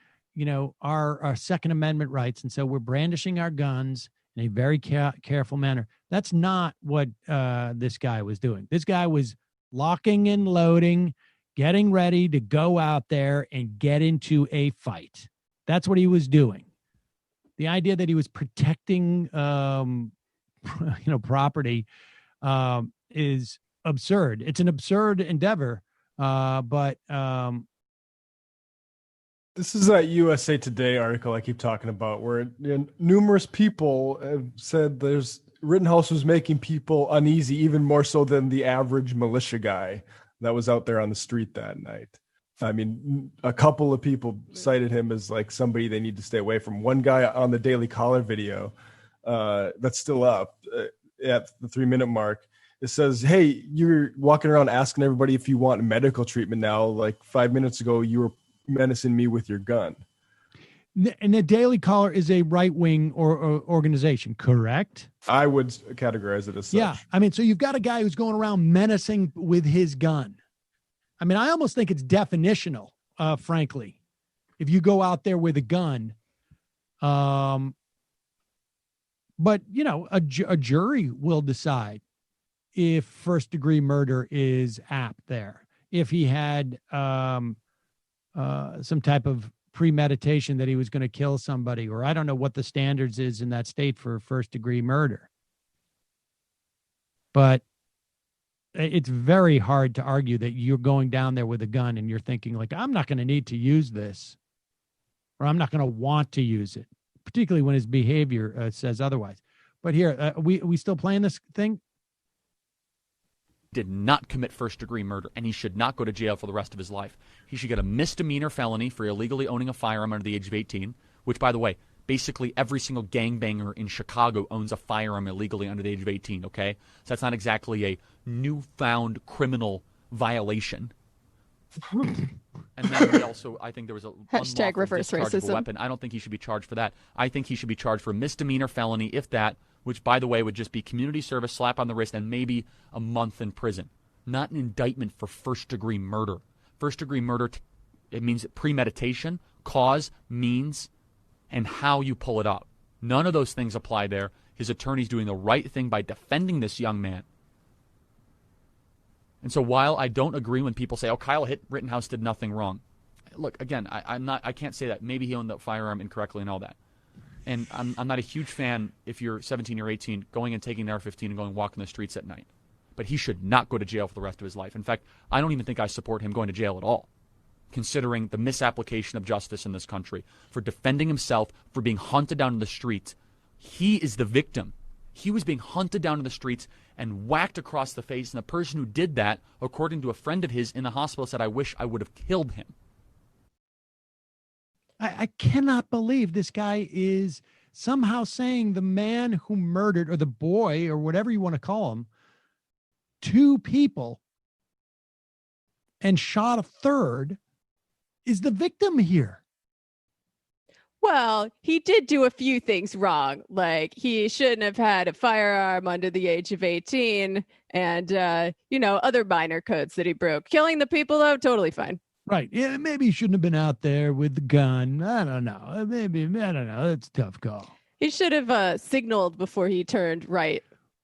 our Second Amendment rights, and so we're brandishing our guns in a very careful manner. That's not what this guy was doing. This guy was locking and loading, getting ready to go out there and get into a fight. That's what he was doing. The idea that he was protecting, property is absurd. It's an absurd endeavor, but this is that USA Today article I keep talking about, where numerous people have said Rittenhouse was making people uneasy, even more so than the average militia guy that was out there on the street that night. I mean, a couple of people cited him as like somebody they need to stay away from. One guy on the Daily Caller video that's still up at the 3-minute mark, it says, hey, you're walking around asking everybody if you want medical treatment now. Like 5 minutes ago, you were menacing me with your gun. And the Daily Caller is a right-wing organization, correct? I would categorize it as such. Yeah. I mean, so you've got a guy who's going around menacing with his gun. I mean, I almost think it's definitional, frankly, if you go out there with a gun. But, a jury will decide if first-degree murder is apt there. If he had some type of premeditation that he was going to kill somebody, or I don't know what the standards is in that state for first-degree murder. But it's very hard to argue that you're going down there with a gun and you're thinking like, I'm not going to need to use this, or I'm not going to want to use it, particularly when his behavior says otherwise. But here, we still playing this thing? Did not commit first-degree murder, and he should not go to jail for the rest of his life. He should get a misdemeanor felony for illegally owning a firearm under the age of 18, which, by the way, basically every single gangbanger in Chicago owns a firearm illegally under the age of 18, okay? So that's not exactly a newfound criminal violation. And then he also, I think there was a hashtag reverse racism weapon. I don't think he should be charged for that. I think he should be charged for a misdemeanor felony, if that, which, by the way, would just be community service, slap on the wrist, and maybe a month in prison. Not an indictment for first-degree murder. First-degree murder, it means premeditation, cause, means, and how you pull it out. None of those things apply there. His attorney's doing the right thing by defending this young man. And so while I don't agree when people say, oh, Kyle Rittenhouse did nothing wrong. Look, again, I can't say that. Maybe he owned the firearm incorrectly and all that. And I'm not a huge fan, if you're 17 or 18, going and taking the AR-15 and going walking the streets at night. But he should not go to jail for the rest of his life. In fact, I don't even think I support him going to jail at all, considering the misapplication of justice in this country, for defending himself, for being hunted down in the streets. He is the victim. He was being hunted down in the streets and whacked across the face, and the person who did that, according to a friend of his in the hospital, said, "I wish I would have killed him." I cannot believe this guy is somehow saying the man who murdered, or the boy, or whatever you want to call him, 2 people and shot a third is the victim here. Well, he did do a few things wrong. Like, he shouldn't have had a firearm under the age of 18 and, other minor codes that he broke. Killing the people, though, totally fine. Right. Yeah, maybe he shouldn't have been out there with the gun. I don't know. Maybe, I don't know. It's a tough call. He should have signaled before he turned right.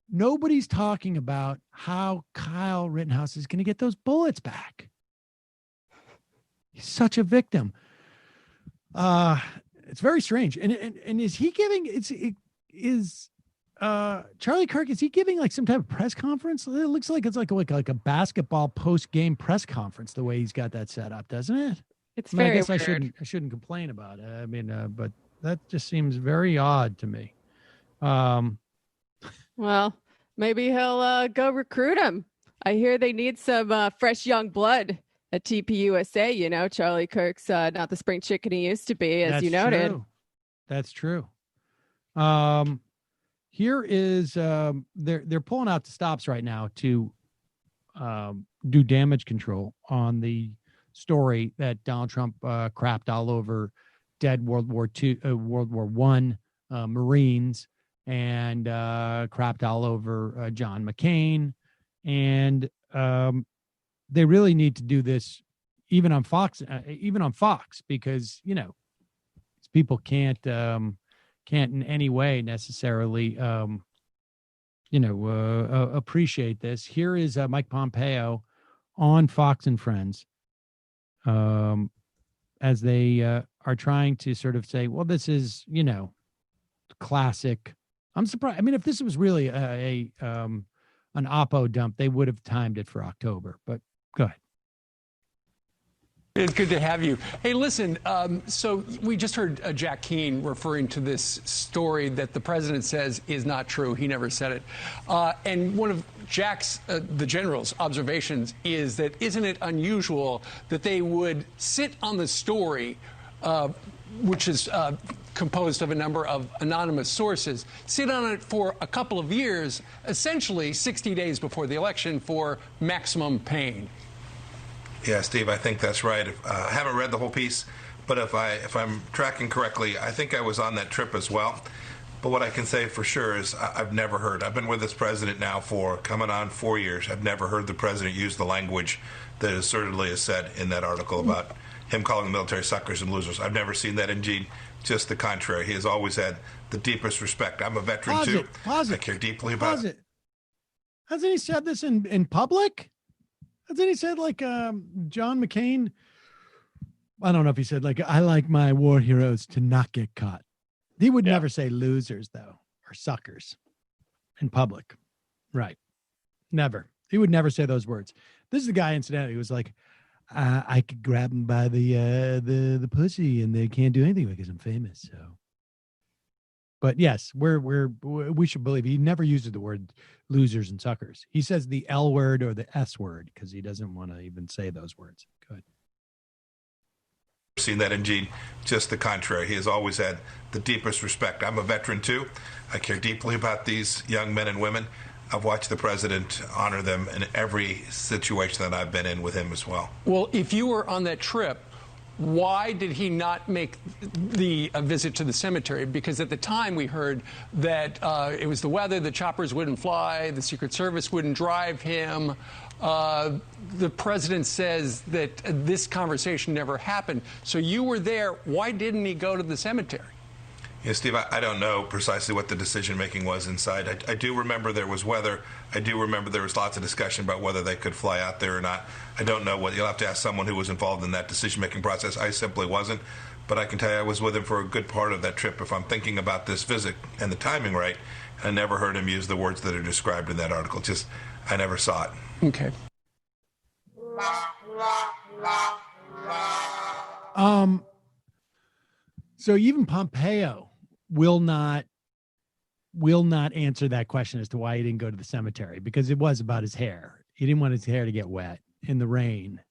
Nobody's talking about how Kyle Rittenhouse is going to get those bullets back. He's such a victim. It's very strange. And is he giving, is Charlie Kirk, is he giving like some type of press conference? It looks like it's like a basketball post-game press conference, the way he's got that set up, doesn't it? It's very I guess weird. I shouldn't complain about it. But that just seems very odd to me. Well, maybe he'll go recruit him. I hear they need some fresh young blood at TPUSA. Charlie Kirk's not the spring chicken he used to be, as you noted. True. That's true. Here is they're pulling out the stops right now to do damage control on the story that Donald Trump crapped all over dead World War I Marines, and crapped all over John McCain. And they really need to do this even on Fox, because, people can't in any way necessarily, appreciate this. Here is Mike Pompeo on Fox and Friends, as they are trying to sort of say, well, this is, classic. I'm surprised. I mean, if this was really an Oppo dump, they would have timed it for October, but go ahead. It's good to have you. Hey, listen, so we just heard Jack Keane referring to this story that the president says is not true. He never said it. And one of Jack's, the general's observations is that isn't it unusual that they would sit on the story, which is composed of a number of anonymous sources, sit on it for a couple of years, essentially 60 days before the election, for maximum pain. Yeah, Steve, I think that's right. I haven't read the whole piece, but if I'm tracking correctly, I think I was on that trip as well. But what I can say for sure is I've never heard. I've been with this president now for coming on 4 years. I've never heard the president use the language that assertedly is said in that article about him calling the military suckers and losers. I've never seen that. Indeed, just the contrary. He has always had the deepest respect. I'm a veteran too. I care deeply about it. Hasn't he said this in public? Hasn't he said, like, John McCain? I don't know if he said, like, I like my war heroes to not get caught. He would never say losers, though, or suckers in public. Right. Never. He would never say those words. This is the guy, incidentally, who was like, I could grab him by the pussy and they can't do anything because I'm famous. So, but yes, we should believe he never uses the word losers and suckers. He says the L word or the S word because he doesn't want to even say those words. Good. Seen that. Indeed, just the contrary. He has always had the deepest respect. I'm a veteran too. I care deeply about these young men and women. I've watched the president honor them in every situation that I've been in with him as well. Well, if you were on that trip, why did he not make the visit to the cemetery? Because at the time we heard that it was the weather, the choppers wouldn't fly, the Secret Service wouldn't drive him. The president says that this conversation never happened. So you were there. Why didn't he go to the cemetery? Yeah, Steve, I don't know precisely what the decision-making was inside. I do remember there was weather. I do remember there was lots of discussion about whether they could fly out there or not. I don't know what. You'll have to ask someone who was involved in that decision-making process. I simply wasn't. but I can tell you I was with him for a good part of that trip, if I'm thinking about this visit and the timing right. I never heard him use the words that are described in that article. Just, I never saw it. Okay. So even Pompeo will not answer that question as to why he didn't go to the cemetery, because it was about his hair. He didn't want his hair to get wet in the rain.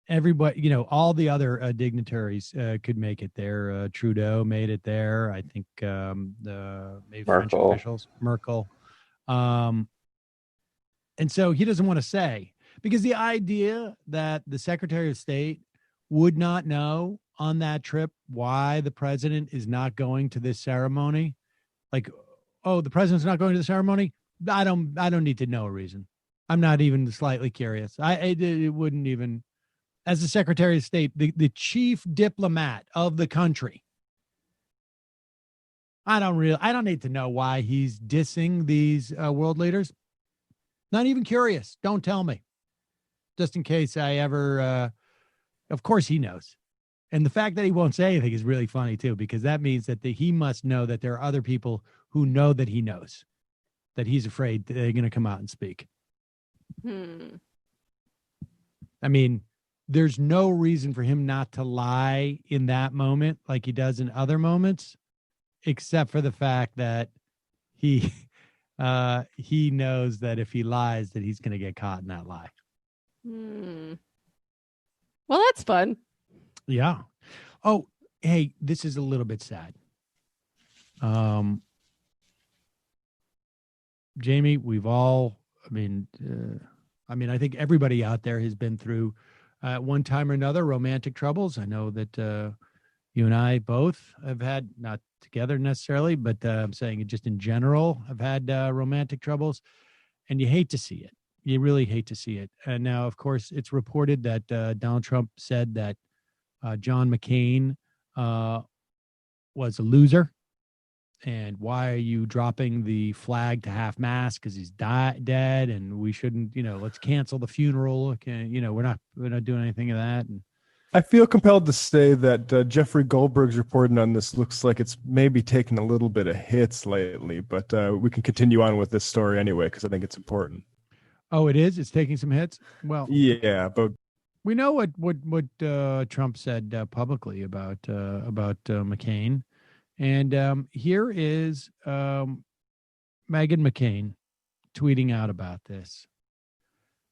Everybody, all the other dignitaries could make it there. Trudeau made it there. I think the maybe French officials, Merkel. And so he doesn't want to say, because the idea that the Secretary of State would not know on that trip why the president is not going to this ceremony, like, oh, the president's not going to the ceremony. I don't need to know a reason. I'm not even slightly curious. It wouldn't even, as the Secretary of State, the chief diplomat of the country. I don't need to know why he's dissing these world leaders. Not even curious. Don't tell me. Just in case I ever, of course he knows. And the fact that he won't say anything is really funny too, because that means that he must know that there are other people who know that he knows, that he's afraid they're going to come out and speak. I mean, there's no reason for him not to lie in that moment like he does in other moments, except for the fact that he knows that if he lies, that he's going to get caught in that lie. Well, that's fun. Yeah. Oh, hey, this is a little bit sad. Jamie, we've all, I think everybody out there has been through one time or another romantic troubles. I know that you and I both have had, not together necessarily, but I'm saying it just in general, have had romantic troubles, and you hate to see it. You really hate to see it. And now, of course, it's reported that Donald Trump said that John McCain was a loser. And why are you dropping the flag to half mast? Because he's dead, and we shouldn't, let's cancel the funeral. We're not doing anything of that. And I feel compelled to say that Jeffrey Goldberg's reporting on this looks like it's maybe taken a little bit of hits lately, but we can continue on with this story anyway, because I think it's important. Oh, it is? It's taking some hits? Well, yeah, but we know what Trump said publicly about McCain. And here is Meghan McCain tweeting out about this.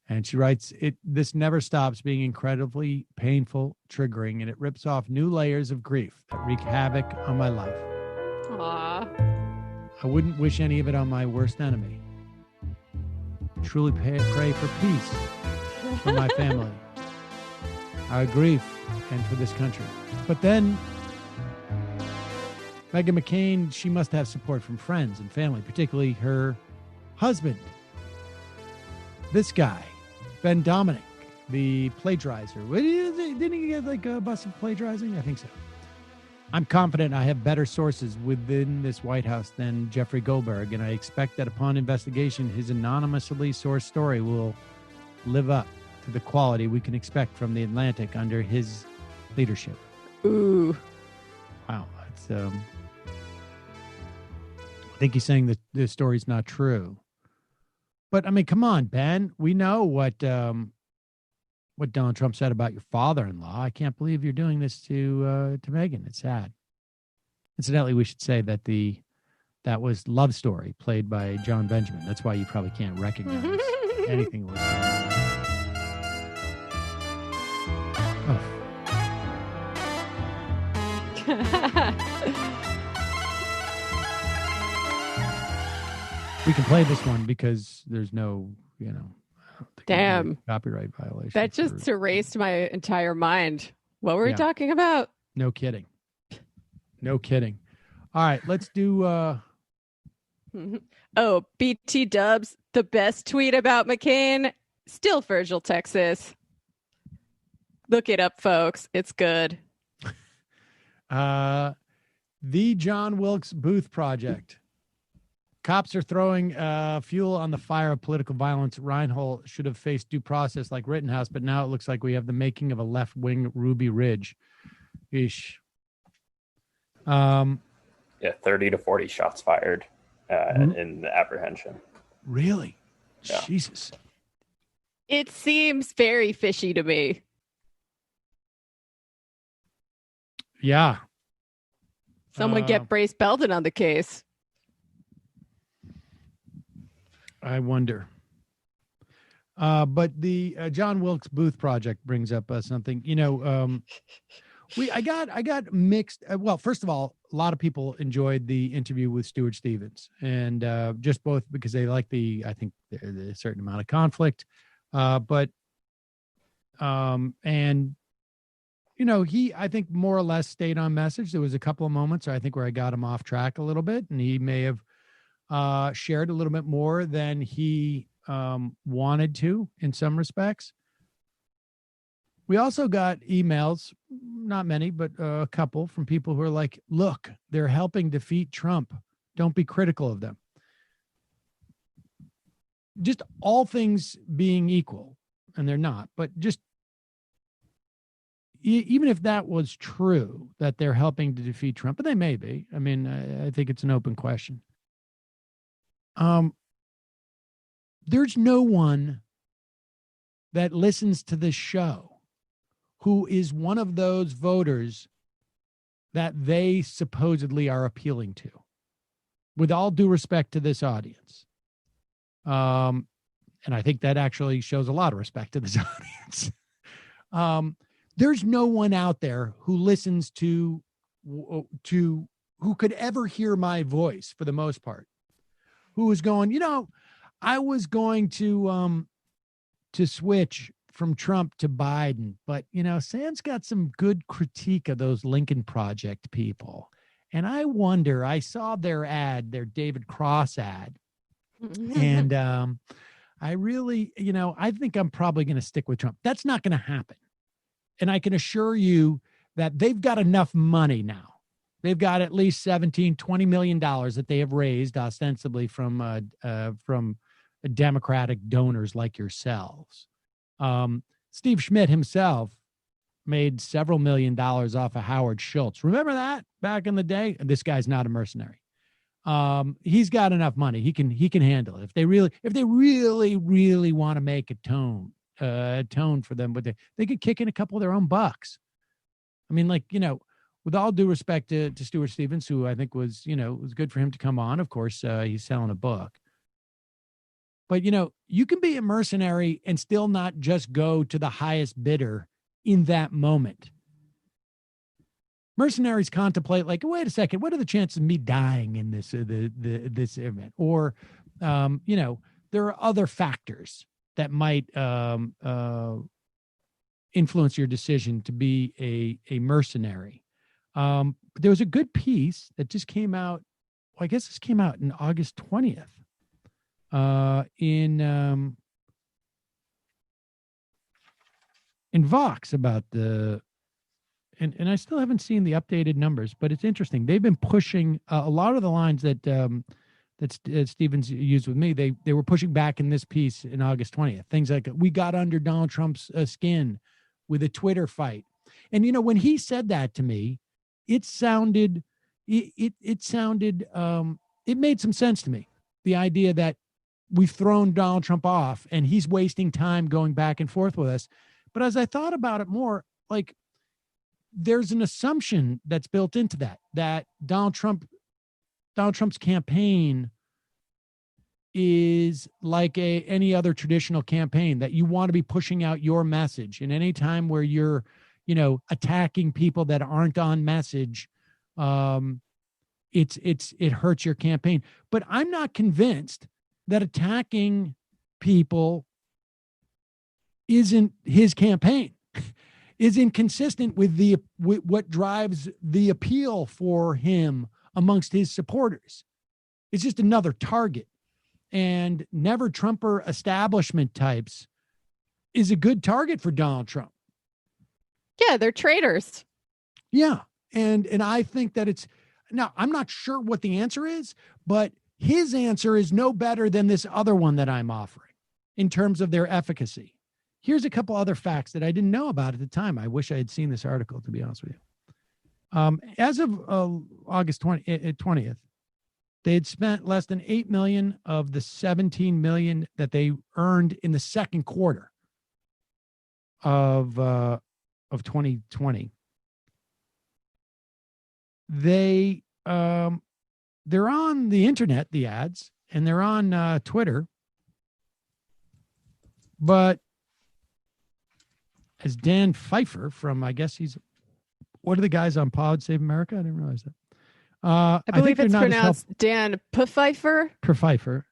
And she writes, this never stops being incredibly painful, triggering, and it rips off new layers of grief that wreak havoc on my life. Aww. I wouldn't wish any of it on my worst enemy. Truly pray for peace for my family, our grief, and for this country. But then Meghan McCain, she must have support from friends and family, particularly her husband. This guy, Ben Dominic, the plagiarizer. Didn't he get busted plagiarizing? I think so. I'm confident I have better sources within this White House than Jeffrey Goldberg, and I expect that upon investigation, his anonymously sourced story will live up to the quality we can expect from the Atlantic under his leadership. Ooh. Wow. That's, I think he's saying that the story's not true. But, come on, Ben. We know what Donald Trump said about your father-in-law. I can't believe you're doing this to Meghan. It's sad. Incidentally, we should say that that was Love Story, played by John Benjamin. That's why you probably can't recognize anything that was We can play this one because there's no, Damn. copyright violation. That just erased my entire mind. What were we talking about? No kidding. No kidding. All right, let's do Oh, BT Dubs, the best tweet about McCain, still Virgil, Texas. Look it up, folks. It's good. The John Wilkes Booth Project. Cops are throwing fuel on the fire of political violence. Reinhold should have faced due process like Rittenhouse, but now it looks like we have the making of a left-wing Ruby Ridge. Ish. Yeah, 30 to 40 shots fired in the apprehension. Really? Yeah. Jesus. It seems very fishy to me. Yeah. Someone get Brace Belden on the case. I wonder. But the John Wilkes Booth project brings up something. I got mixed. Well, first of all, a lot of people enjoyed the interview with Stuart Stevens, and just both because they like I think the certain amount of conflict, he, I think, more or less stayed on message. There was a couple of moments, I think, where I got him off track a little bit, and he may have shared a little bit more than he wanted to in some respects. We also got emails, not many, but a couple, from people who are like, look, they're helping defeat Trump. Don't be critical of them. Just all things being equal, and they're not, but just even if that was true, that they're helping to defeat Trump, but they may be. I mean, I think it's an open question. There's no one that listens to this show who is one of those voters that they supposedly are appealing to, with all due respect to this audience. And I think that actually shows a lot of respect to this audience. There's no one out there who listens to who could ever hear my voice, for the most part, who is going, I was going to switch from Trump to Biden, but Sam's got some good critique of those Lincoln Project people. And I wonder, I saw their David Cross ad. And I really, I think I'm probably going to stick with Trump. That's not going to happen. And I can assure you that they've got enough money now. They've got at least $20 million that they have raised ostensibly from Democratic donors like yourselves. Steve Schmidt himself made several $1 million off of Howard Schultz. Remember that back in the day? This guy's not a mercenary. He's got enough money. He can handle it. If they really want to make a tone for them, but they could kick in a couple of their own bucks. I mean, with all due respect to Stuart Stevens, who I think was good for him to come on. Of course, he's selling a book. But, you can be a mercenary and still not just go to the highest bidder in that moment. Mercenaries contemplate, wait a second, what are the chances of me dying in this event? Or, there are other factors that might influence your decision to be a mercenary. There was a good piece that just came out. Well, I guess this came out in August 20th. In Vox about and I still haven't seen the updated numbers, but it's interesting. They've been pushing a lot of the lines that Stevens used with me. They were pushing back in this piece in August 20th. Things like, we got under Donald Trump's skin with a Twitter fight. And, when he said that to me, it made some sense to me. The idea that we've thrown Donald Trump off and he's wasting time going back and forth with us. But as I thought about it more, there's an assumption that's built into that Donald Trump's campaign is like any other traditional campaign, that you want to be pushing out your message. And any time where you're, attacking people that aren't on message, it hurts your campaign. But I'm not convinced that attacking people isn't his campaign, is inconsistent with what drives the appeal for him amongst his supporters. It's just another target. And never Trumper establishment types is a good target for Donald Trump. Yeah, they're traitors. Yeah. And I think that now I'm not sure what the answer is, but his answer is no better than this other one that I'm offering in terms of their efficacy. Here's a couple other facts that I didn't know about at the time. I wish I had seen this article, to be honest with As of August 20th, they had spent less than 8 million of the 17 million that they earned in the second quarter of 2020. They're on the internet, the ads, and they're on Twitter. But as Dan Pfeiffer from, I guess he's, what are the guys on Pod Save America? I didn't realize that. I believe it's pronounced Dan Pfeiffer. Pfeiffer.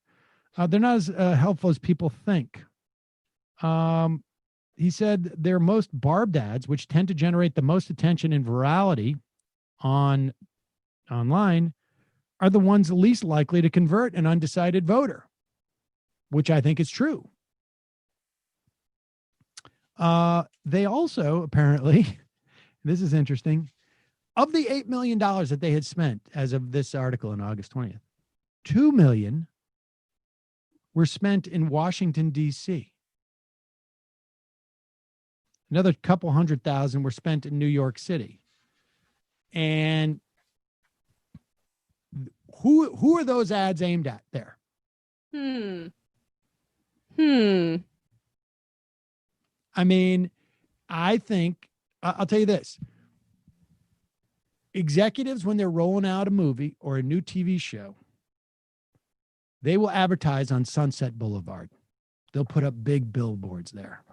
They're not as helpful as people think. He said their most barbed ads, which tend to generate the most attention and virality online, are the ones least likely to convert an undecided voter, which I think is true. They also apparently, this is interesting, of the $8 million that they had spent as of this article on August 20th, 2 million were spent in Washington, D.C. Another couple 100,000 were spent in New York City. And who are those ads aimed at there? I mean, I think, I'll tell you this. Executives, when they're rolling out a movie or a new TV show, they will advertise on Sunset Boulevard. They'll put up big billboards there.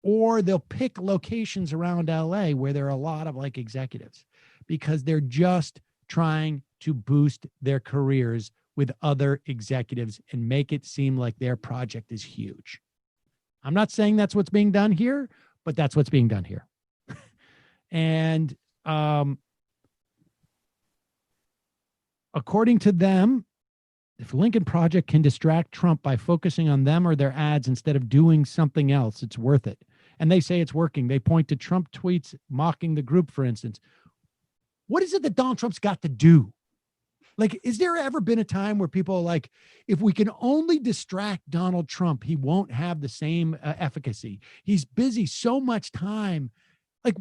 Or they'll pick locations around LA where there are a lot of like executives, because they're just trying to boost their careers with other executives and make it seem like their project is huge. I'm not saying that's what's being done here, but that's what's being done here. And according to them, if Lincoln Project can distract Trump by focusing on them or their ads instead of doing something else, it's worth it. And they say it's working. They point to Trump tweets mocking the group, for instance. What is it that Donald Trump's got to do? Like, is there ever been a time where people are like, if we can only distract Donald Trump, he won't have the same efficacy. He's busy so much time. Like,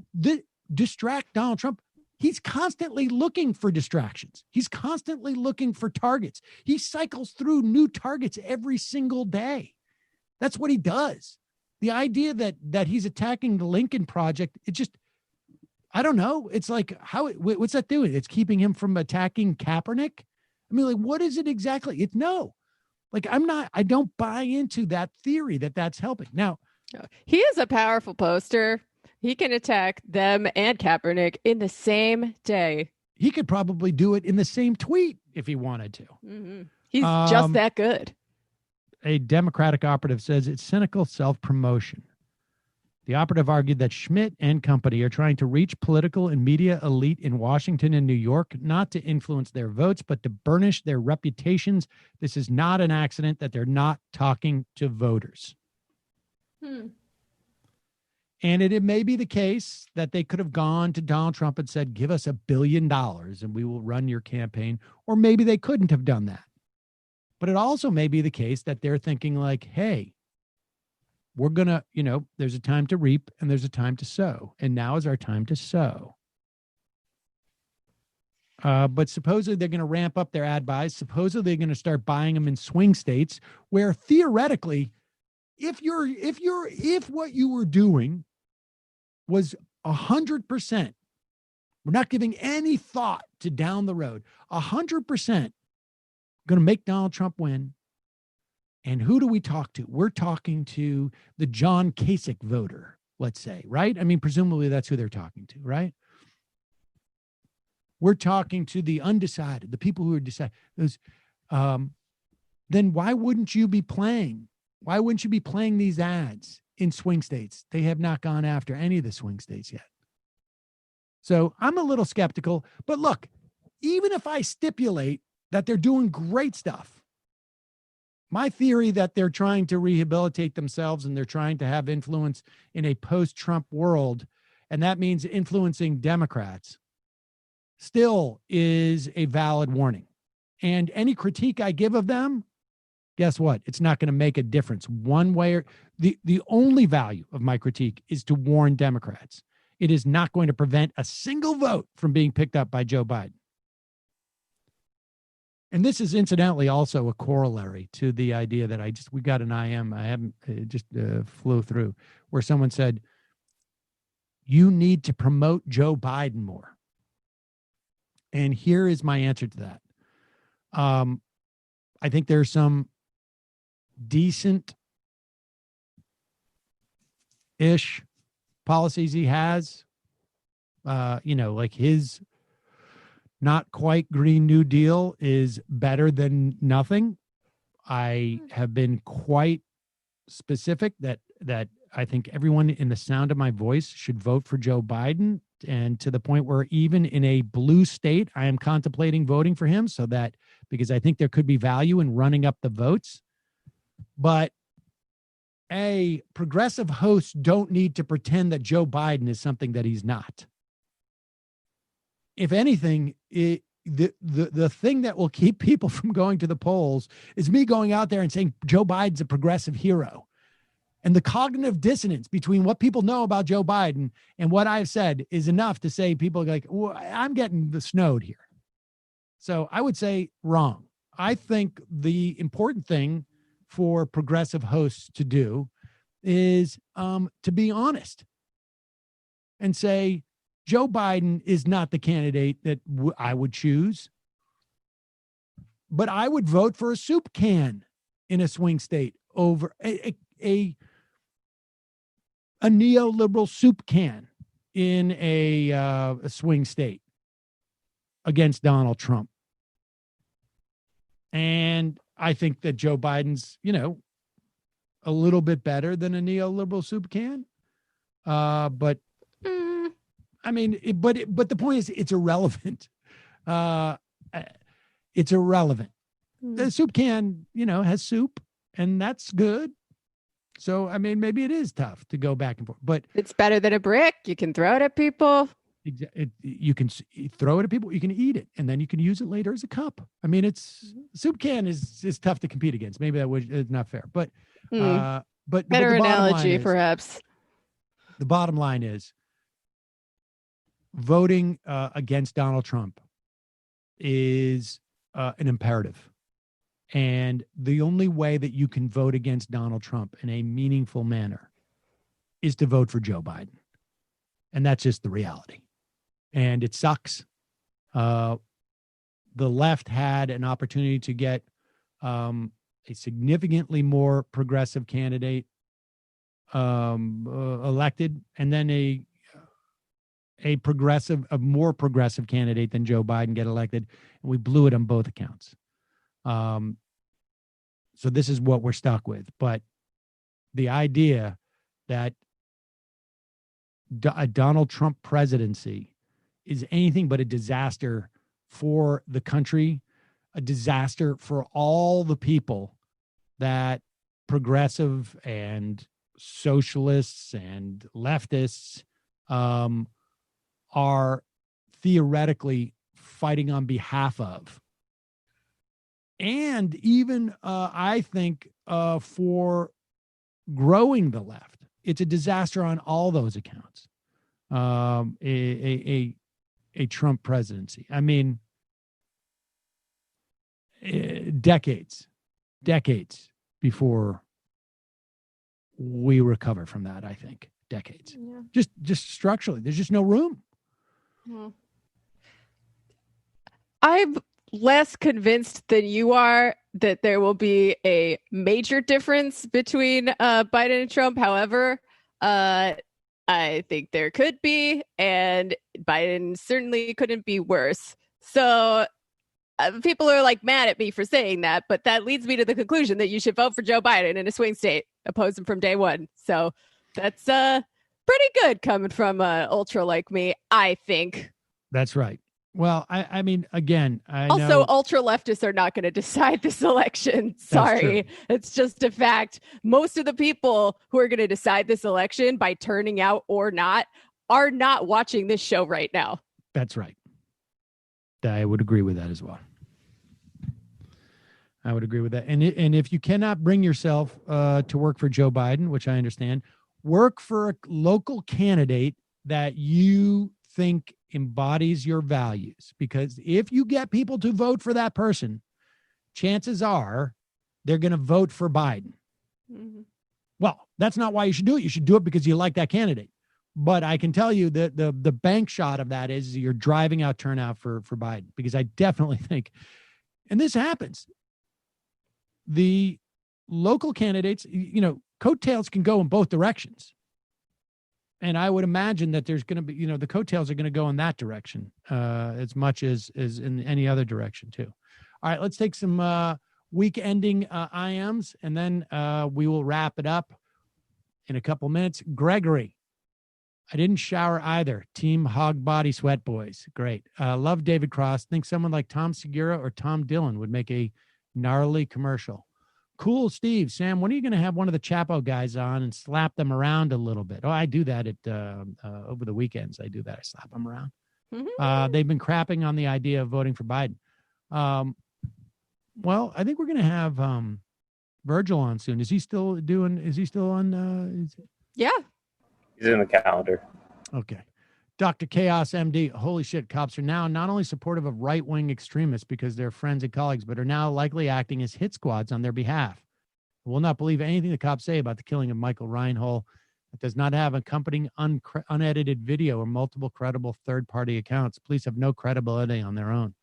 distract Donald Trump. He's constantly looking for distractions. He's constantly looking for targets. He cycles through new targets every single day. That's what he does. The idea that he's attacking the Lincoln Project, it just, I don't know. It's like, what's that doing? It's keeping him from attacking Kaepernick. I mean, like, what is it exactly? It's no, like, I don't buy into that theory that that's helping. Now, he is a powerful poster. He can attack them and Kaepernick in the same day. He could probably do it in the same tweet if he wanted to. Mm-hmm. He's just that good. A Democratic operative says it's cynical self-promotion. The operative argued that Schmidt and company are trying to reach political and media elite in Washington and New York, not to influence their votes, but to burnish their reputations. This is not an accident that they're not talking to voters. And it may be the case that they could have gone to Donald Trump and said, give us $1 billion and we will run your campaign. Or maybe they couldn't have done that. But it also may be the case that they're thinking like, hey, we're going to, there's a time to reap and there's a time to sow. And now is our time to sow. But supposedly they're going to ramp up their ad buys. Supposedly they're going to start buying them in swing states where theoretically, if what you were doing was 100%, we're not giving any thought to down the road, 100% going to make Donald Trump win. And who do we talk to? We're talking to the John Kasich voter, let's say, right? I mean, presumably that's who they're talking to, right? We're talking to the undecided, the people who are decided. Then why wouldn't you be playing? Why wouldn't you be playing these ads in swing states? They have not gone after any of the swing states yet. So I'm a little skeptical. But look, even if I stipulate that they're doing great stuff, my theory that they're trying to rehabilitate themselves and they're trying to have influence in a post-Trump world, and that means influencing Democrats, still is a valid warning. And any critique I give of them, guess what? It's not going to make a difference one way or the only value of my critique is to warn Democrats. It is not going to prevent a single vote from being picked up by Joe Biden. And this is incidentally also a corollary to the idea that we got an IM, I haven't just flew through, where someone said, you need to promote Joe Biden more. And here is my answer to that. I think there's some decent-ish policies he has, like his not quite Green New Deal is better than nothing. I have been quite specific that I think everyone in the sound of my voice should vote for Joe Biden, and to the point where even in a blue state, I am contemplating voting for him because I think there could be value in running up the votes. But progressive hosts don't need to pretend that Joe Biden is something that he's not. If anything, the thing that will keep people from going to the polls is me going out there and saying Joe Biden's a progressive hero. And the cognitive dissonance between what people know about Joe Biden and what I've said is enough to say people are like, well, I'm getting snowed here. So I would say wrong. I think the important thing for progressive hosts to do is to be honest and say, Joe Biden is not the candidate that I would choose, but I would vote for a soup can in a swing state over a neoliberal soup can in a swing state against Donald Trump. And I think that Joe Biden's, a little bit better than a neoliberal soup can. But the point is it's irrelevant. It's irrelevant. The soup can, has soup, and that's good. So, maybe it is tough to go back and forth, but it's better than a brick. You can throw it at people. You can throw it at people. You can eat it, and then you can use it later as a cup. Soup can is tough to compete against. Maybe that is not fair, but better analogy, perhaps. The bottom line is voting against Donald Trump is an imperative. And the only way that you can vote against Donald Trump in a meaningful manner is to vote for Joe Biden. And that's just the reality. And it sucks. The left had an opportunity to get a significantly more progressive candidate elected, and then a more progressive candidate than Joe Biden get elected. And we blew it on both accounts. So this is what we're stuck with. But the idea that a Donald Trump presidency is anything but a disaster for the country, a disaster for all the people that progressive and socialists and leftists are theoretically fighting on behalf of. And even, I think, for growing the left, it's a disaster on all those accounts. A Trump presidency. Decades before we recover from that. I think decades. Yeah. Just structurally, there's just no room. I'm less convinced than you are that there will be a major difference between Biden and Trump. However, I think there could be, and Biden certainly couldn't be worse. So people are mad at me for saying that, but that leads me to the conclusion that you should vote for Joe Biden in a swing state, oppose him from day one. So that's pretty good coming from ultra like me, I think. That's right. Well, I mean, again, also ultra leftists are not going to decide this election. Sorry. It's just a fact. Most of the people who are going to decide this election by turning out or not are not watching this show right now. That's right. I would agree with that as well. I would agree with that. And if you cannot bring yourself to work for Joe Biden, which I understand, work for a local candidate that you think embodies your values. Because if you get people to vote for that person, chances are they're going to vote for Biden. Mm-hmm. Well, that's not why you should do it. You should do it because you like that candidate. But I can tell you that the bank shot of that is you're driving out turnout for Biden, because I definitely think, and this happens, the local candidates, coattails can go in both directions. And I would imagine that there's going to be, the coattails are going to go in that direction as much as in any other direction too. All right, let's take some week-ending IMs, and then we will wrap it up in a couple minutes. Gregory, I didn't shower either. Team Hog Body Sweat Boys. Great. Love David Cross. Think someone like Tom Segura or Tom Dillon would make a gnarly commercial. Cool, Steve. Sam, when are you going to have one of the Chapo guys on and slap them around a little bit? Oh, I do that at over the weekends. I do that. I slap them around. Mm-hmm. They've been crapping on the idea of voting for Biden. Well, I think we're going to have Virgil on soon. Is he still on? Yeah. He's in the calendar. Okay. Dr. Chaos MD. Holy shit. Cops are now not only supportive of right-wing extremists because they're friends and colleagues, but are now likely acting as hit squads on their behalf. I will not believe anything the cops say about the killing of Michael Reinhold. It does not have accompanying unedited video or multiple credible third-party accounts. Police have no credibility on their own.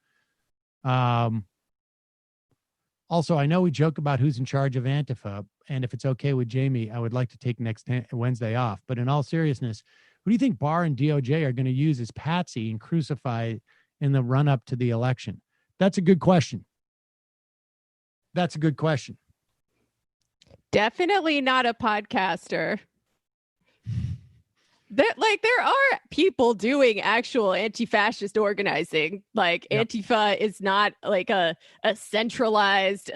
Also, I know we joke about who's in charge of Antifa, and if it's okay with Jamie, I would like to take next Wednesday off. But in all seriousness, who do you think Barr and DOJ are going to use as patsy and crucify in the run-up to the election? That's a good question. That's a good question. Definitely not a podcaster. There are people doing actual anti-fascist organizing. Like, yep. Antifa is not like a centralized,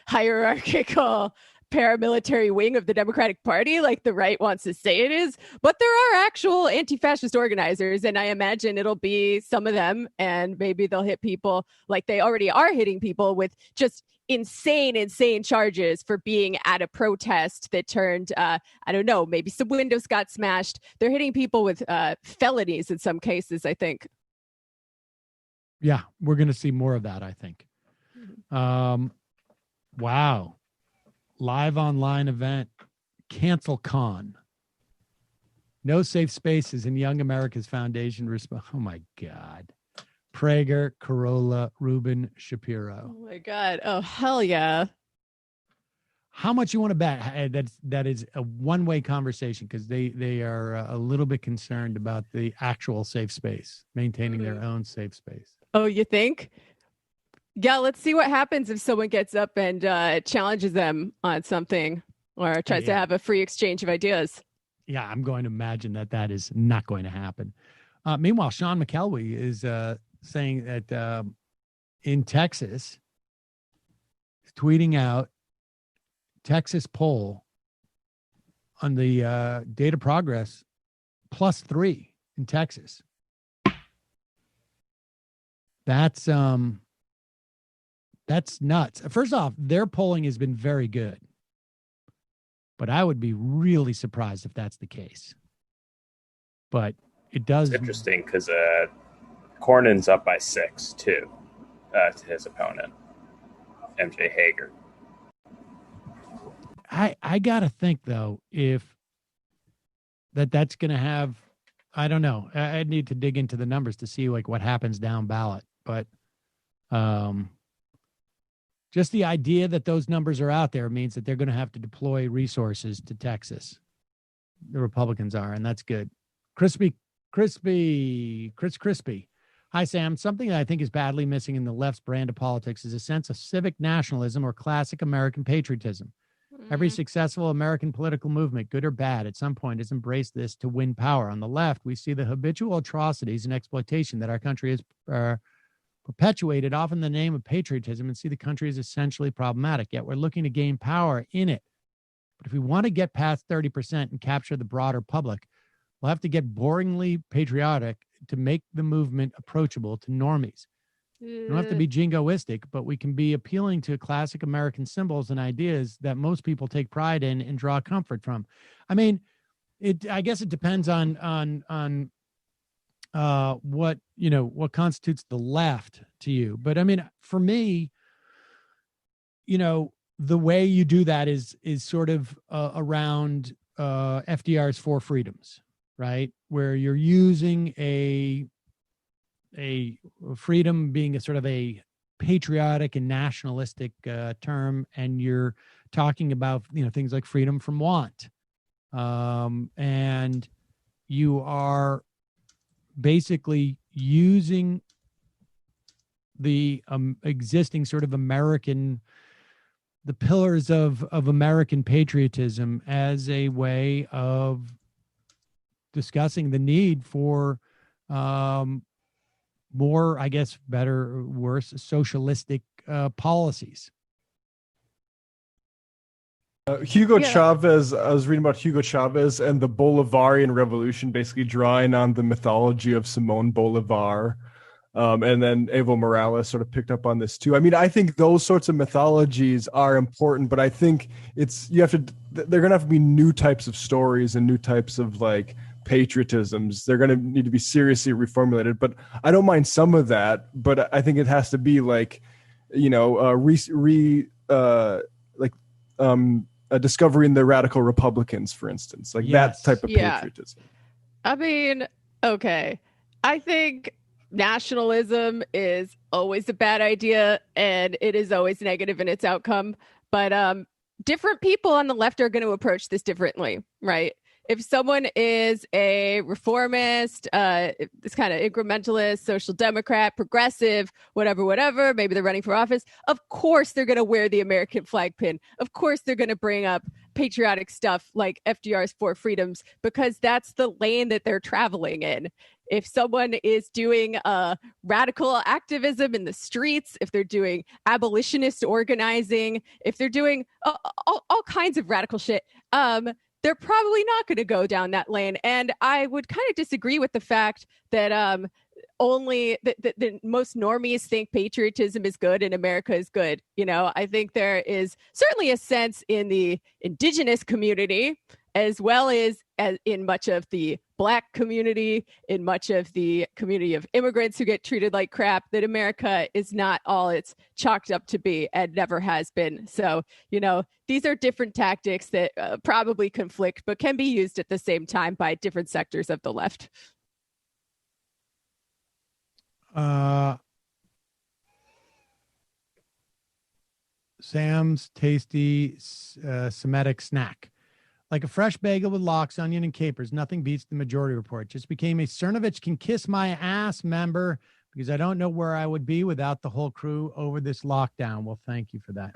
hierarchical paramilitary wing of the Democratic Party like the right wants to say it is. But there are actual anti-fascist organizers, and I imagine it'll be some of them, and maybe they'll hit people like they already are hitting people with just insane charges for being at a protest that turned, I don't know, maybe some windows got smashed. They're hitting people with felonies in some cases, I think. Yeah, we're going to see more of that, I think. Wow. Live online event, Cancel Con. No safe spaces in Young America's Foundation. Oh, my God. Prager, Carolla, Rubin, Shapiro. Oh my God! Oh hell yeah! How much you want to bet? That is a one-way conversation, because they are a little bit concerned about the actual safe space, maintaining their own safe space. Oh, you think? Yeah, let's see what happens if someone gets up and challenges them on something or tries to have a free exchange of ideas. Yeah, I'm going to imagine that is not going to happen. Meanwhile, Sean McKelvey is saying that in Texas, tweeting out Texas poll on the data progress +3 in Texas. That's nuts. First off, their polling has been very good, but I would be really surprised if that's the case. But it does. It's interesting because Cornyn's up by 6 too to his opponent, MJ Hager. I gotta think though, if that's going to have, I don't know. I need to dig into the numbers to see like what happens down ballot, but just the idea that those numbers are out there means that they're going to have to deploy resources to Texas. The Republicans are, and that's good. Chris Crispy. Hi, Sam. Something that I think is badly missing in the left's brand of politics is a sense of civic nationalism or classic American patriotism. Every successful American political movement, good or bad, at some point has embraced this to win power. On the left, we see the habitual atrocities and exploitation that our country has perpetuated, often in the name of patriotism, and see the country as essentially problematic. Yet we're looking to gain power in it. But if we want to get past 30% and capture the broader public, we'll have to get boringly patriotic to make the movement approachable to normies. We don't have to be jingoistic, but we can be appealing to classic American symbols and ideas that most people take pride in and draw comfort from. I mean, I guess it depends on what constitutes the left to you. But I mean, for me, the way you do that is sort of around FDR's four freedoms, right? Where you're using a freedom being a sort of a patriotic and nationalistic term, and you're talking about things like freedom from want, and you are basically using the existing sort of the pillars of American patriotism as a way of discussing the need for more, I guess, better or worse, socialistic policies. Hugo Chavez, I was reading about Hugo Chavez and the Bolivarian Revolution, basically drawing on the mythology of Simón Bolívar. And then Evo Morales sort of picked up on this too. I mean, I think those sorts of mythologies are important, but I think they're going to have to be new types of stories and new types of like patriotisms. They're going to need to be seriously reformulated, but I don't mind some of that, but I think it has to be like, discovering the radical Republicans, for instance, like that type of patriotism. I mean, okay. I think nationalism is always a bad idea and it is always negative in its outcome. But different people on the left are going to approach this differently, right? If someone is a reformist, this kind of incrementalist, social democrat, progressive, whatever, maybe they're running for office, of course they're going to wear the American flag pin. Of course they're going to bring up patriotic stuff like FDR's Four Freedoms, because that's the lane that they're traveling in. If someone is doing radical activism in the streets, if they're doing abolitionist organizing, if they're doing all kinds of radical shit, they're probably not going to go down that lane. And I would kind of disagree with the fact that only the most normies think patriotism is good and America is good. I think there is certainly a sense in the indigenous community, as well as in much of the Black community, in much of the community of immigrants who get treated like crap, that America is not all it's chalked up to be and never has been. So, these are different tactics that probably conflict, but can be used at the same time by different sectors of the left. Sam's tasty Semitic snack. Like a fresh bagel with lox, onion, and capers, nothing beats the Majority Report. Just became a Cernovich can kiss my ass member because I don't know where I would be without the whole crew over this lockdown. Well, thank you for that.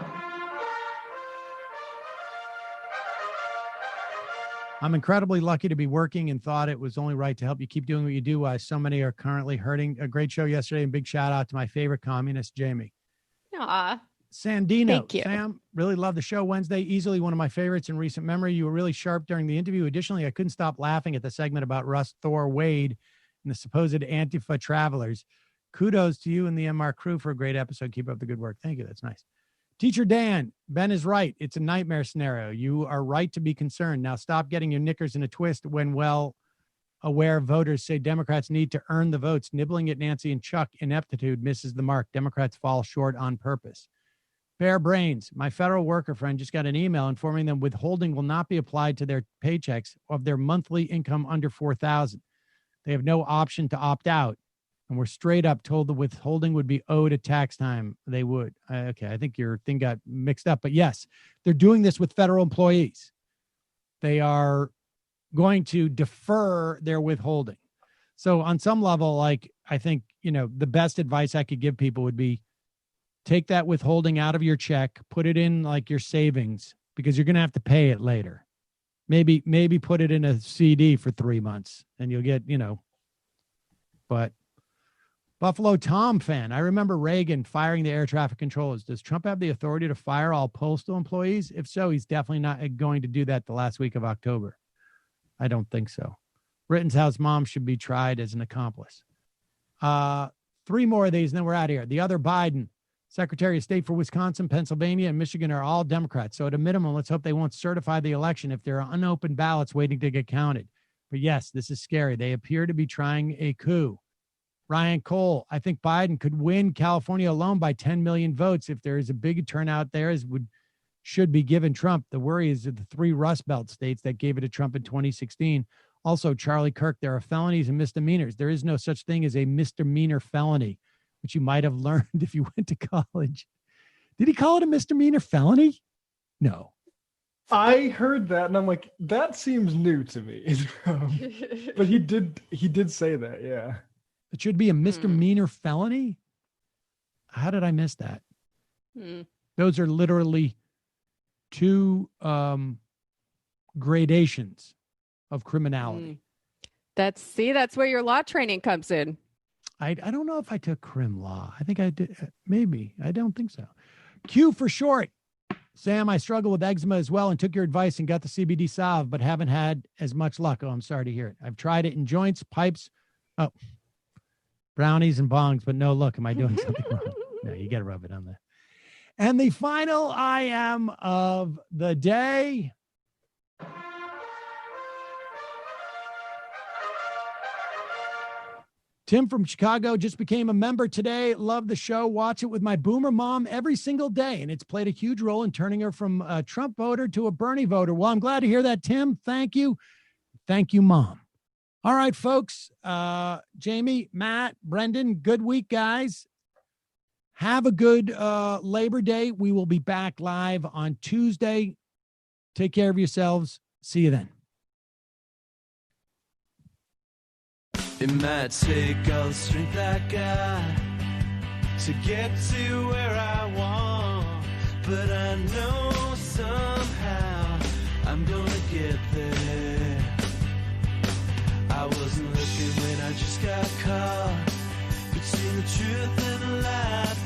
I'm incredibly lucky to be working and thought it was only right to help you keep doing what you do while so many are currently hurting. A great show yesterday, and big shout out to my favorite communist, Jamie. Aw. Sandino, Thank you. Sam, really loved the show Wednesday. Easily one of my favorites in recent memory. You were really sharp during the interview. Additionally, I couldn't stop laughing at the segment about Russ Thor Wade and the supposed Antifa travelers. Kudos to you and the MR crew for a great episode. Keep up the good work. Thank you. That's nice. Teacher Dan, Ben is right. It's a nightmare scenario. You are right to be concerned. Now stop getting your knickers in a twist when well-aware voters say Democrats need to earn the votes. Nibbling at Nancy and Chuck ineptitude misses the mark. Democrats fall short on purpose. Bare brains. My federal worker friend just got an email informing them withholding will not be applied to their paychecks of their monthly income under $4,000. They have no option to opt out, and were straight up told the withholding would be owed at tax time. They would. Okay, I think your thing got mixed up, but yes, they're doing this with federal employees. They are going to defer their withholding. So on some level, like, I think, the best advice I could give people would be, take that withholding out of your check, put it in like your savings, because you're going to have to pay it later. Maybe put it in a CD for 3 months and you'll get, but Buffalo Tom fan. I remember Reagan firing the air traffic controllers. Does Trump have the authority to fire all postal employees? If so, he's definitely not going to do that the last week of October. I don't think so. Rittenhouse mom should be tried as an accomplice. 3 more of these and then we're out of here. The other Biden. Secretary of State for Wisconsin, Pennsylvania, and Michigan are all Democrats. So at a minimum, let's hope they won't certify the election if there are unopened ballots waiting to get counted. But yes, this is scary. They appear to be trying a coup. Ryan Cole, I think Biden could win California alone by 10 million votes if there is a big turnout there, as should be given Trump. The worry is that the 3 Rust Belt states that gave it to Trump in 2016. Also, Charlie Kirk, there are felonies and misdemeanors. There is no such thing as a misdemeanor felony, which you might have learned if you went to college. Did he call it a misdemeanor felony? No. I heard that and I'm like, that seems new to me. But he did say that, yeah. It should be a misdemeanor felony? How did I miss that? Those are literally 2 gradations of criminality. That's where your law training comes in. I don't know if I took crim law. I think I did. Maybe. I don't think so. Q for short. Sam, I struggle with eczema as well and took your advice and got the CBD salve, but haven't had as much luck. Oh, I'm sorry to hear it. I've tried it in joints, pipes, brownies and bongs, but no, look, am I doing something wrong? No, you got to rub it on there. And the final I am of the day. Tim from Chicago just became a member today. Love the show. Watch it with my boomer mom every single day. And it's played a huge role in turning her from a Trump voter to a Bernie voter. Well, I'm glad to hear that, Tim. Thank you. Thank you, Mom. All right, folks. Jamie, Matt, Brendan, good week, guys. Have a good Labor Day. We will be back live on Tuesday. Take care of yourselves. See you then. It might take all the strength I got to get to where I want, but I know somehow I'm gonna get there. I wasn't looking when I just got caught between the truth and the lie.